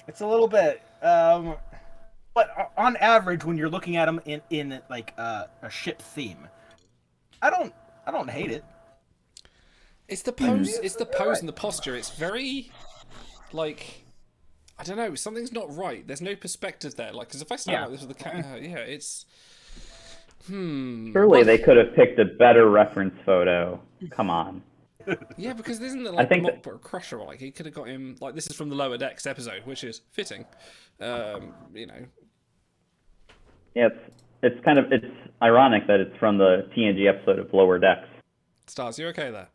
It's a little bit. But on average, when you're looking at him in like a ship theme, I don't hate it. It's the pose. It's the pose and the posture. It's very, like, I don't know. Something's not right. There's no perspective there. Like, because if I stand like this with the camera, it's. Surely they could have picked a better reference photo. Come on. Yeah, because isn't there like a crusher? Like he could have got him. Like this is from the Lower Decks episode, which is fitting. You know. Yeah, it's ironic that it's from the TNG episode of Lower Decks. Stars, you okay there?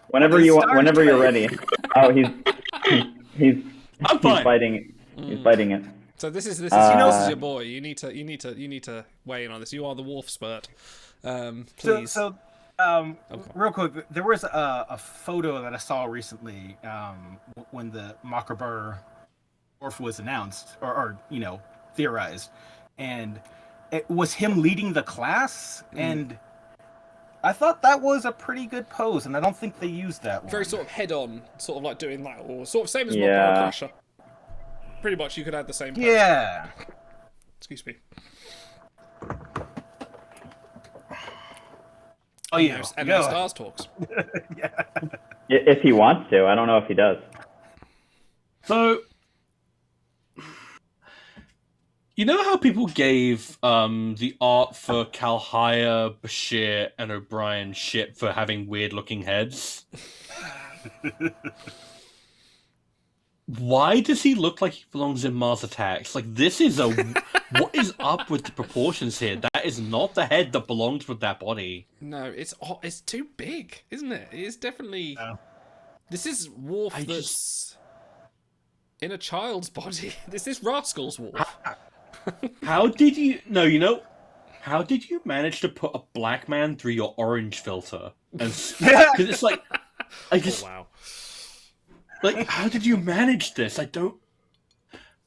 whenever you're ready. Oh, he's fighting it. He's fighting it. So this is your boy. You need to weigh in on this. You are the Worf spurt. Please. Real quick, there was a photo that I saw recently when the Makabar Worf was announced or theorized, and it was him leading the class, and I thought that was a pretty good pose, and I don't think they used that one. Very sort of head-on, sort of like doing that, or sort of same as Mokbara Crusher. Pretty much, you could add the same pose. Yeah. Excuse me. Oh yeah. And now Stars talks. Yeah. If he wants to, I don't know if he does. So, you know how people gave the art for Kalhaya, Bashir, and O'Brien shit for having weird-looking heads? Why does he look like he belongs in Mars Attacks? Like, this is what is up with the proportions here? That is not the head that belongs with that body. No, it's too big, isn't it? It is definitely... No. This is Worf that's in a child's body. This is Rascal's Worf. How did you... No, how did you manage to put a black man through your orange filter? Because it's like... wow. Like, how did you manage this? I don't...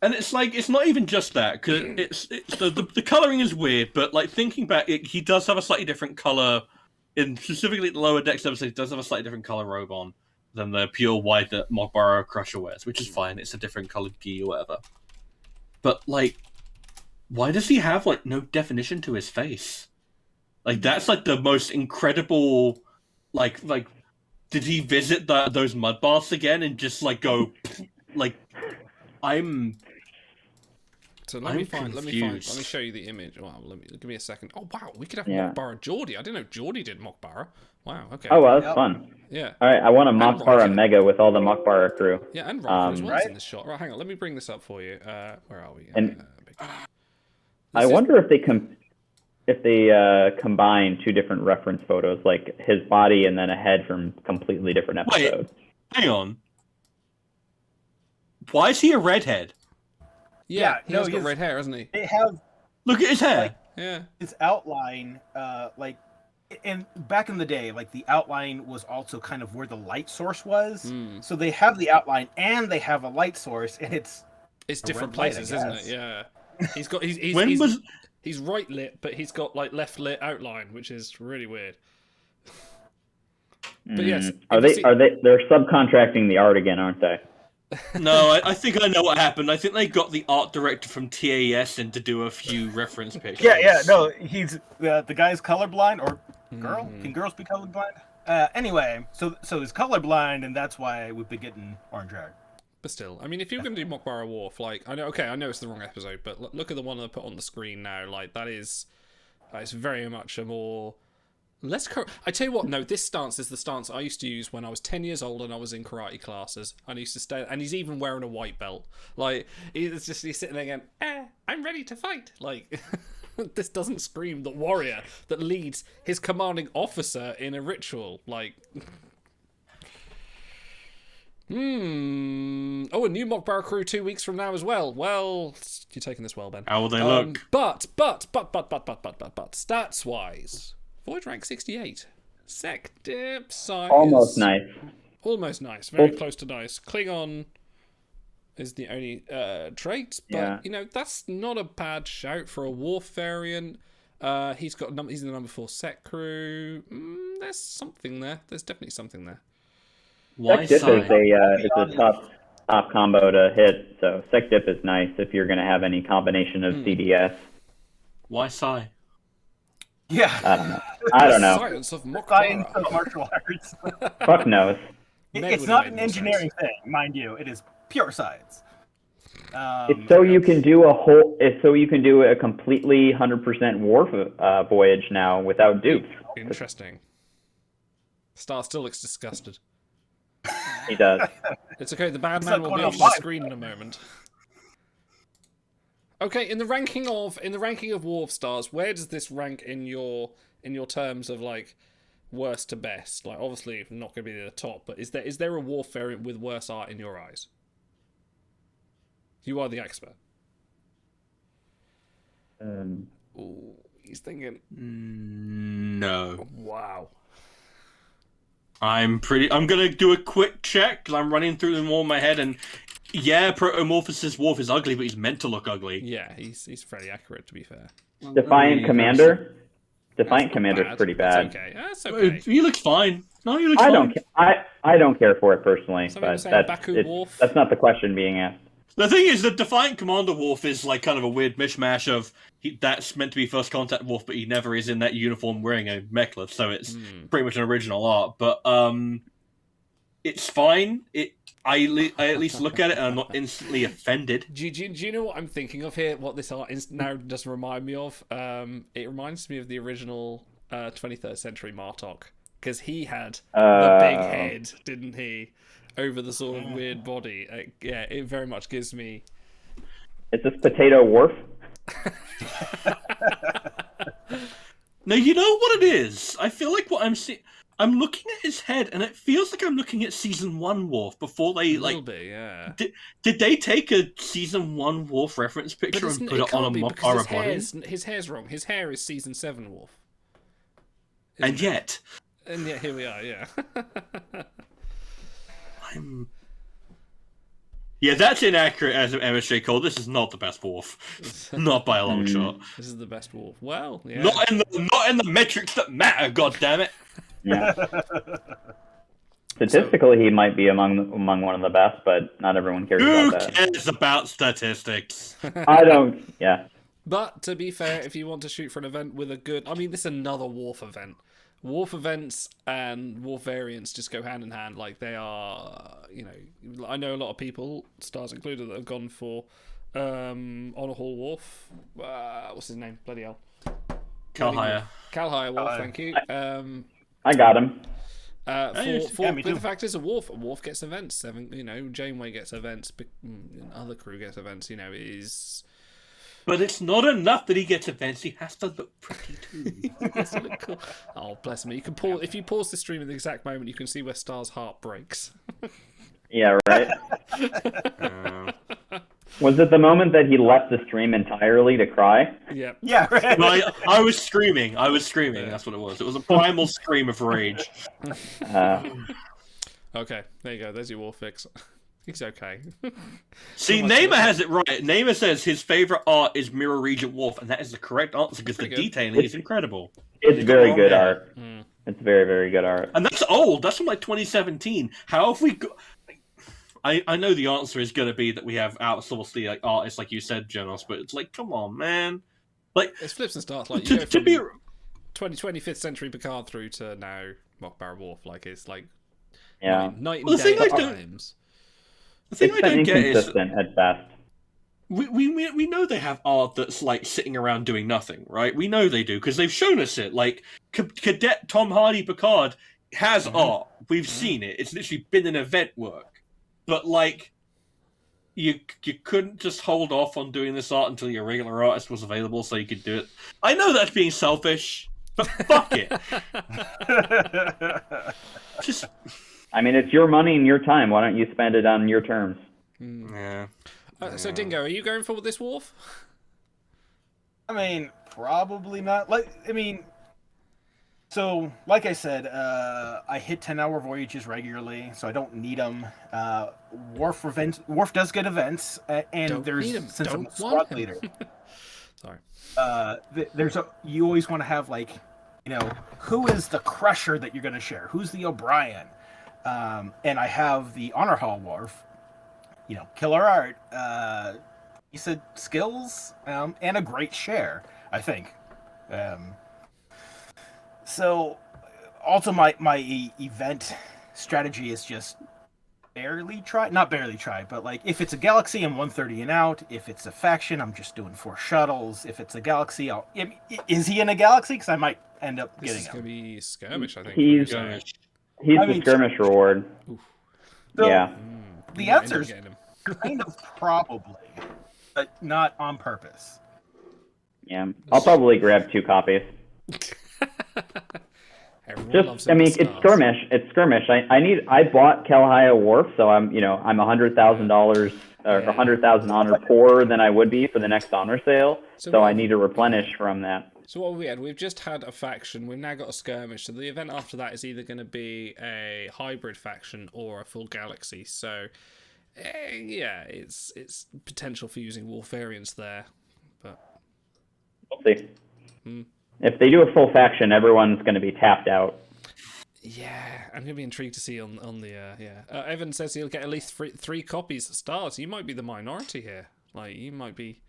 And it's like, it's not even just that, because it's the colouring is weird, but like thinking back, he does have a slightly different colour, in specifically the Lower Decks episode, he does have a slightly different colour robe on than the pure white that Mokbara Crusher wears, which is fine, it's a different coloured gi or whatever. But like, why does he have like no definition to his face? Like, that's like the most incredible, like, did he visit those mud baths again and just like go, like, So let me show you the image. Wow, give me a second. Oh wow, we could have Mokbara Geordie. I didn't know Geordie did Mokbara. Wow, okay. Oh well, that's fun. Yeah. All right, I want a Mokbara Mega with all the Mokbara crew. Yeah, and Riker as well in this shot. Right, hang on, let me bring this up for you. Where are we? And I wonder if they combine two different reference photos, like his body and then a head from completely different episodes. Wait, hang on. Why is he a redhead? Yeah, he's got red hair, hasn't he? They have. Look at his hair. His outline, and back in the day, like the outline was also kind of where the light source was. So they have the outline and they have a light source, and it's different places, isn't it? Yeah. He's got he's right lit, but he's got like left lit outline, which is really weird. But yes, they're subcontracting the art again, aren't they? No, I think I know what happened. I think they got the art director from TAS in to do a few reference pictures. No, he's the guy's colorblind, or girl? Can girls be colorblind? Anyway, so he's colorblind, and that's why we've been getting orange hair. But still, I mean, if you're going to do Mokbara Worf, like, I know it's the wrong episode, but look at the one I put on the screen now. Like, that is very much a more I tell you what, no, this stance is the stance I used to use when I was 10 years old and I was in karate classes. And I used to stay, and he's even wearing a white belt. Like, he's sitting there going, I'm ready to fight. Like, this doesn't scream the warrior that leads his commanding officer in a ritual. Like, Oh, a new Mock Barrel crew 2 weeks from now as well. Well, you're taking this well, Ben. How will they look? But, stats-wise, Void rank 68. Sec dip size. Almost nice. Almost nice. Very close to nice. Klingon is the only trait, but, that's not a bad shout for a Worf variant. He's in the number 4 Sec crew. There's something there. There's definitely something there. Sec dip is a top combo to hit, so Sec dip is nice if you're going to have any combination of CDS. Why Psi? Yeah. I don't know. Science of martial arts. Fuck knows. It's not an engineering thing, mind you. It is pure science. It's so you can do a completely 100% Worf voyage now without dupes. Interesting. Star still looks disgusted. He does. It's okay. The bad man will be off the screen in a moment. Okay, in the ranking of Worf stars, where does this rank in your terms of like worst to best? Like, obviously not going to be at the top, but is there a Worf variant with worse art in your eyes? You are the expert. Ooh, he's thinking. No. Wow. I'm gonna do a quick check because I'm running through them all in my head, and yeah, Protomorphosis Worf is ugly, but he's meant to look ugly. Yeah, he's fairly accurate, to be fair. Defiant Commander. Defiant Commander's pretty bad. That's okay. He looks fine. No, he looks fine. I don't care for it personally, but that's not the question being asked. The thing is, the Defiant Commander Worf is like kind of a weird mishmash of that's meant to be First Contact Worf, but he never is in that uniform wearing a mek'leth, so it's pretty much an original art. But it's fine. I at least look at it and I'm not instantly offended. Do you know what I'm thinking of here? What this art now does remind me of? It reminds me of the original 23rd century Martok, because he had the big head, didn't he? Over the sort of weird body. It very much gives me... Is this Potato Worf? No, you know what it is? I feel like what I'm seeing... I'm looking at his head, and it feels like I'm looking at Season 1 Worf before they, like... A little bit, yeah. Did they take a Season 1 Worf reference picture and put it on a Mockara body? His hair's wrong. His hair is Season 7 Worf. And yet, here we are, yeah. Yeah, that's inaccurate as of MSJ Cole. This is not the best Worf. Not by a long shot. This is the best Worf. Well, yeah. Not in the metrics that matter, goddammit. Yeah. Statistically, he might be among one of the best, but not everyone cares about that. Who cares about statistics? I don't. Yeah. But to be fair, if you want to shoot for an event with a good... I mean, this is another Worf event. Worf events and Worf variants just go hand in hand. Like, they are, I know a lot of people, stars included, that have gone for On a Hall Worf. What's his name? Bloody hell. Cal Hire Worf, thank you. I got him. But the fact is, a Worf gets events. Janeway gets events. Other crew gets events. Is... But it's not enough that he gets events. He has to look pretty too. He has to look cool. Oh, bless me! You can pause if you pause the stream at the exact moment. You can see where Star's heart breaks. Yeah, right. Was it the moment that he left the stream entirely to cry? Yeah. Yeah, right. Well, I was screaming. That's what it was. It was a primal scream of rage. Okay, there you go. There's your Worf fix. He's okay. See, Namer has it right. Namer says his favorite art is Mirror Regent Worf, and that is the correct answer because the detailing is incredible. It's very good art. It's very, very good art. And that's old. That's from like 2017. How have we got... I know the answer is going to be that we have outsourced the artists, like you said, Jonas, but it's like, come on, man. Like, it's flips and starts. Like, you go from 25th century Picard through to now Mock Barrel Worf. Like, it's like night and day times. The thing I don't get is inconsistent at best. we know they have art that's like sitting around doing nothing, right? We know they do because they've shown us it. Like Cadet Tom Hardy Picard has art. We've seen it. It's literally been an event work. But like, you couldn't just hold off on doing this art until your regular artist was available, so you could do it. I know that's being selfish, but fuck it. Just. I mean, it's your money and your time. Why don't you spend it on your terms? Yeah. So, Dingo, are you going for this, Worf? I mean, probably not. So, like I said, I hit 10-hour voyages regularly, so I don't need them. Worf does get events, and Don't there's need 'em. since I'm Don't a want squad him. leader. Sorry. You always want to have who is the Crusher that you're going to share? Who's the O'Brien? And I have the Honor Hall Worf. Killer art. He said skills and a great share, I think. So, also my event strategy is just not barely try, but like if it's a galaxy, I'm 130 and out. If it's a faction, I'm just doing 4 shuttles. If it's a galaxy, is he in a galaxy? Because I might end up getting him. This is going to be skirmish, I think. He's the skirmish reward. So, yeah. The answer's kind of probably, but not on purpose. Yeah, I'll probably grab 2 copies. It's skirmish. It's skirmish. I bought Kalahaya Wharf, so I'm $100,000 or 100,000 honor poorer than I would be for the next honor sale. So I need to replenish from that. So what have we had? We've just had a faction. We've now got a skirmish. So the event after that is either going to be a hybrid faction or a full galaxy. So yeah, it's potential for using War variants there, but we'll see. If they do a full faction, everyone's going to be tapped out. Yeah, I'm going to be intrigued to see on the Evan says he'll get at least three copies of stars. You might be the minority here. Like, you might be...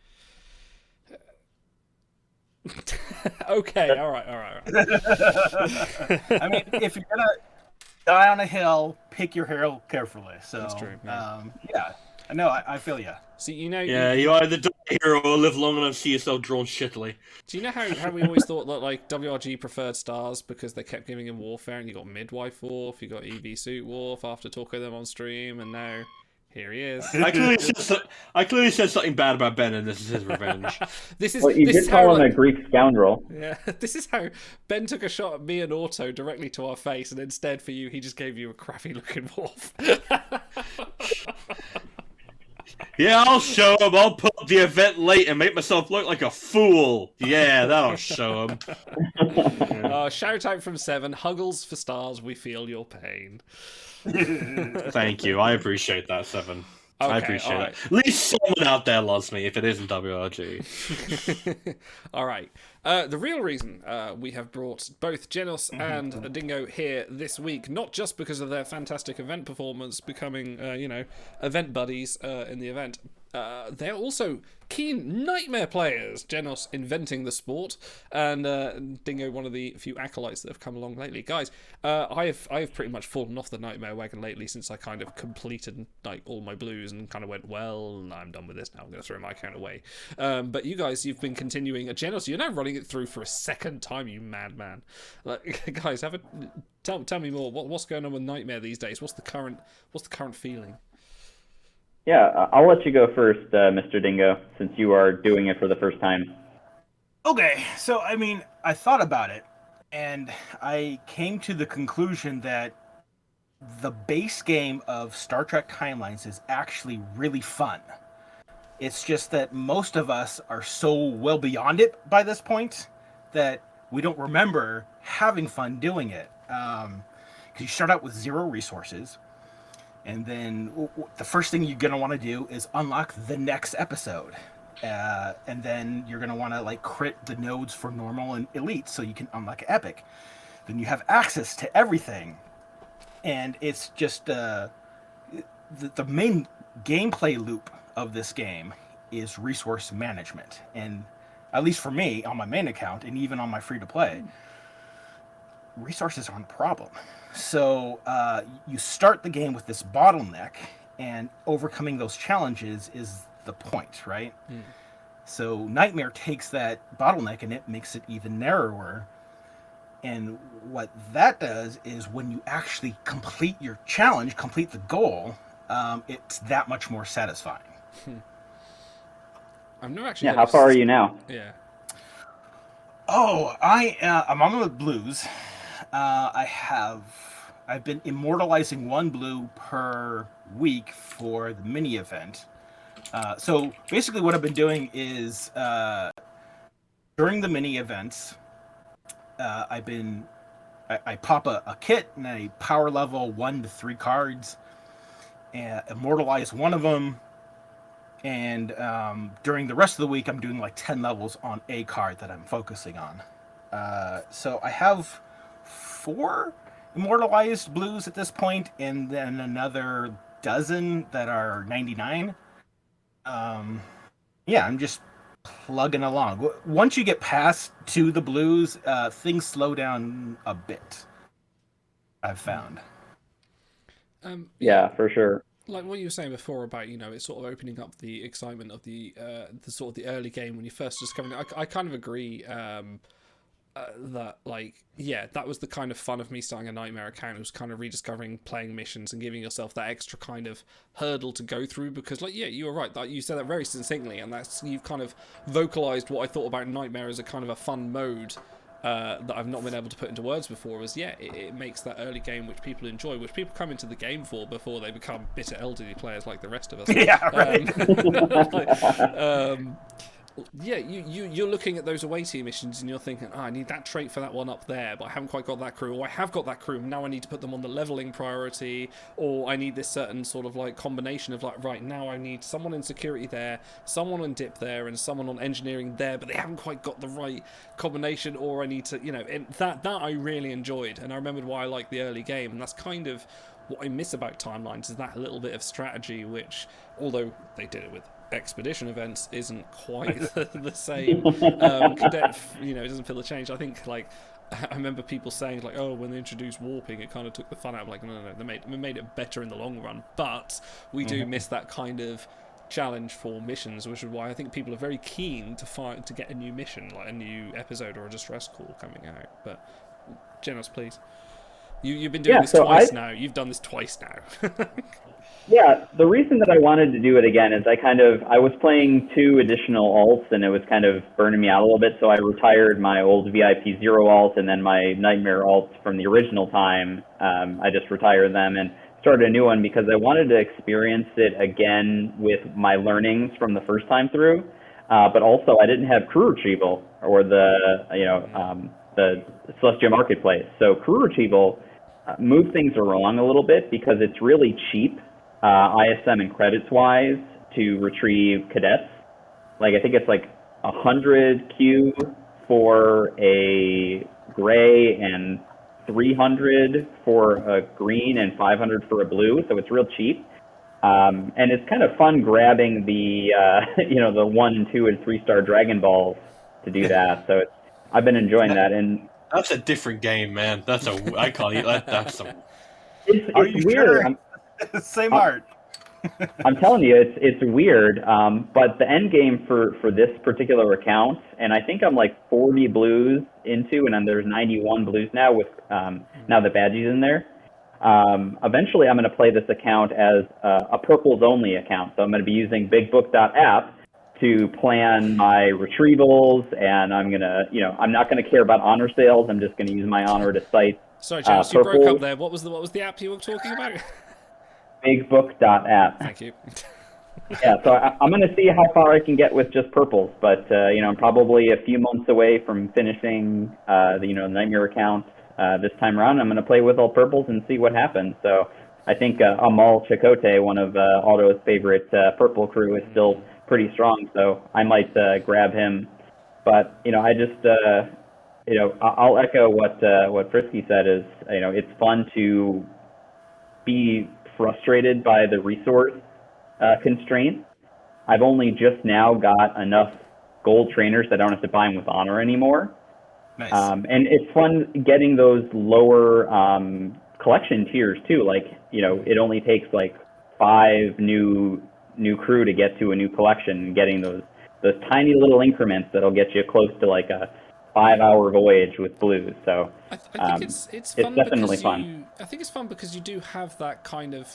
Okay, all right. I mean, if you're going to die on a hill, pick your hero carefully. So, that's true. Yeah. No, I feel you. See, you either die a hero or live long enough to see yourself drawn shittily. Do you know how we always thought that like WRG preferred stars because they kept giving him warfare, and you got Midwife Worf, you got EV Suit Worf after talking them on stream, and now here he is. I clearly said something bad about Ben, and this is his revenge. You did call him a Greek scoundrel. Yeah, this is how Ben took a shot at me and Otto directly to our face, and instead for you, he just gave you a crappy looking Worf. Yeah, I'll show him. I'll put up the event late and make myself look like a fool. Yeah, that'll show him. Shout out from Seven. Huggles for stars. We feel your pain. Thank you. I appreciate that, Seven. Okay, I appreciate that. At least someone out there loves me if it isn't WRG. All right. The real reason we have brought both Genos and Dingo here this week, not just because of their fantastic event performance, becoming, event buddies in the event. They're also keen Nightmare players. Genos inventing the sport, and Dingo, one of the few acolytes that have come along lately. Guys, I have pretty much fallen off the Nightmare wagon lately since I kind of completed like all my blues and kind of went, well, I'm done with this now. I'm going to throw my account away. But you guys, you've been continuing. Genos, you're now running it through for a second time, you madman. Like, guys, tell me more. What's going on with Nightmare these days? What's the current feeling? Yeah, I'll let you go first, Mr. Dingo, since you are doing it for the first time. Okay, so I mean, I thought about it, and I came to the conclusion that the base game of Star Trek Timelines is actually really fun. It's just that most of us are so well beyond it by this point that we don't remember having fun doing it. Because you start out with 0 resources. And then the first thing you're going to want to do is unlock the next episode. And then you're going to want to like crit the nodes for normal and elite so you can unlock epic. Then you have access to everything. And it's just the main gameplay loop of this game is resource management. And at least for me, on my main account and even on my free-to-play, resources aren't a problem. So you start the game with this bottleneck, and overcoming those challenges is the point, right? So Nightmare takes that bottleneck and it makes it even narrower. And what that does is when you actually complete your challenge, complete the goal, it's that much more satisfying. I've never actually. Yeah, how far are you now? Yeah. Oh, I'm on the blues. I've been immortalizing one blue per week for the mini event. So basically, what I've been doing is during the mini events, I pop a kit and I power level 1 to 3 cards, and immortalize one of them. And during the rest of the week, I'm doing like 10 levels on a card that I'm focusing on. So I have 4 immortalized blues at this point, and then another dozen that are 99. Yeah, I'm just plugging along. Once you get past to the blues, things slow down a bit, I've found. Yeah, for sure. Like what you were saying before about, it's sort of opening up the excitement of the sort of the early game when you first discover it. I kind of agree that, like, yeah, that was the kind of fun of me starting a Nightmare account. It was kind of rediscovering playing missions and giving yourself that extra kind of hurdle to go through, because, like, yeah, you were right. That you said that very succinctly, and you've kind of vocalized what I thought about Nightmare as a kind of a fun mode. That I've not been able to put into words before was, it makes that early game which people enjoy, which people come into the game for before they become bitter elderly players like the rest of us. Yeah, right. You're looking at those away team missions and you're thinking, I need that trait for that one up there, but I haven't quite got that crew, or I have got that crew, now I need to put them on the leveling priority, or I need this certain sort of like combination of like, right, now I need someone in security there, someone on dip there, and someone on engineering there, but they haven't quite got the right combination, or I need to, and that I really enjoyed, and I remembered why I liked the early game, and that's kind of what I miss about Timelines, is that little bit of strategy, which, although they did it with expedition events, isn't quite the same. Cadet, it doesn't feel the change. I think, like, I remember people saying, like, oh, when they introduced warping, it kind of took the fun out. Like, no, they made it better in the long run, but we do miss that kind of challenge for missions, which is why I think people are very keen to get a new mission, like a new episode or a distress call coming out. But Genos, please. You've been doing this twice now. You've done this twice now. Yeah, the reason that I wanted to do it again is I was playing 2 additional alts, and it was kind of burning me out a little bit, so I retired my old VIP 0 alt and then my Nightmare alts from the original time. I just retired them and started a new one because I wanted to experience it again with my learnings from the first time through, but also I didn't have crew retrieval or the Celestia Marketplace. So crew retrieval moved things along a little bit because it's really cheap. ISM and credits wise to retrieve cadets. Like, I think it's like 100 Q for a gray and 300 for a green and 500 for a blue, so it's real cheap. And it's kind of fun grabbing the the 1, 2, and 3-star Dragon Balls to do that. So I've been enjoying that. And that's a different game, man. I call it that's it's weird. Sure? Same art. I'm telling you, it's weird. But the end game for this particular account, and I think I'm like 40 blues into, and then there's 91 blues now with now the badges in there. Eventually, I'm going to play this account as a purples only account. So I'm going to be using BigBook.app to plan my retrievals, and I'm gonna, I'm not going to care about honor sales. I'm just going to use my honor to cite. Sorry, James, you broke up there. What was the app you were talking about? BigBook.app. Thank you. Yeah, so I'm going to see how far I can get with just purples, but I'm probably a few months away from finishing the Nightmare account this time around. I'm going to play with all purples and see what happens. So I think Amal Chakotay, one of Otto's favorite purple crew, is still pretty strong, so I might grab him. But I just I'll echo what Frisky said. Is it's fun to be frustrated by the resource constraints. I've only just now got enough gold trainers that I don't have to buy them with honor anymore. Nice. And it's fun getting those lower collection tiers too. Like, it only takes like 5 new new crew to get to a new collection, and getting those tiny little increments that'll get you close to like a 5-hour voyage with blues. So I think it's fun definitely because fun. I think it's fun because you do have that kind of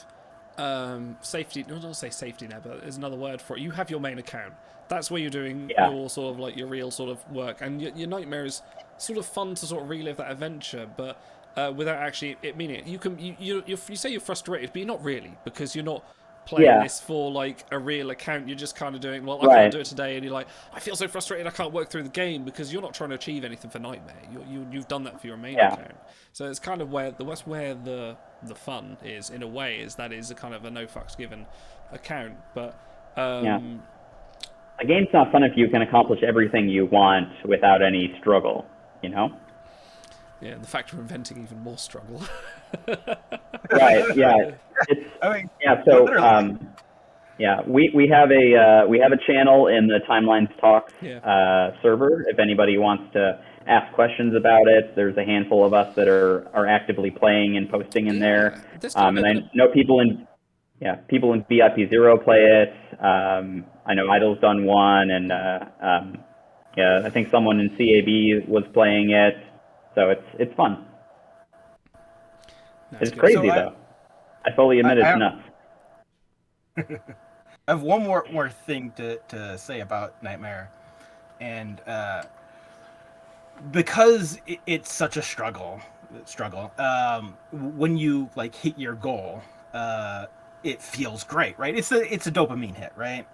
safety. No, don't say safety net, but there's another word for it. You have your main account. That's where you're doing your sort of like your real sort of work, and your nightmare is sort of fun to sort of relive that adventure, but without actually it meaning it. You say you're frustrated, but you're not really, because you're not playing this for like a real account. You're just kind of doing, well, I can't do it today, and you're like, I feel so frustrated I can't work through the game, because you're not trying to achieve anything for Nightmare. You've done that for your main account. So it's kind of where the fun is, in a way, is that is a kind of a no fucks given account. But a game's not fun if you can accomplish everything you want without any struggle, you know? Yeah, the fact of inventing even more struggle. Right. Yeah. We have a channel in the Timelines Talk server. If anybody wants to ask questions about it, there's a handful of us that are actively playing and posting in there. And I know people in VIP Zero play it. I know Idle's done one, and I think someone in CAB was playing it. So it's fun. It's crazy though. I fully admit it's nuts. I have one more thing to say about Nightmare, and because it's such a struggle. When you like hit your goal, it feels great, right? It's a dopamine hit, right?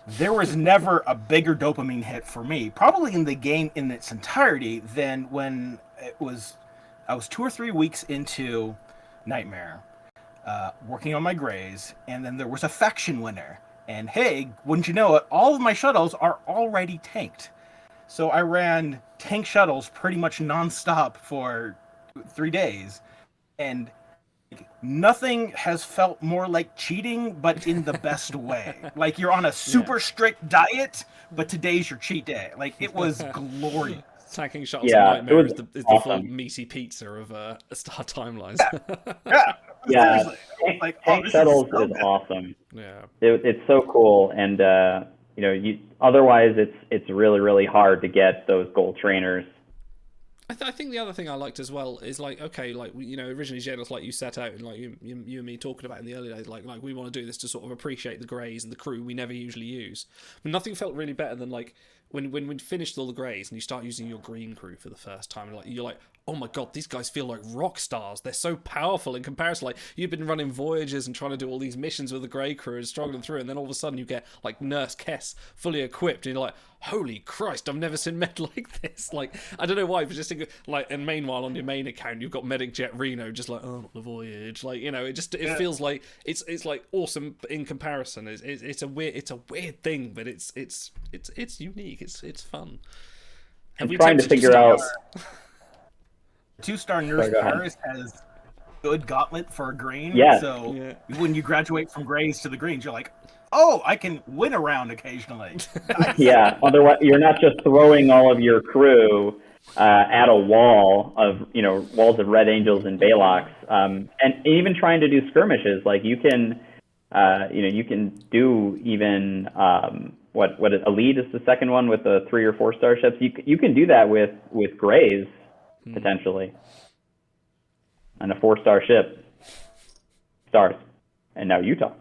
There was never a bigger dopamine hit for me, probably in the game in its entirety, than when I was 2 or 3 weeks into Nightmare, working on my Greys, and then there was a faction winner. And hey, wouldn't you know it, all of my shuttles are already tanked. So I ran tank shuttles pretty much nonstop for 3 days, and nothing has felt more like cheating, but in the best way. Like you're on a super strict diet, but today's your cheat day. Like it was glorious. Tanking shots in Nightmare is the full meaty pizza of Star Timelines. Tank shuttles is awesome. Yeah, it's so cool, and otherwise it's really, really hard to get those gold trainers. I think the other thing I liked as well is like, okay, like, originally Jadis, like you set out and like you and me talking about in the early days, like we want to do this to sort of appreciate the Greys and the crew we never usually use. But nothing felt really better than like when we'd finished all the Greys and you start using your green crew for the first time, and like you're like, oh my god, these guys feel like rock stars. They're so powerful in comparison. Like you've been running voyages and trying to do all these missions with the Grey crew and struggling through, and then all of a sudden you get like Nurse Kess fully equipped, and you're like, holy Christ, I've never seen Med like this. Like I don't know why, but just think, like, and meanwhile on your main account you've got Medic Jet Reno just like, oh, the voyage, like, it feels like it's like awesome in comparison. It's a weird thing, but it's unique. It's fun. I'm trying to figure out. 2-star Nurse Paris has good gauntlet for a green. So when you graduate from Greys to the greens, you're like, oh, I can win a round occasionally. Yeah. Otherwise, you're not just throwing all of your crew at a wall of walls of Red Angels and Balox, and even trying to do skirmishes. Like you can, you can do even what Elite is the second one with the 3 or 4 star ships. You can do that with Greys. Potentially, and a 4-star ship. Stars, and now you talk.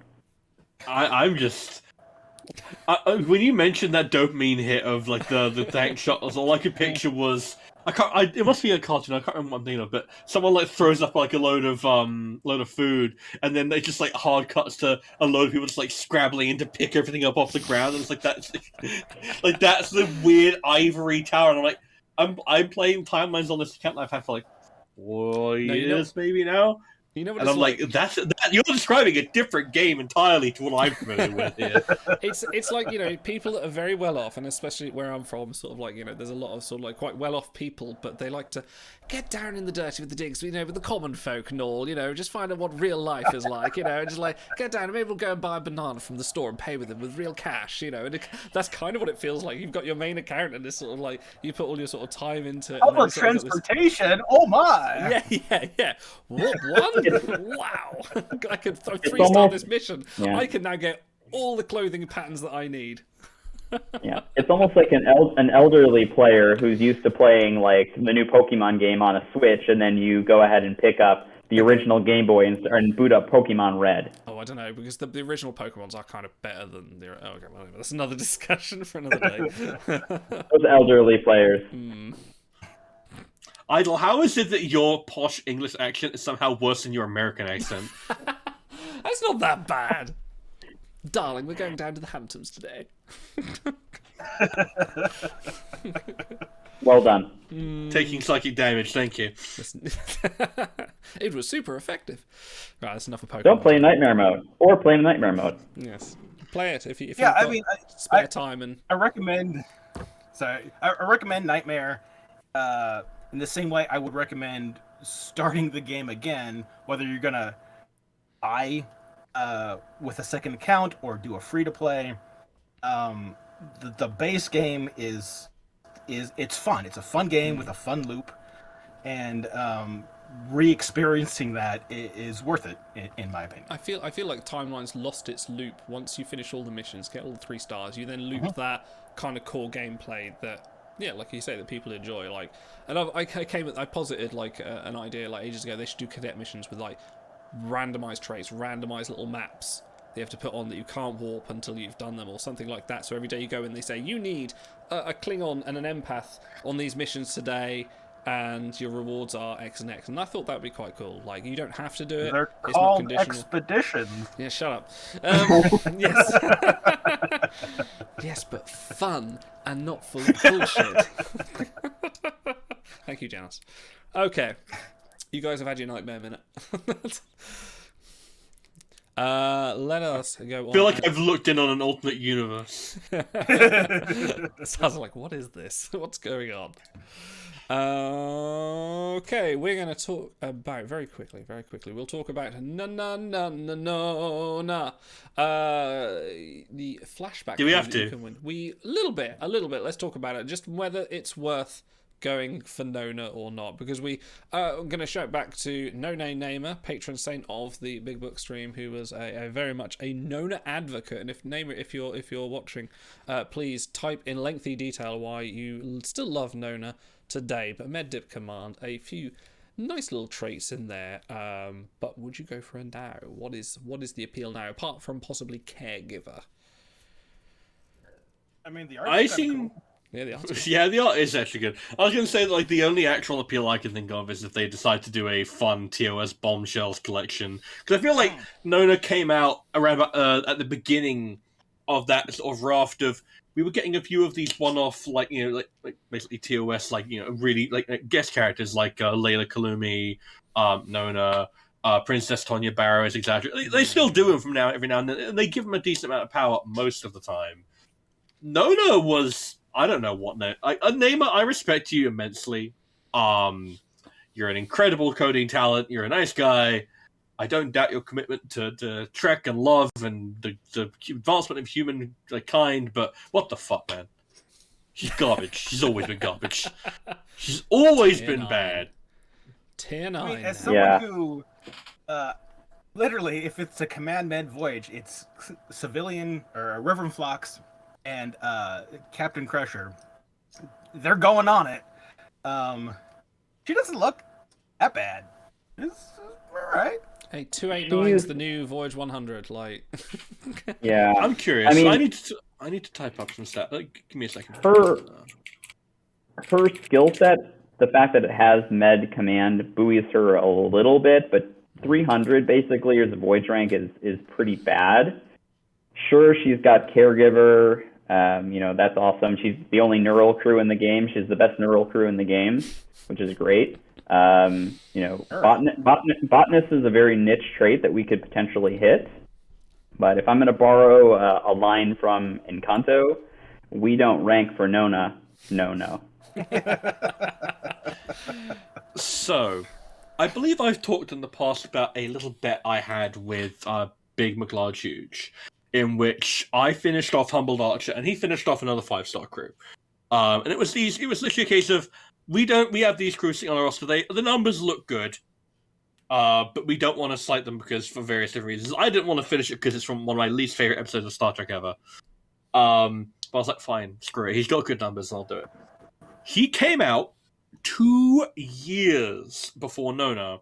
I'm just when you mentioned that dopamine hit of like the tank shuttles, all I could picture was it must be a cartoon. I can't remember what I'm thinking of, but someone like throws up like a load of food, and then they just like hard cuts to a load of people just like scrabbling in to pick everything up off the ground, and it's like that's the weird ivory tower, and I'm like. I'm playing Timelines on this account I've had for like 4 years maybe now. You know what and I'm like, that you're describing a different game entirely to what I'm familiar with here. It's like, people that are very well off, and especially where I'm from, sort of like, there's a lot of sort of like quite well off people, but they like to get down in the dirty with the digs, with the common folk and all, just find out what real life is like, just like get down and maybe we'll go and buy a banana from the store and pay with them with real cash, and that's kind of what it feels like. You've got your main account and this sort of like, you put all your sort of time into it. Public transportation, oh my! Yeah. What one? Wow! I could 3-star almost, this mission. yeah. I can now get all the clothing patterns that I need. Yeah, it's almost like an elderly player who's used to playing like the new Pokemon game on a Switch, and then you go ahead and pick up the original Game Boy and boot up Pokemon Red. Oh, I don't know, because the original Pokemons are kind of better than the... Oh, okay, well, that's another discussion for another day. Those elderly players. Idle, how is it that your posh English accent is somehow worse than your American accent? That's not that bad. Darling, we're going down to the Hamptons today. Well done. Taking psychic damage, thank you. It was super effective. Right, that's enough of Pokemon. Don't play Nightmare mode, or play Nightmare mode. Yes, play it if you've Yeah, got I mean, spare time and. I recommend. Sorry, I recommend Nightmare. In the same way, I would recommend starting the game again, whether you're gonna buy with a second account or do a free to play. The base game is it's fun. It's a fun game with a fun loop, and re-experiencing that is worth it in my opinion. I feel like Timeline's lost its loop. Once you finish all the missions, get all the 3 stars, you then loop that kind of core gameplay that. Yeah, like you say, that people enjoy. Like, and I posited like an idea like ages ago. They should do cadet missions with like randomized traits, randomized little maps that you have to put on that you can't warp until you've done them, or something like that. So every day you go in, they say you need a Klingon and an empath on these missions today, and your rewards are X and X. And I thought that would be quite cool. Like, you don't have to do it. They're It's called not conditional. expeditions. Yeah, shut up. Yes. Yes, but fun and not full of bullshit. Thank you, Janice. Okay. You guys have had your nightmare minute. Let us go on. I feel like I've looked in on an alternate universe. Sounds like, what is this? What's going on? Okay, we're going to talk about very quickly. We'll talk about the flashback. Do we have to? A little bit. Let's talk about it. Just whether it's worth going for Nona or not, because we are going to shout back to No Name Namer, patron saint of the Big Book stream, who was a very much a Nona advocate. And if Namer, if you're watching, please type in lengthy detail why you still love Nona today. But Meddip command, a few nice little traits in there. But would you go for a now? What is the appeal now, apart from possibly caregiver? I mean, the art's cool. Yeah, the art. Yeah, the art is actually good. I was going to say that, like, the only actual appeal I can think of is if they decide to do a fun TOS Bombshells collection. Because I feel like Nona came out around at the beginning of that sort of raft of, we were getting a few of these one-off, like, you know, like basically TOS, like, you know, really, like guest characters like Layla Kalumi, Nona, Princess Tonya Barrows, exactly. They still do them from every now and then, and they give them a decent amount of power most of the time. Nona was... I don't know what name. Namer, I respect you immensely. You're an incredible coding talent. You're a nice guy. I don't doubt your commitment to Trek and love and the advancement of humankind, but what the fuck, man? She's garbage. She's always been garbage. She's always been bad. Tier 9. I mean, as someone who, literally, if it's a command med voyage, it's civilian or Reverend Phlox and Captain Crusher. They're going on it. She doesn't look that bad. It's alright. Hey, 289 is the new Voyage 100. Like, yeah. I'm curious. I mean, I need to type up some stats. Give me a second. Her skill set, the fact that it has med command buoys her a little bit, but 300 basically as a voyage rank is pretty bad. Sure, she's got caregiver. You know, that's awesome. She's the only neural crew in the game. She's the best neural crew in the game, which is great. You know, botanist is a very niche trait that we could potentially hit. But if I'm going to borrow a line from Encanto, we don't rank for Nona. No. So, I believe I've talked in the past about a little bet I had with Big McLeod Huge, in which I finished off Humbled Archer and he finished off another 5-star crew. And it was literally a case of, we have these crews sitting on our roster today, the numbers look good. but we don't want to cite them because for various different reasons. I didn't want to finish it because it's from one of my least favorite episodes of Star Trek ever. But I was like, fine, screw it. He's got good numbers, and I'll do it. He came out 2 years before Nona,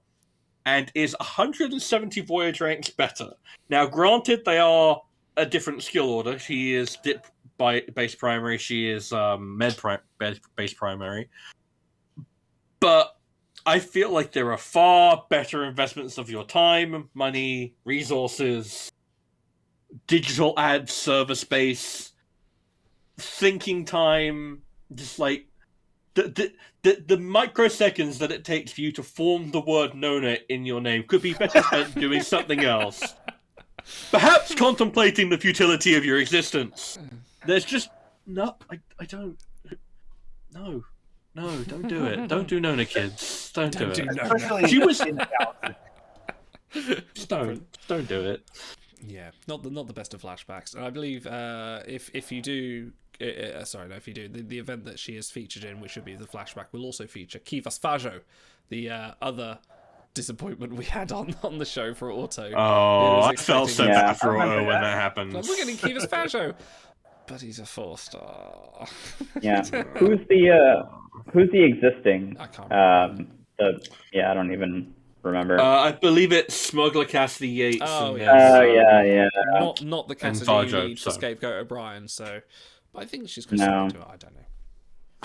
and is 170 voyage ranks better. Now, granted, they are a different skill order. She is dip base primary. She is base primary. But I feel like there are far better investments of your time, money, resources, digital ad server space, thinking time, just like the microseconds that it takes for you to form the word Nona in your name could be better spent doing something else. Perhaps contemplating the futility of your existence. There's just no, I don't. No, don't do it. Don't do Nona, kids. Don't do it. Especially She was. in the galaxy. Just don't do it. Yeah, not the best of flashbacks. And I believe if you do, if you do the event that she is featured in, which should be the flashback, will also feature Kivas Fajo, the other disappointment we had on the show for Auto. Oh, I felt so bad for Auto when that happened. Like, we're getting Kivas Fajo, but he's a 4-star. Yeah, who's the existing? I can't remember. I don't even remember. I believe it's Smuggler Cassidy Yates. Oh, yeah. Not the Cassidy Fajo, who needs to scapegoat O'Brien. So, but I think she's going to do it. I don't know.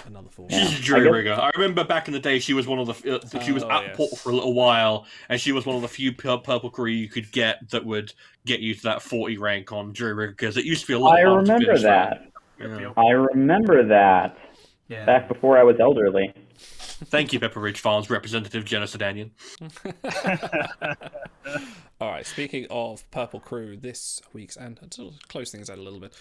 Another 4. She's a jury rigger. I remember back in the day, she was one of the. She was at Portal for a little while, and she was one of the few purple crew you could get that would get you to that 40 rank on jury rigger, because it used to be a lot. I remember that. Yeah. I remember that. Yeah. Back before I was elderly. Thank you, Pepper Ridge Farms representative Jenna Sedanian. All right, speaking of Purple Crew, this week's, and to close things out a little bit,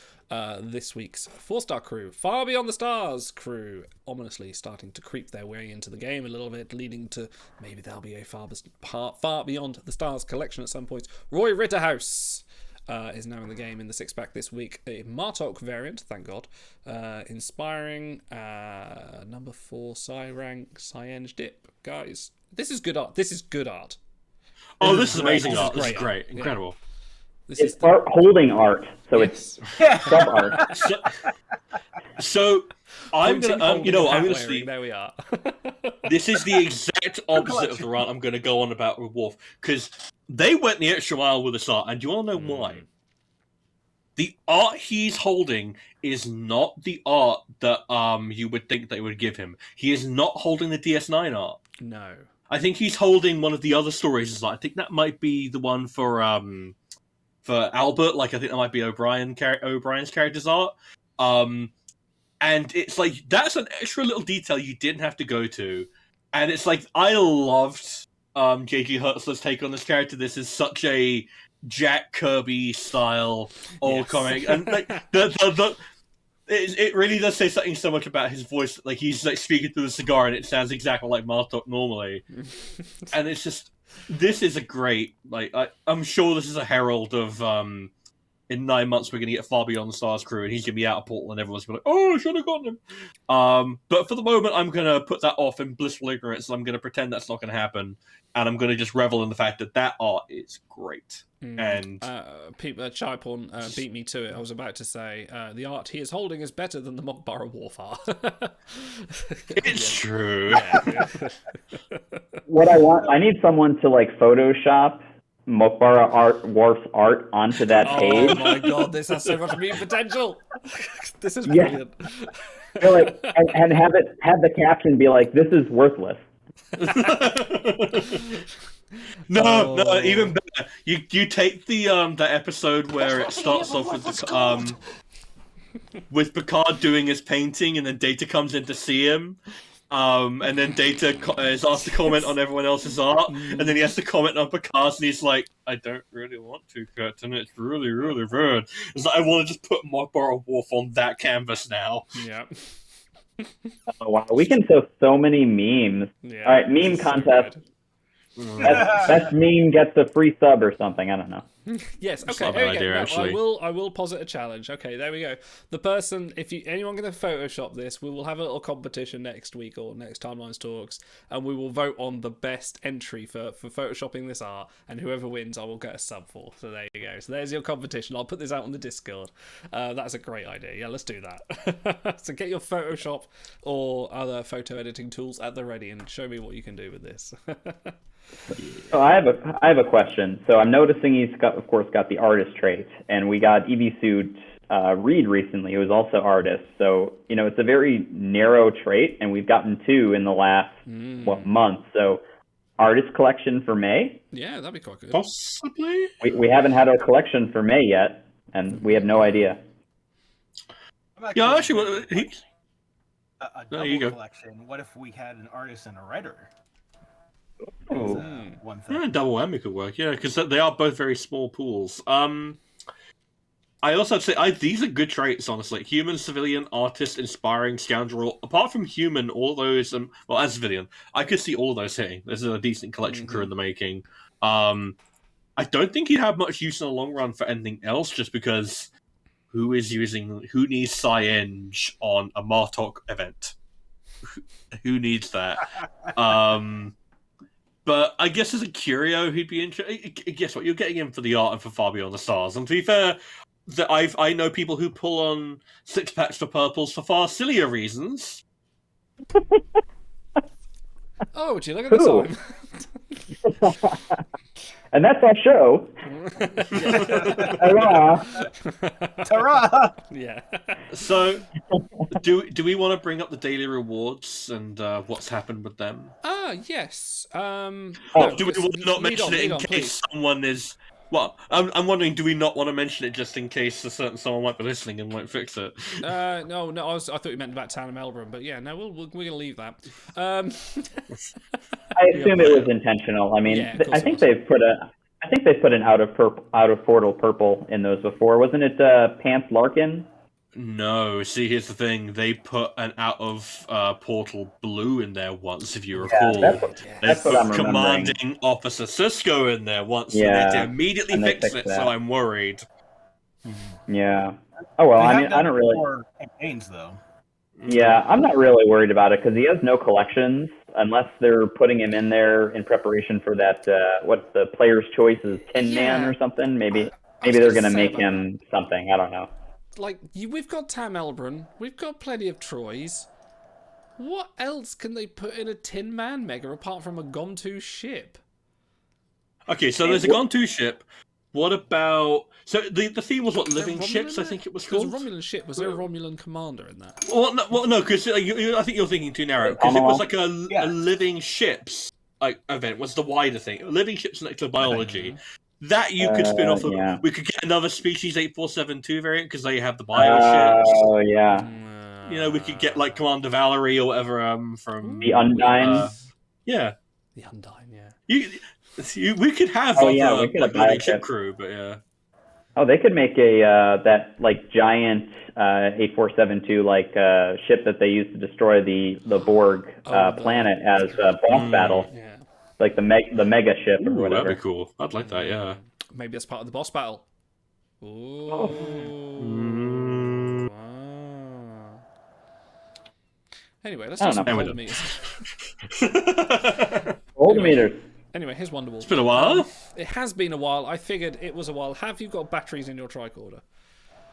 this week's 4-star crew, Far Beyond the Stars crew, ominously starting to creep their way into the game a little bit, leading to maybe there'll be a Far Beyond the Stars collection at some point. Roy Ritterhouse is now in the game in the 6-pack this week. A Martok variant, thank God. Inspiring number 4 Psy rank, Psy-Eng dip. Guys, this is good art. This is good art. Oh, this is amazing This is art. This is great great. art. Incredible. This It's is art holding art, so Yes. it's sub art. So I'm Pointing, gonna, holding, I'm hat gonna wearing. see. There we are. This is the exact opposite of the rant I'm gonna go on about with Worf, because they went the extra mile with this art, and do you want to know why? The art he's holding is not the art that you would think they would give him. He is not holding the DS9 art. No. I think he's holding one of the other stories. I think that might be the one for Albert. Like, I think that might be O'Brien's character's art. And it's like, that's an extra little detail you didn't have to go to. And it's like, I loved J.G. Hertzler's take on this character. This is such a Jack Kirby style old comic, and like it really does say something so much about his voice. Like, he's like speaking through the cigar, and it sounds exactly like Martok normally. And it's just, this is a great, like, I'm sure this is a herald of in 9 months we're going to get Far Beyond the Stars crew, and he's going to be out of Portal, and everyone's going to be like, oh, I should have gotten him. But for the moment, I'm going to put that off in blissful ignorance, and I'm going to pretend that's not going to happen, and I'm going to just revel in the fact that art is great. And Chaiporn beat me to it. I was about to say the art he is holding is better than the Mokbara Wharf art. It's true. Yeah. What I need someone to like Photoshop Mokbara Worf's art onto that page. Oh my god, this has so much meme potential. This is brilliant. Yeah. Like, and have the caption be like, "This is worthless." No, even better. You take the episode where it starts off with Picard doing his painting, and then Data comes in to see him. And then Data is asked to comment on everyone else's art, and then he has to comment on Picard's, and he's like, I don't really want to, Curtin. It's really, really rude. It's like, I want to just put Mokbara Wharf on that canvas now. Yeah. Oh, wow, we can throw so many memes. Yeah, all right, meme contest. So Best meme gets a free sub or something. I don't know. Yes. That's Okay. not a bad idea, No, actually. I will posit a challenge. Okay. There we go. The person, if anyone going to Photoshop this, we will have a little competition next week or next Timelines Talks, and we will vote on the best entry for photoshopping this art, and whoever wins, I will get a sub for. So there you go. So there's your competition. I'll put this out on the Discord. That's a great idea. Yeah, let's do that. So get your Photoshop or other photo editing tools at the ready, and show me what you can do with this. So I have a question. So I'm noticing he's of course got the artist trait, and we got Suit Reed recently, who is also artist. So it's a very narrow trait, and we've gotten 2 in the last month. So artist collection for May. Yeah, that'd be quite good. Possibly. We haven't had our collection for May yet, and we have no idea. Yeah, actually, a There you double go. collection. What if we had an artist and a writer? Ooh. One thing. Yeah, double whammy could work, yeah, because they are both very small pools. I also have to say, these are good traits, honestly. Human, civilian, artist, inspiring, scoundrel. Apart from human, all those, well, as civilian, I could see all of those hitting. This is a decent collection crew in the making. I don't think he'd have much use in the long run for anything else, just because who needs Sci-Eng on a Martok event? Who needs that? But I guess as a curio, he'd be interesting. Guess what? You're getting him for the art and for Far Beyond the Stars. And to be fair, I know people who pull on 6-packs for purples for far sillier reasons. Oh, would you look at the time? And that's our show. Hurrah! Ta-ra! Yeah. So, do we want to bring up the daily rewards and what's happened with them? Yes. Do we want to not mention it in case someone is? Well, I'm wondering, do we not want to mention it just in case a certain someone might be listening and won't fix it? No. I thought you meant about Town of Melbourne, but yeah, no, we're gonna leave that. I assume it was intentional. I mean, Yeah, I think they've put an out of portal purple in those before. Wasn't it Pants Larkin? No, see, here's the thing. They put an out of portal blue in there once, if you recall. That's They what put I'm remembering. Commanding Officer Cisco in there once, Yeah, and they immediately and they fixed fixed it, that. so I'm worried. Yeah. Oh well, I mean, I don't really. For campaigns, though. Yeah, I'm not really worried about it because he has no collections unless they're putting him in there in preparation for that. What the player's choice is, Tin Man or something. Maybe they're gonna make him something. I don't know. Like, we've got Tam Elbrun, we've got plenty of Troys. What else can they put in a Tin Man mega apart from a Gontu ship? Okay, so there's a Gontu ship. What about... So the theme was what, living Romulan ships, in I think it was There called? was a Romulan ship. Was there a Romulan commander in that? Well, no, because I think you're thinking too narrow. Because it was like a living ships event was the wider thing. Living ships and ectobiology. That you could spin off of. Yeah. We could get another Species 8472 variant because they have the bio ships. Oh yeah. We could get like Commander Valerie or whatever from The Undyne. Yeah. The Undyne, yeah. We could have we could have living bioship. ship crew, but yeah. Oh, they could make a that like giant 8472 like ship that they used to destroy the Borg planet as a boss battle. Yeah. Like the mega ship or Ooh, whatever. that'd be cool. I'd like that, yeah. Maybe that's part of the boss battle. Ooh. Wow. Anyway, let's do some hold meters. Hold meters. Anyway, here's Wonderwall. It's been a while. It has been a while. I figured it was a while. Have you got batteries in your tricorder?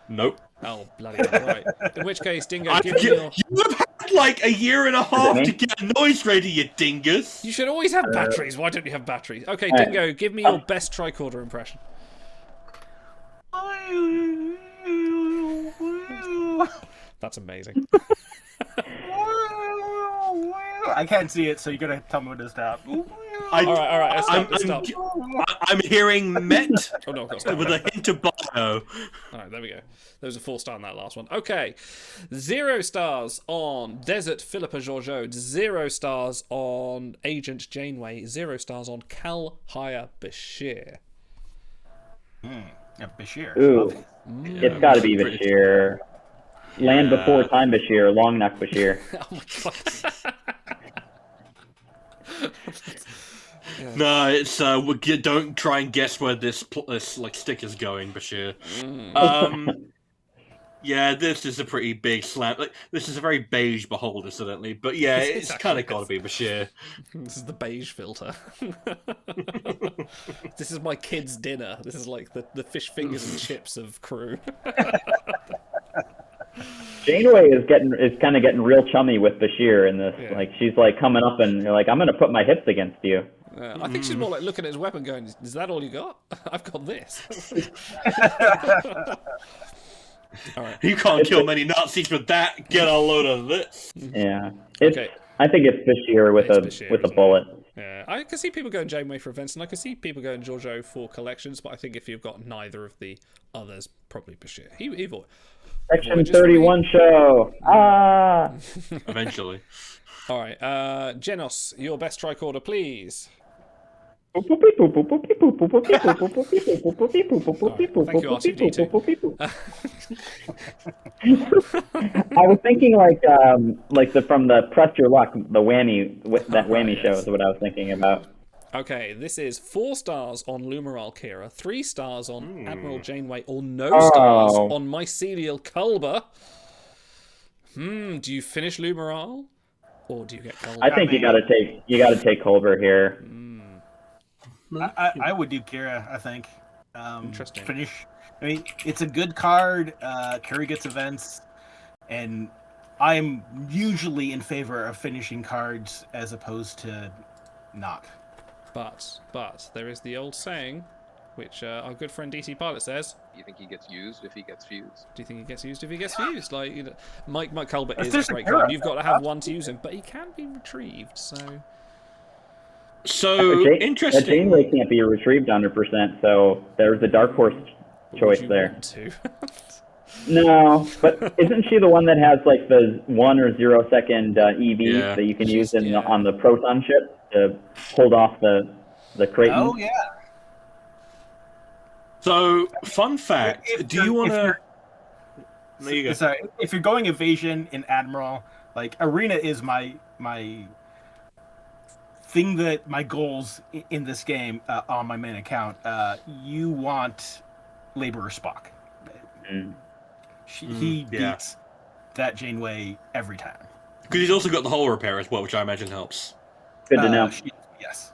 Nope. Oh, bloody hell. Right. In which case, Dingo, give me your... You have had like a year and a half to get a noise ready, you dingus. You should always have batteries. Why don't you have batteries? Okay, Dingo, give me your best tricorder impression. That's amazing. I can't see it, so you're gonna tell me when to stop. All right. Let's stop. I'm hearing Met Oh no, I've got to stop. with a hint of bio. All right, there we go. There was a 4-star in that last one. Okay, 0 stars on Desert Philippa Georgiou, 0 stars on Agent Janeway, 0 stars on Kal Haya Bashir. Yeah, Bashir. Ooh, it's got to be Bashir. Land before time Bashir, long neck Bashir. Oh my god. No, it's don't try and guess where this like stick is going, Bashir. Yeah, this is a pretty big slam. Like, this is a very beige beholder, certainly, but yeah, it's kind of got to be Bashir. This is the beige filter. This is my kid's dinner. This is like the fish fingers and chips of crew. Janeway is kind of getting real chummy with Bashir in this. Yeah. Like she's like coming up and you're like, I'm gonna put my hips against you. I think she's more like looking at his weapon, going, "Is that all you got? I've got this." All right. You can't kill many Nazis with that. Get a load of this. Yeah. Okay. I think it's Bashir with a bullet. Yeah, I can see people going Janeway for events, and I can see people going Giorgio for collections. But I think if you've got neither of the others, probably Bashir. Section 31 show. Eventually. All right, Genos, your best tricorder, please. Thank you, R2D2. I was thinking from the Press Your Luck, the whammy, that whammy show is what I was thinking about. Okay, this is 4 stars on Lumeral Kira, 3 stars on Admiral Janeway, or no stars on Mycelial Culber. Do you finish Lumeral, or do you get Culber? I think you gotta take Culber here. I would do Kira, I think. Interesting. Finish. I mean, it's a good card. Kira gets events, and I'm usually in favor of finishing cards as opposed to not. But there is the old saying, which our good friend DC Pilot says. Do you think he gets used if he gets fused? Do you think he gets used if he gets fused? Like, you know, Mike Culber is there's a great a Kira, card. You've got to have one to use him, but he can be retrieved. So interesting. Janeway can't be retrieved 100%, so there's a dark horse choice there. Want to? No, but isn't she the one that has like the 1 or 0 second EV that you can use on the proton ship to hold off the Kraken? Oh yeah. So, fun fact: do you want to? There you go. Sorry, if you're going evasion in Admiral, like Arena is my thing that my goals in this game on my main account. You want Laborer Spock. He beats that Janeway every time. Because he's also got the hull repair as well, which I imagine helps. Good to know. Yes.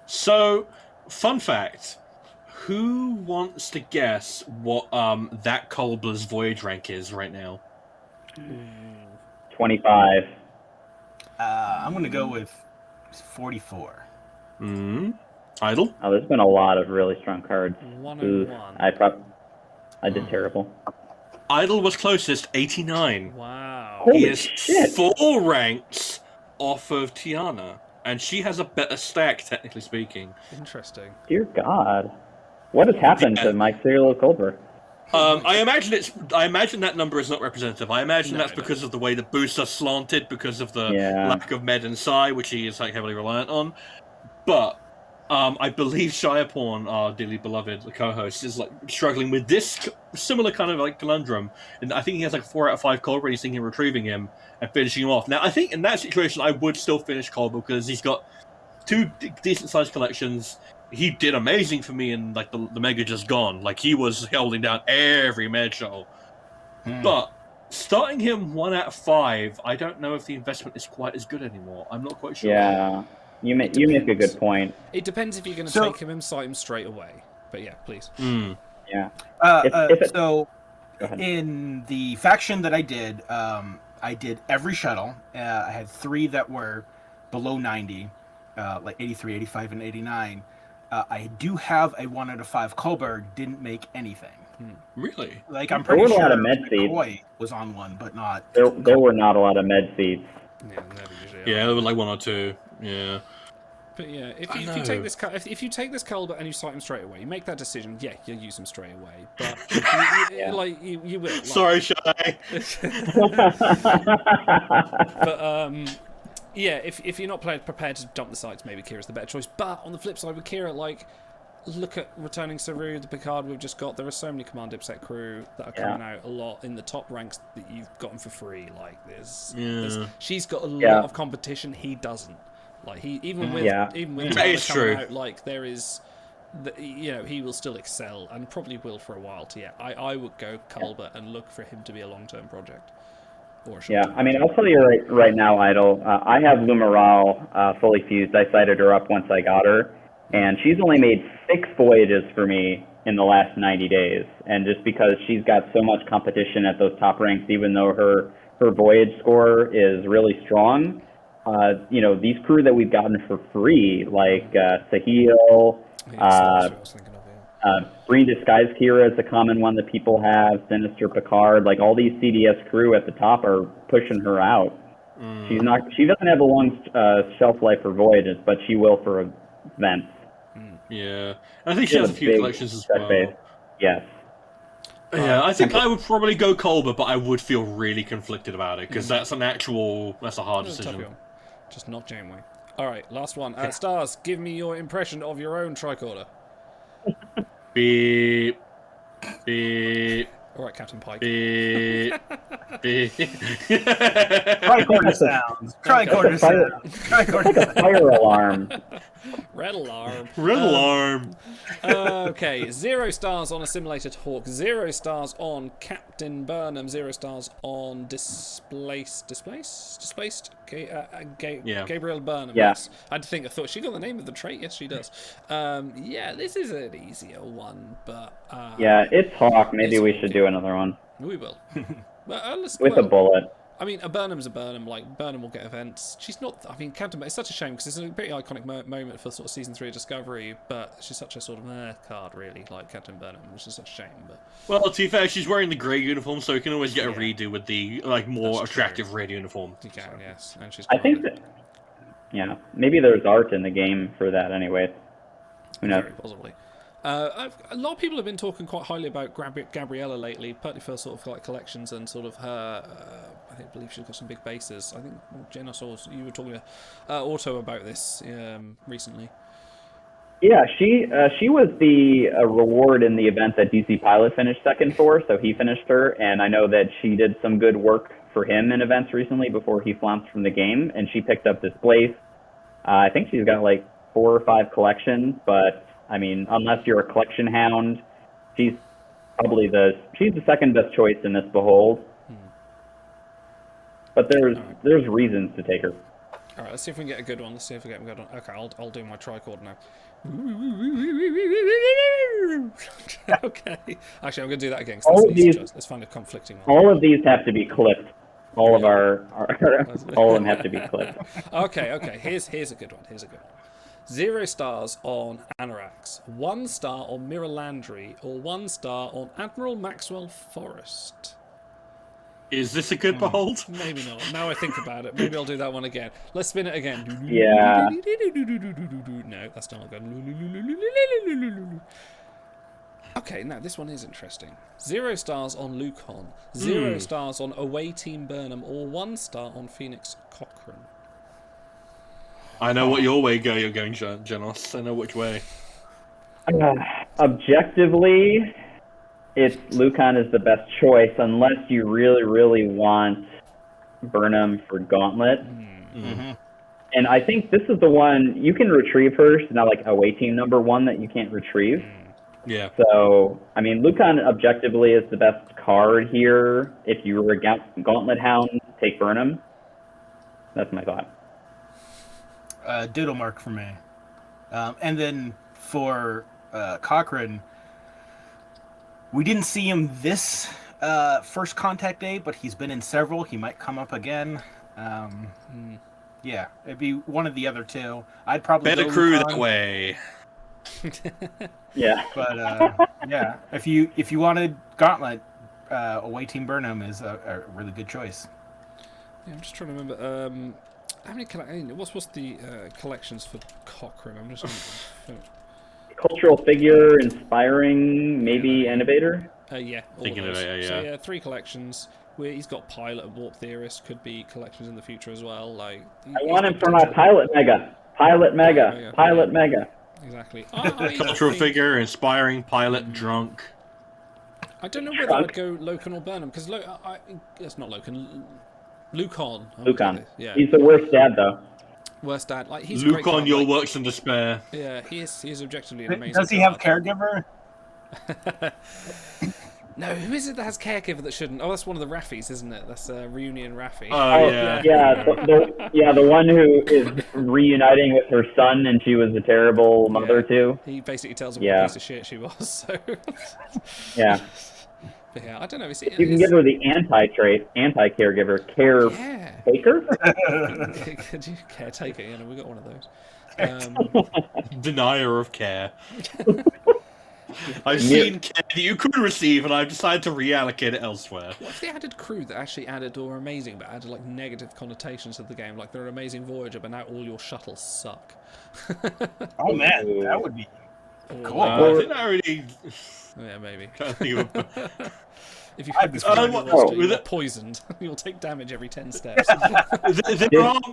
So, fun fact: who wants to guess what that Culber's voyage rank is right now? 25. I'm gonna go with 44. Idle? Oh, there's been a lot of really strong cards. 101. I did terrible. Idle was closest, 89. Wow. Holy He is shit. 4 ranks off of Tiana, and she has a better stack, technically speaking. Interesting. Dear God. What has happened to Mike Serial Culber? I imagine that number is not representative. I imagine that's because of the way the boosts are slanted, because of the lack of med and psi, which he is like heavily reliant on. But I believe Shireporn, our dearly beloved co-host, is like struggling with this similar kind of like conundrum. And I think he has like 4 out of 5 Culber. He's thinking of retrieving him and finishing him off. Now, I think in that situation, I would still finish Culber because he's got 2 decent-sized collections. He did amazing for me in like the Mega Just Gone. Like he was holding down every med show. But starting him 1 out of 5, I don't know if the investment is quite as good anymore. I'm not quite sure. Yeah, you make a good point. It depends if you're going to take him and cite him straight away. But yeah, please. Yeah. So in the faction that I did every shuttle. I had 3 that were below 90, like 83, 85, and 89. I do have a 1 out of 5 Culber, didn't make anything. Really? Like I'm pretty There were sure a lot of med seeds. McCoy was on one, but not. There were not a lot of med seeds. Yeah, never usually. Yeah, there were like 1 or 2. Yeah. But yeah, if you take this if you take this Culber and you cite him straight away, you make that decision. Yeah, you'll use him straight away. But you will. Like, Sorry, Shy. But yeah, if you're not prepared to dump the sites, maybe Kira's the better choice. But on the flip side with Kira, like, look at returning Saru, the Picard we've just got. There are so many Command Dipset crew that are coming out a lot in the top ranks that you've gotten for free. Like, she's got a lot of competition. He doesn't. Like even with That Tyler is coming true. out, like there is, he will still excel and probably will for a while. So yeah, I would go Culber and look for him to be a long-term project. Or I mean, I'll tell you right now, Idle. I have Lumeral fully fused. I sighted her up once I got her, and she's only made 6 voyages for me in the last 90 days. And just because she's got so much competition at those top ranks, even though her voyage score is really strong, these crew that we've gotten for free, like Sahil, Green Disguise Kira is a common one that people have, Sinister Picard, like all these CDS crew at the top are pushing her out. She doesn't have a long shelf life for voyages, but she will for events. Yeah, I think she has a few collections as well. Base. Yes. Yeah, I think I would probably go Culber, but I would feel really conflicted about it, because that's a hard decision. Just not Janeway. Alright, last one. Stars, give me your impression of your own tricorder. Beep. Beep. Alright, Captain Pike. Beep. Beep. Tricorder sounds. Tricorder sounds. Tricorder sounds. Fire alarm. Red alarm. Red alarm. Okay, 0 stars on Assimilated Hawk, 0 stars on Captain Burnham, 0 stars on Displaced. Gabriel Burnham. Yeah. Yes. I thought she got the name of the trait. Yes, she does. This is an easier one, but It's Hawk. Maybe we should do another one. We will. With a bullet. I mean, a Burnham's a Burnham. Like, Burnham will get events. She's not... I mean, Captain... It's such a shame, because it's a pretty iconic moment for sort of Season 3 of Discovery, but she's such a sort of card, really, like Captain Burnham, which is such a shame, but... Well, to be fair, she's wearing the grey uniform, so you can always get a redo with the, more attractive red uniform. You can, yes. And she's I think that... Yeah. Maybe there's art in the game for that anyway. Who knows? Very possibly. A lot of people have been talking quite highly about Gabriella lately, partly for sort of like collections and sort of her. I believe she's got some big bases. I think Jen, I saw you were talking to Auto about this recently. Yeah, she was the reward in the event that DC Pilot finished second for, so he finished her, and I know that she did some good work for him in events recently before he flounced from the game, and she picked up Displaced. I think she's got 4 or 5 collections, but I mean, unless you're a collection hound, she's probably the second best choice in this Behold. But there's reasons to take her. All right, let's see if we can get a good one. Okay, I'll do my tricord now. Okay. Actually, I'm going to do that again. Let's find a conflicting one. All of these have to be clipped. All of them have to be clipped. Okay. Here's a good one. 0 stars on Anorax, 1 star on Mira Landry, or 1 star on Admiral Maxwell Forrest. Is this a good Behold? Maybe not. Now I think about it. Maybe I'll do that one again. Let's spin it again. Yeah. No, that's not good. Okay, now this one is interesting. 0 stars on Lucan, 0 stars on Away Team Burnham, or 1 star on Phoenix Cochrane. I know what your way you're going, Janos. I know which way. Objectively, Lucan is the best choice, unless you really, really want Burnham for Gauntlet. Mm-hmm. And I think this is the one you can retrieve her, so not like Away Team number 1 that you can't retrieve. Yeah. So, I mean, Lucan objectively is the best card here. If you were a Gauntlet Hound, take Burnham. That's my thought. Doodle mark for me. And then for Cochrane, we didn't see him this first contact day, but he's been in several. He might come up again. Yeah, it'd be one of the other two. I'd probably better go crew Lucan. that way. Yeah. But yeah, if you wanted Gauntlet, Away Team Burnham is a really good choice. Yeah, I'm just trying to remember. How many what's the collections for Cochrane? I'm just Cultural figure, inspiring, maybe innovator. Yeah, Innovator, yeah. So yeah, 3 collections. He's got Pilot and Warp Theorist. Could be collections in the future as well. I want him for my Pilot Mega. Pilot Mega. Exactly. Cultural figure, inspiring, pilot, drunk. I don't know whether I'd go Locan or Burnham, because it's not Locan. Lucan. Lucan. Yeah. He's the worst dad, though. Worst dad. Like he's a Luke great on dad, your like, works in despair. Yeah, he is objectively an amazing. Does he have dad. caregiver? No, who is it that has caregiver that shouldn't? Oh, that's one of the Raffis, isn't it? That's Reunion Raffi. Oh, yeah. The one who is reuniting with her son, and she was a terrible mother too. He basically tells her what a piece of shit she was. So. Yeah. But yeah, I don't know. You can give her the anti-caregiver, caretaker. Could you caretaker? You know, we got one of those. Denier of care. I've seen care that you could receive, and I've decided to reallocate it elsewhere. What if they added crew that actually added, or amazing, but added like negative connotations to the game? Like they're an amazing Voyager, but now all your shuttles suck. Oh man, that would be cool. I think that already. Yeah, maybe. If you have this you're poisoned, you'll take damage every 10 steps.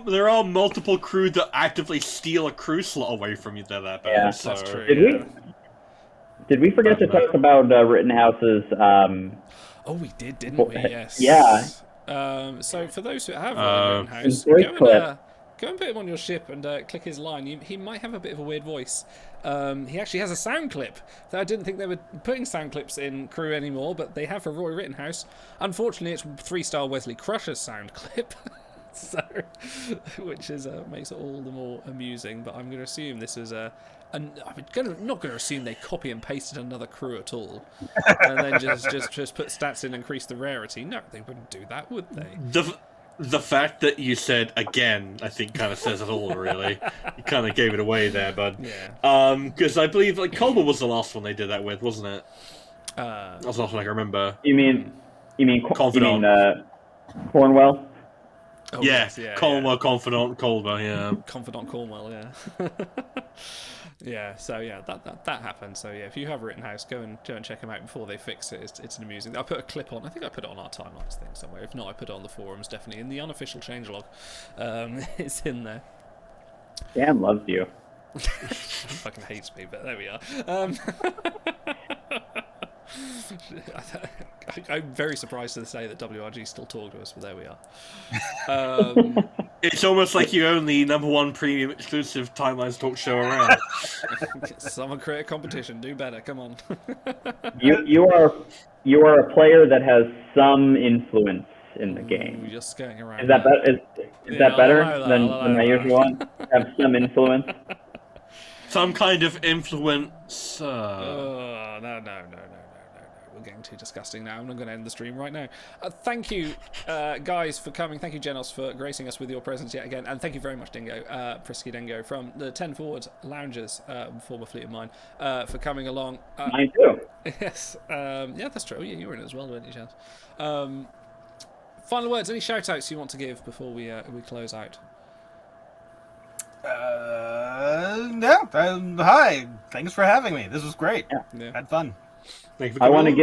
there are multiple crew that actively steal a crew slot away from you. They're that bad. Yeah, so. That's true. Did we forget to talk about Rittenhouse's? Oh, we did, didn't we? Yes. Yeah. So for those who have Rittenhouse, go and put him on your ship and click his line. He might have a bit of a weird voice. He actually has a sound clip. I didn't think they were putting sound clips in crew anymore, but they have for Roy Rittenhouse. Unfortunately, it's 3-star Wesley Crusher's sound clip. So, which is makes it all the more amusing. But I'm going to assume this is I'm not going to assume they copy and pasted another crew at all, and then just put stats in and increase the rarity. No, they wouldn't do that, would they? The fact that you said again, I think, kind of says it all. Really, you kind of gave it away there, bud. Yeah. Because I believe like Culver was the last one they did that with, wasn't it? That's the last one I can remember. You mean Confidant? Cornwell? Oh, yeah, Cornwell, Confidant, Culver, yeah. Confidant Cornwell, yeah. Yeah, so yeah, that happened. So yeah, if you have Rittenhouse, go and check them out before they fix it. It's an amusing. I put a clip on. I think I put it on our timelines thing somewhere. If not, I put it on the forums. Definitely in the unofficial changelog. It's in there. Dan loves you. Fucking hates me, but there we are. I'm very surprised to say that WRG still talk to us, but there we are. It's almost like you own the #1 premium exclusive Timelines talk show around. Someone create a competition. Do better. Come on. you are a player that has some influence in the game. Just skirting around. Is that better than my usual one? Have some influence. Some kind of influence. No. We're getting too disgusting now. I'm not going to end the stream right now. Thank you, guys, for coming. Thank you, Genos, for gracing us with your presence yet again. And thank you very much, Dingo, Frisky Dingo, from the 10 Forward Loungers, former fleet of mine, for coming along. Mine too. Yes. Yeah, that's true. Yeah, you were in it as well, weren't you, Chance? Final words, any shout-outs you want to give before we close out? Hi. Thanks for having me. This was great. Yeah. Had fun. I want to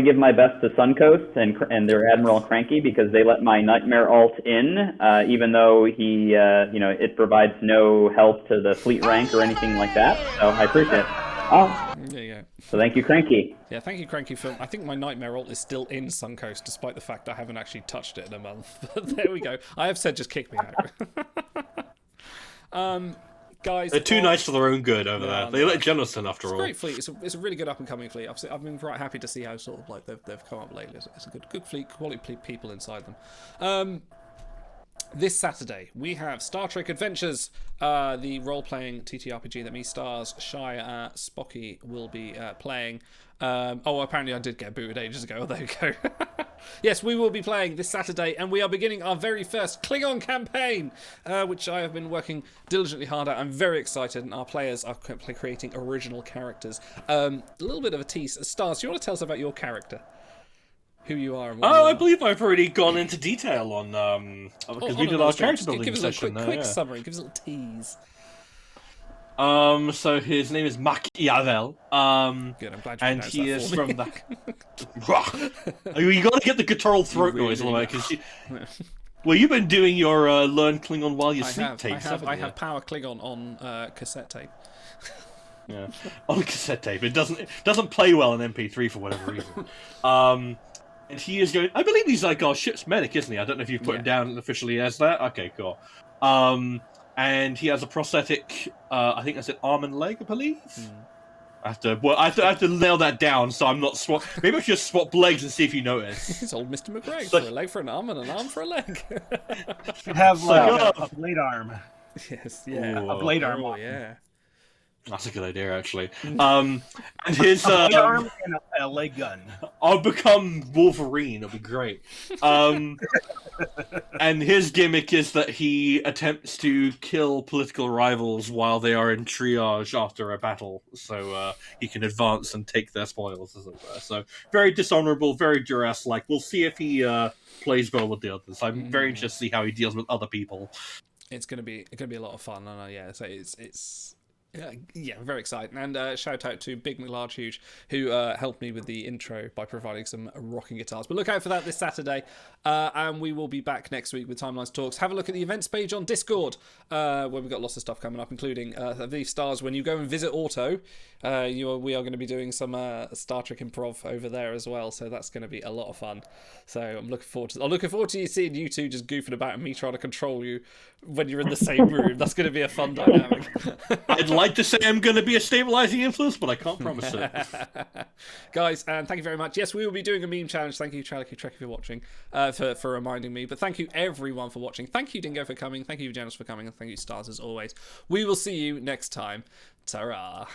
give my best to Suncoast and their Admiral Cranky because they let my Nightmare alt in, even though he, it provides no help to the fleet rank or anything like that. So I appreciate it. Oh. There you go. So thank you, Cranky. Yeah, thank you, Cranky. I think my Nightmare alt is still in Suncoast, despite the fact I haven't actually touched it in a month. But there we go. I have said just kick me out. Guys, they're too nice for their own good over there. They let Jellison after all. It's a great fleet. It's a really good up and coming fleet. I've been quite happy to see how sort of like they've come up lately. It's a good fleet, quality people inside them. This Saturday we have Star Trek Adventures, the role-playing TTRPG that me, Stars, Shy, Spocky will be playing. Apparently I did get booted ages ago. There we go. Yes, we will be playing this Saturday, and we are beginning our very first Klingon campaign, which I have been working diligently hard at. I'm very excited, and our players are creating original characters. A little bit of a tease. Stars, do you want to tell us about your character? Who you are and what you are? I believe I've already gone into detail on because we did our character building give us session. A quick summary. Give us a little tease. So his name is Machiavel. Good, I'm glad you and he is from the. the. You got to get the guttural throat noise on the way because. Well, you've been doing your learn Klingon while you sleep tapes. I have Power Klingon on cassette tape. Yeah, on cassette tape. It doesn't play well in MP3 for whatever reason. And he is going. I believe he's like our ship's medic, isn't he? I don't know if you've put him down officially as that. Okay, cool. and he has a prosthetic. I think that's an arm and leg, I believe. I have to nail that down, so I'm not swap. Maybe I should just swap legs and see if you notice. It's old Mr. McGregor for a leg for an arm and an arm for a leg. Should have like a blade arm. Yes, yeah, Ooh, a blade arm. Oh, yeah. That's a good idea, actually. And his a blade arm and a leg gun. I'll become Wolverine. It'll be great. And his gimmick is that he attempts to kill political rivals while they are in triage after a battle, so he can advance and take their spoils, as it were. So very dishonorable, very duress-like. We'll see if he plays well with the others. I'm very interested to see how he deals with other people. It's gonna be a lot of fun. Yeah, so it's. Yeah, very exciting. And shout out to Big McLarge Huge, who helped me with the intro by providing some rocking guitars. But look out for that this Saturday. And we will be back next week with Timelines Talks. Have a look at the events page on Discord, where we've got lots of stuff coming up, including the stars. When you go and visit Auto, we are going to be doing some Star Trek improv over there as well. So that's going to be a lot of fun. So I'm looking forward to seeing you two just goofing about and me trying to control you when you're in the same room. That's going to be a fun dynamic. I'd like to say I'm going to be a stabilizing influence, but I can't promise it. Guys, and thank you very much. Yes, we will be doing a meme challenge. Thank you, Charlie Trek, if you're watching, for reminding me. But thank you, everyone, for watching. Thank you, Dingo, for coming. Thank you, Janice, for coming. And thank you, Stars, as always. We will see you next time. Ta-ra.